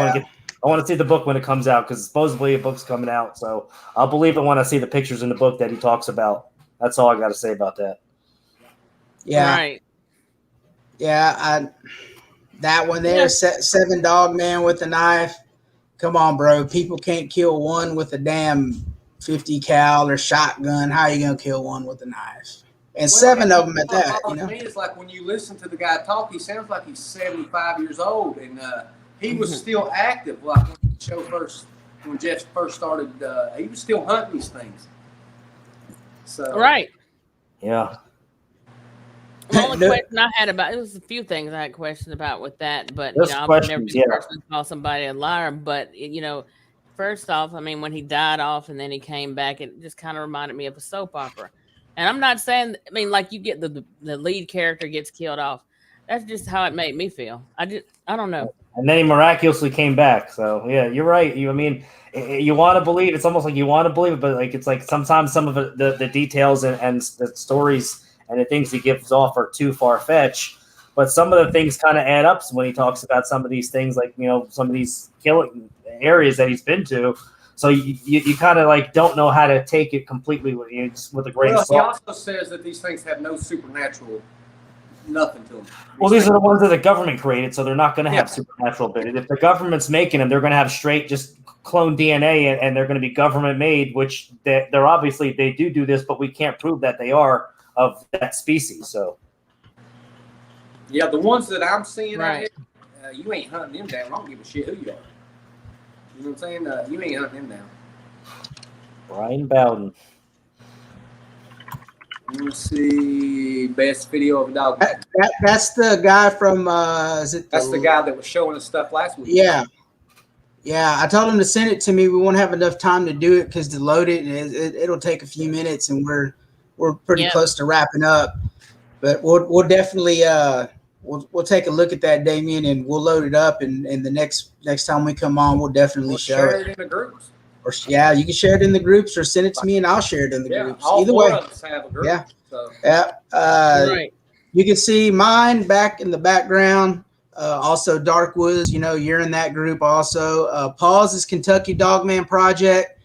Speaker 3: want to see the book when it comes out, because supposedly a book's coming out. So I'll believe it when I see the pictures in the book that he talks about. That's all I got to say about that.
Speaker 2: yeah,
Speaker 6: Right.
Speaker 2: yeah, that one there, 7 Dog Man with a knife. Come on, bro. People can't kill one with a damn 50 cal or shotgun. How are you gonna kill one with a knife? And 7 of them at that. You know,
Speaker 5: To me, it's like when you listen to the guy talk, he sounds like he's 75 years old, and he was still active. Like when Jeff first started, he was still hunting these things. So
Speaker 6: Right.
Speaker 3: Yeah.
Speaker 6: The only question I had about it was a few things I had questions about with that, but you
Speaker 3: Those
Speaker 6: know, I've never
Speaker 3: questions,
Speaker 6: been
Speaker 3: yeah.
Speaker 6: the person to call somebody a liar. But you know, first off, I mean, when he died off and then he came back, it just kind of reminded me of a soap opera. And I'm not saying, I mean, like you get the lead character gets killed off. That's just how it made me feel. I don't know.
Speaker 3: And then he miraculously came back. So yeah, you're right. I mean, you want to believe. It's almost like you want to believe it, but like it's like sometimes some of the details and the stories and the things he gives off are too far fetched. But some of the things kind of add up when he talks about some of these things, like, you know, some of these killing areas that he's been to. So you kind of like don't know how to take it completely with a grain of
Speaker 5: he
Speaker 3: salt.
Speaker 5: also says that these things have no supernatural nothing to them.
Speaker 3: Well, these are the ones that the government created, so they're not going to have supernatural ability. If the government's making them, they're going to have straight just clone DNA, and they're going to be government made, which they're obviously they do this, but we can't prove that they are of that species. So
Speaker 5: yeah, the ones that I'm seeing
Speaker 6: Right.
Speaker 5: out here, you ain't hunting them down. I don't give a shit who you are. You know what I'm saying? You ain't hunting them down.
Speaker 3: Brian Bowden.
Speaker 5: Let's see, best video of a dog.
Speaker 2: that's the guy from. Is it?
Speaker 5: That's the guy that was showing us stuff last week.
Speaker 2: Yeah. Yeah, I told him to send it to me. We won't have enough time to do it because to load it, it'll take a few minutes, and we're pretty close to wrapping up. But we'll definitely we'll take a look at that, Damien, and we'll load it up. And the next time we come on, we'll definitely
Speaker 5: share it in the groups.
Speaker 2: Or yeah, you can share it in the groups, or send it to me, and I'll share it in the groups. Either way,
Speaker 5: of us have a group.
Speaker 2: Yeah.
Speaker 5: So.
Speaker 2: Yeah.
Speaker 6: Right.
Speaker 2: You can see mine back in the background. Also, Darkwoods, you know, you're in that group also. Paul's is Kentucky Dogman Project.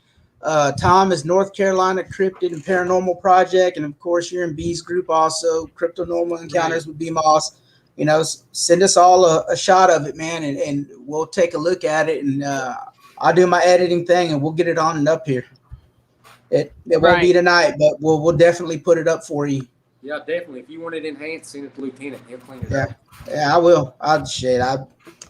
Speaker 2: Tom is North Carolina Cryptid and Paranormal Project. And, of course, you're in B's group also, Crypto Normal Encounters with B Moss. You know, send us all a shot of it, man, and we'll take a look at it. And I'll do my editing thing, and we'll get it on and up here. It won't be tonight, but we'll definitely put it up for you.
Speaker 5: Yeah, definitely. If you want it enhanced, send it to Lieutenant. He'll clean it up.
Speaker 2: Yeah, I will. I'm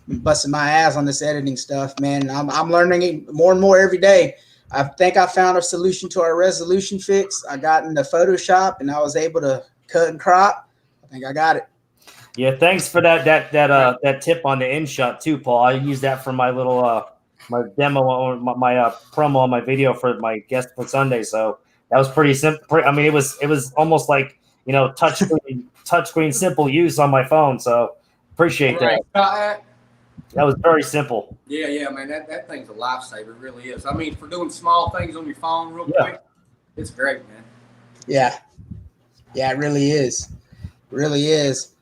Speaker 2: busting my ass on this editing stuff, man. I'm learning it more and more every day. I think I found a solution to our resolution fix. I got into Photoshop and I was able to cut and crop. I think I got it.
Speaker 3: Yeah, thanks for that tip on the in shot too, Paul. I use that for my little my demo or my promo on my video for my guest for Sunday. So that was pretty simple. I mean, it was almost like, you know, touchscreen simple use on my phone. So appreciate that. That was very simple.
Speaker 5: Yeah, man, that thing's a lifesaver. It really is. I mean, for doing small things on your phone real quick, it's great, man.
Speaker 2: Yeah, it really is. It really is.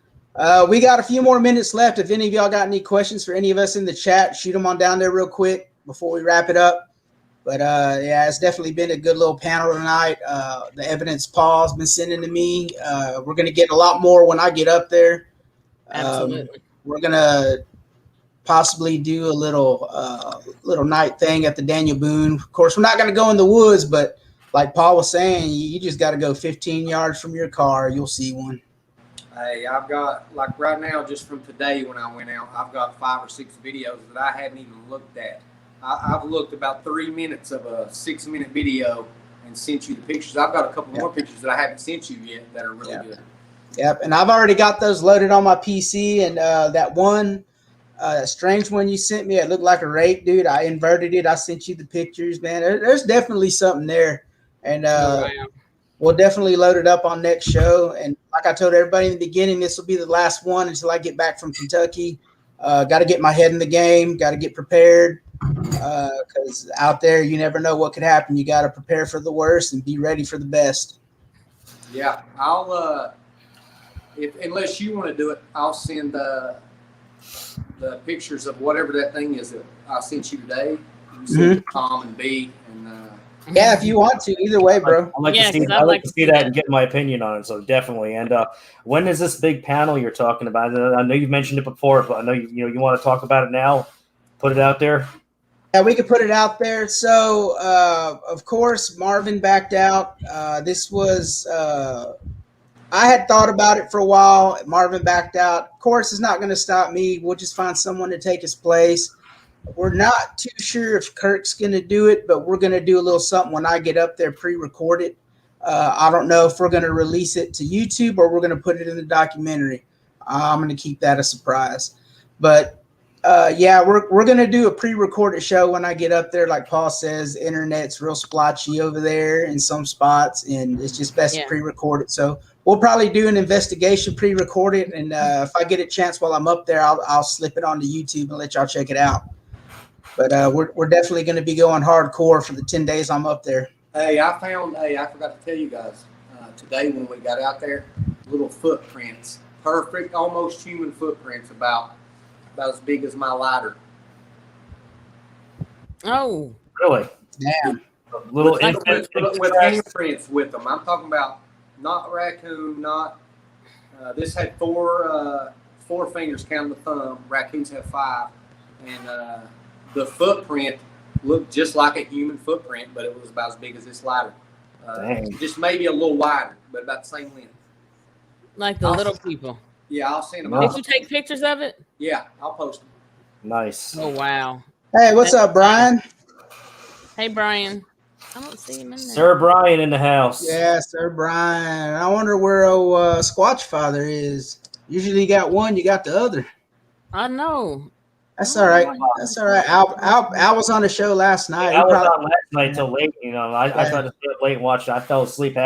Speaker 2: We got a few more minutes left. If any of y'all got any questions for any of us in the chat, shoot them on down there real quick before we wrap it up. But yeah, it's definitely been a good little panel tonight. The evidence Paul's been sending to me. We're gonna get a lot more when I get up there.
Speaker 6: Absolutely.
Speaker 2: We're gonna possibly do a little night thing at the Daniel Boone. Of course, we're not gonna go in the woods, but like Paul was saying, you just got to go 15 yards from your car. You'll see one.
Speaker 5: Hey, I've got, like right now, just from today when I went out, I've got 5 or 6 videos that I hadn't even looked at. I've looked about 3 minutes of a 6-minute video and sent you the pictures. I've got a couple more pictures that I haven't sent you yet that are really good.
Speaker 2: Yep, and I've already got those loaded on my PC. And that one strange one you sent me, it looked like a rake, dude. I inverted it. I sent you the pictures, man. There's definitely something there. And we'll definitely load it up on next show. And like I told everybody in the beginning, this will be the last one until I get back from Kentucky. Got to get my head in the game. Got to get prepared because out there you never know what could happen. You got to prepare for the worst and be ready for the best.
Speaker 5: Yeah, I'll unless you want to do it, I'll send the pictures of whatever that thing is that I sent you today. You send it to Tom and B, and
Speaker 2: yeah, if you want to, either way, bro.
Speaker 3: I'd like to see that and get my opinion on it. So definitely. And when is this big panel you're talking about? I know you've mentioned it before, but I know you want to talk about it now. Put it out there.
Speaker 2: Yeah, we could put it out there. So, of course, Marvin backed out. This was, I had thought about it for a while. Marvin backed out. Of course, it's not going to stop me. We'll just find someone to take his place. We're not too sure if Kirk's going to do it, but we're going to do a little something when I get up there pre-recorded. I don't know if we're going to release it to YouTube or we're going to put it in the documentary. I'm going to keep that a surprise. But yeah, we're going to do a pre-recorded show when I get up there. Like Paul says, the internet's real splotchy over there in some spots, and it's just best to pre-record it. So we'll probably do an investigation pre-recorded, and if I get a chance while I'm up there, I'll slip it onto YouTube and let y'all check it out. But we're definitely going to be going hardcore for the 10 days I'm up there.
Speaker 5: Hey, I forgot to tell you guys today when we got out there, little footprints, perfect, almost human footprints, about as big as my lighter.
Speaker 6: Oh,
Speaker 3: really?
Speaker 2: Yeah.
Speaker 3: Little
Speaker 5: with handprints with them. I'm talking about not raccoon, not. This had four fingers counting the thumb. Raccoons have 5, and the footprint looked just like a human footprint, but it was about as big as this lighter. Just maybe a little wider, but about the same length.
Speaker 6: Like the little people.
Speaker 5: Yeah, I'll send them.
Speaker 6: Did you take pictures of it?
Speaker 5: Yeah, I'll post them.
Speaker 3: Nice.
Speaker 6: Oh, wow.
Speaker 2: Hey, what's up, Brian?
Speaker 6: Hey, Brian. I don't see him in there.
Speaker 3: Sir Brian in the house.
Speaker 2: Yeah, Sir Brian. I wonder where old Squatch Father is. Usually you got one, you got the other.
Speaker 6: I know.
Speaker 2: That's all right. That's all right. Al was on the show last night.
Speaker 3: I was on last night till late. I tried to stay up late and watch it. I fell asleep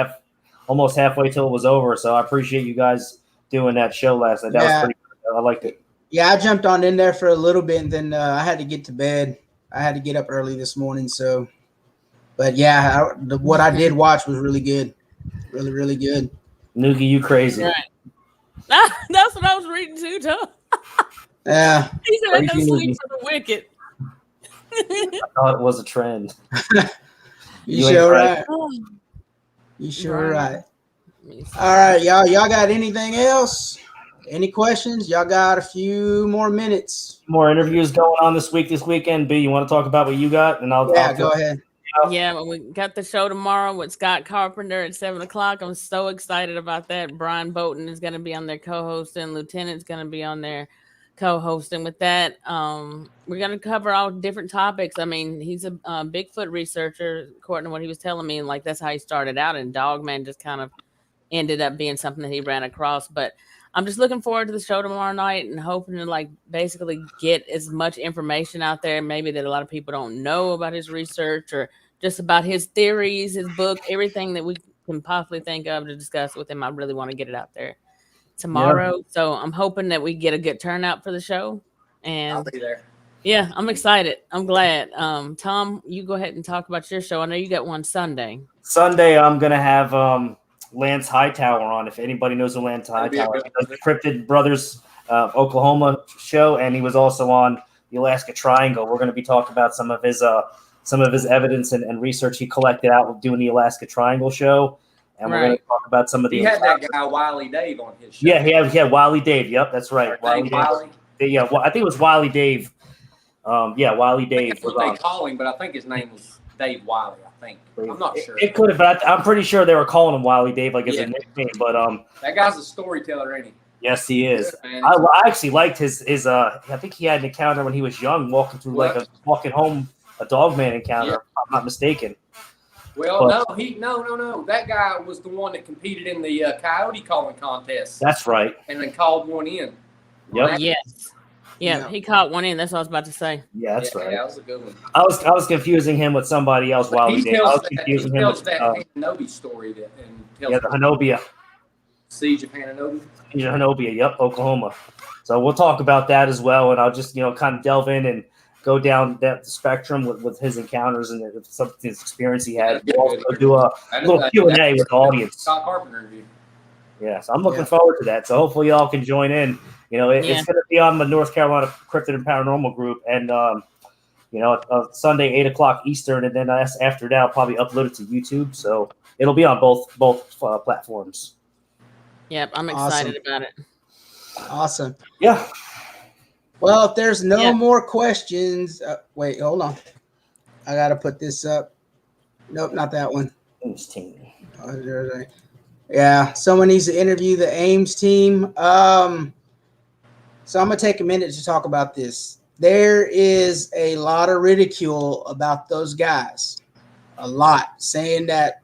Speaker 3: almost halfway till it was over. So I appreciate you guys doing that show last night. That was pretty good. I liked it. Yeah,
Speaker 2: I jumped on in there for a little bit, and then I had to get to bed. I had to get up early this morning. So, but yeah, what I did watch was really good. Really, really good.
Speaker 3: Noogie, you crazy.
Speaker 6: Right. That's what I was reading too, Tom.
Speaker 2: Yeah.
Speaker 6: He said, "No sleep for the wicked."
Speaker 3: I thought it was a trend.
Speaker 2: You sure right. You sure right. All right, y'all. Y'all got anything else? Any questions? Y'all got a few more minutes.
Speaker 3: More interviews going on this weekend. B, you want to talk about what you got? And I'll
Speaker 2: go ahead.
Speaker 6: Yeah, well, we got the show tomorrow with Scott Carpenter at 7:00. I'm so excited about that. Brian Bolton is going to be on there co-hosting. Lieutenant's going to be on there co-hosting with that. We're going to cover all different topics. I mean, he's a Bigfoot researcher, according to what he was telling me. And like, that's how he started out. And Dogman just kind of ended up being something that he ran across. But I'm just looking forward to the show tomorrow night and hoping to like basically get as much information out there, maybe that a lot of people don't know about his research or just about his theories, his book, everything that we can possibly think of to discuss with him. I really want to get it out there tomorrow. Yeah. So I'm hoping that we get a good turnout for the show. And
Speaker 5: I'll be there.
Speaker 6: Yeah, I'm excited. I'm glad. Tom, you go ahead and talk about your show. I know you got one Sunday.
Speaker 3: Sunday, I'm going to have Lance Hightower on. If anybody knows who Lance Hightower is, the Cryptid Brothers Oklahoma show, and he was also on the Alaska Triangle. We're going to be talking about some of his evidence and research he collected out doing the Alaska Triangle show. And we're going to talk about some of the.
Speaker 5: He had that guy Wiley Dave on his show.
Speaker 3: Yeah, he had Wiley Dave. Yep, that's right. Wiley. Yeah, well, I think it was Wiley Dave. Wiley Dave.
Speaker 5: That's what they call him, but I think his name was Dave Wiley. I think I'm not sure.
Speaker 3: It could have, but I'm pretty sure they were calling him Wiley Dave, like as a nickname. But
Speaker 5: that guy's a storyteller, ain't he?
Speaker 3: Yes, he is. I actually liked his. I think he had an encounter when he was young, walking through walking home a Dogman encounter. Yeah. If I'm not mistaken.
Speaker 5: Well, no. That guy was the one that competed in the coyote calling contest.
Speaker 3: That's right.
Speaker 5: And then called one in.
Speaker 3: Yep.
Speaker 6: Yes. Yeah, he caught one in. That's what I was about to say.
Speaker 3: Yeah, that's right.
Speaker 5: Yeah, that was a good one.
Speaker 3: I was confusing him with somebody else while he
Speaker 5: tells that Hanobi story.
Speaker 3: The Hanobia.
Speaker 5: Siege of Hananobi.
Speaker 3: Hanobia, yep, Oklahoma. So we'll talk about that as well, and I'll just kind of delve in and go down that spectrum with his encounters and his experience he had. We'll also do a little Q&A with the audience.
Speaker 5: Scott Carpenter interview.
Speaker 3: Yeah, so I'm looking forward to that. So hopefully y'all can join in. It's going to be on the North Carolina Cryptid and Paranormal group, and Sunday 8:00 Eastern, and then after that I'll probably upload it to YouTube. So it'll be on both platforms.
Speaker 6: Yep, I'm excited about it.
Speaker 2: Awesome.
Speaker 3: Yeah.
Speaker 2: Well, if there's no more questions, wait, hold on. I got to put this up. Nope, not that one.
Speaker 3: Ames team.
Speaker 2: Yeah, someone needs to interview the Ames team. So I'm going to take a minute to talk about this. There is a lot of ridicule about those guys. A lot. Saying that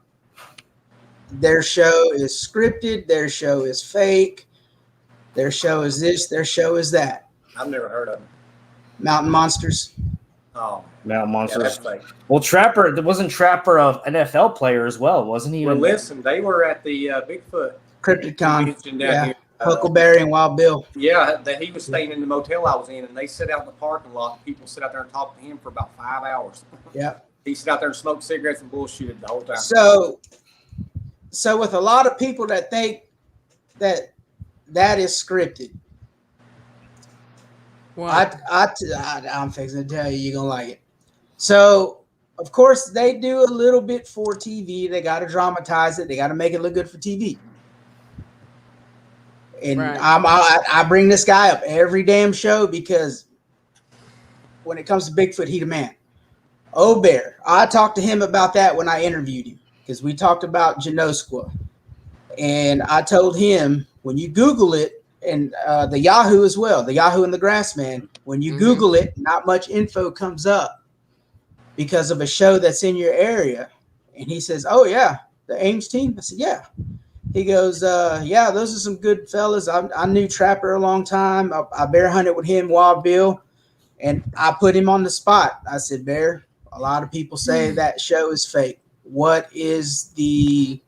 Speaker 2: their show is scripted, their show is fake, their show is this, their show is that.
Speaker 5: I've never heard of them.
Speaker 2: Mountain Monsters.
Speaker 5: Oh,
Speaker 3: Mountain Monsters.
Speaker 5: Yeah,
Speaker 3: well, Trapper, wasn't Trapper an NFL player as well, wasn't he?
Speaker 5: Well, listen, they were at the Bigfoot
Speaker 2: CryptidCon.
Speaker 5: down here.
Speaker 2: Huckleberry and Wild Bill.
Speaker 5: Yeah, he was staying in the motel I was in, and they sit out in the parking lot. And people sit out there and talk to him for about 5 hours.
Speaker 2: Yeah.
Speaker 5: He sit out there and smoked cigarettes and bullshitted the whole time.
Speaker 2: So with a lot of people that think that is scripted, I'm fixing to tell you, you're gonna like it. So of course they do a little bit for TV. They got to dramatize it. They got to make it look good for TV. And I bring this guy up every damn show because when it comes to Bigfoot, he the man. Bear, I talked to him about that when I interviewed him because we talked about Genosqua. And I told him when you Google it, and the Yahoo as well, the Yahoo and the Grassman, when you Google it, not much info comes up because of a show that's in your area. And he says, oh, yeah, the Ames team? I said, yeah. He goes, yeah, those are some good fellas. I knew Trapper a long time. I bear hunted with him, Wild Bill, and I put him on the spot. I said, Bear, a lot of people say that show is fake. What is the...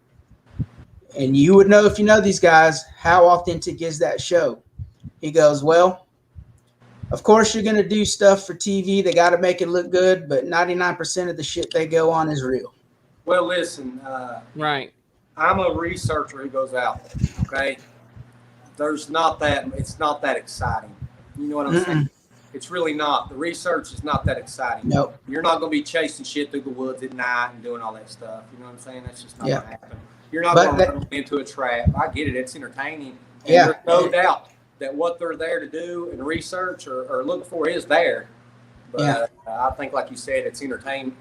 Speaker 2: And you would know if you know these guys, how authentic is that show? He goes, well, of course you're going to do stuff for TV. They got to make it look good, but 99% of the shit they go on is real.
Speaker 5: Well, listen.
Speaker 6: Right.
Speaker 5: I'm a researcher who goes out, okay? It's not that exciting. You know what I'm saying? It's really not. The research is not that exciting.
Speaker 2: Nope.
Speaker 5: You're not going to be chasing shit through the woods at night and doing all that stuff. You know what I'm saying? That's just not going to happen. You're not going to run into a trap. I get it. It's entertaining. And there's no doubt that what they're there to do and research or look for is there. But I think, like you said, it's entertaining.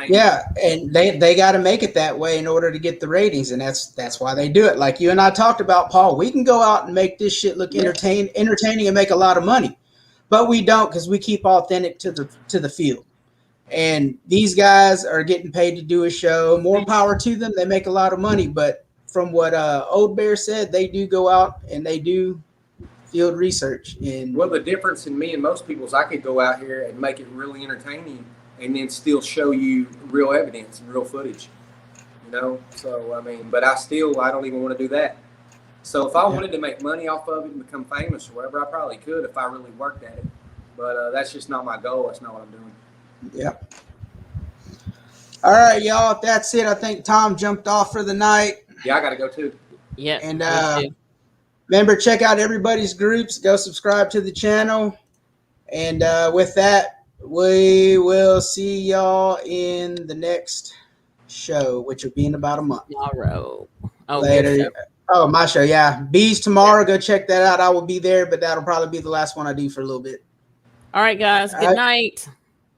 Speaker 2: Yeah, and they got to make it that way in order to get the ratings, and that's why they do it. Like you and I talked about, Paul, we can go out and make this shit look entertaining and make a lot of money, but we don't because we keep authentic to the field. And these guys are getting paid to do a show. More power to them. They make a lot of money. But from what Old Bear said, they do go out and they do field research. And
Speaker 5: well, the difference in me and most people is I could go out here and make it really entertaining and then still show you real evidence and real footage. You know? So, I mean, but I don't even want to do that. So if I wanted to make money off of it and become famous or whatever, I probably could if I really worked at it. But that's just not my goal. That's not what I'm doing.
Speaker 2: Yeah. All right, y'all. If that's it, I think Tom jumped off for the night.
Speaker 5: Yeah, I got to go too.
Speaker 6: Yeah.
Speaker 2: And remember, check out everybody's groups. Go subscribe to the channel. And with that, we will see y'all in the next show, which will be in about a month.
Speaker 6: Tomorrow. Oh,
Speaker 2: later. Oh, my show. Yeah. Bees tomorrow. Go check that out. I will be there, but that'll probably be the last one I do for a little bit.
Speaker 6: All right, guys. Good night.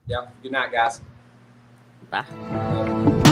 Speaker 5: Yeah. Good night, guys.
Speaker 6: Bye.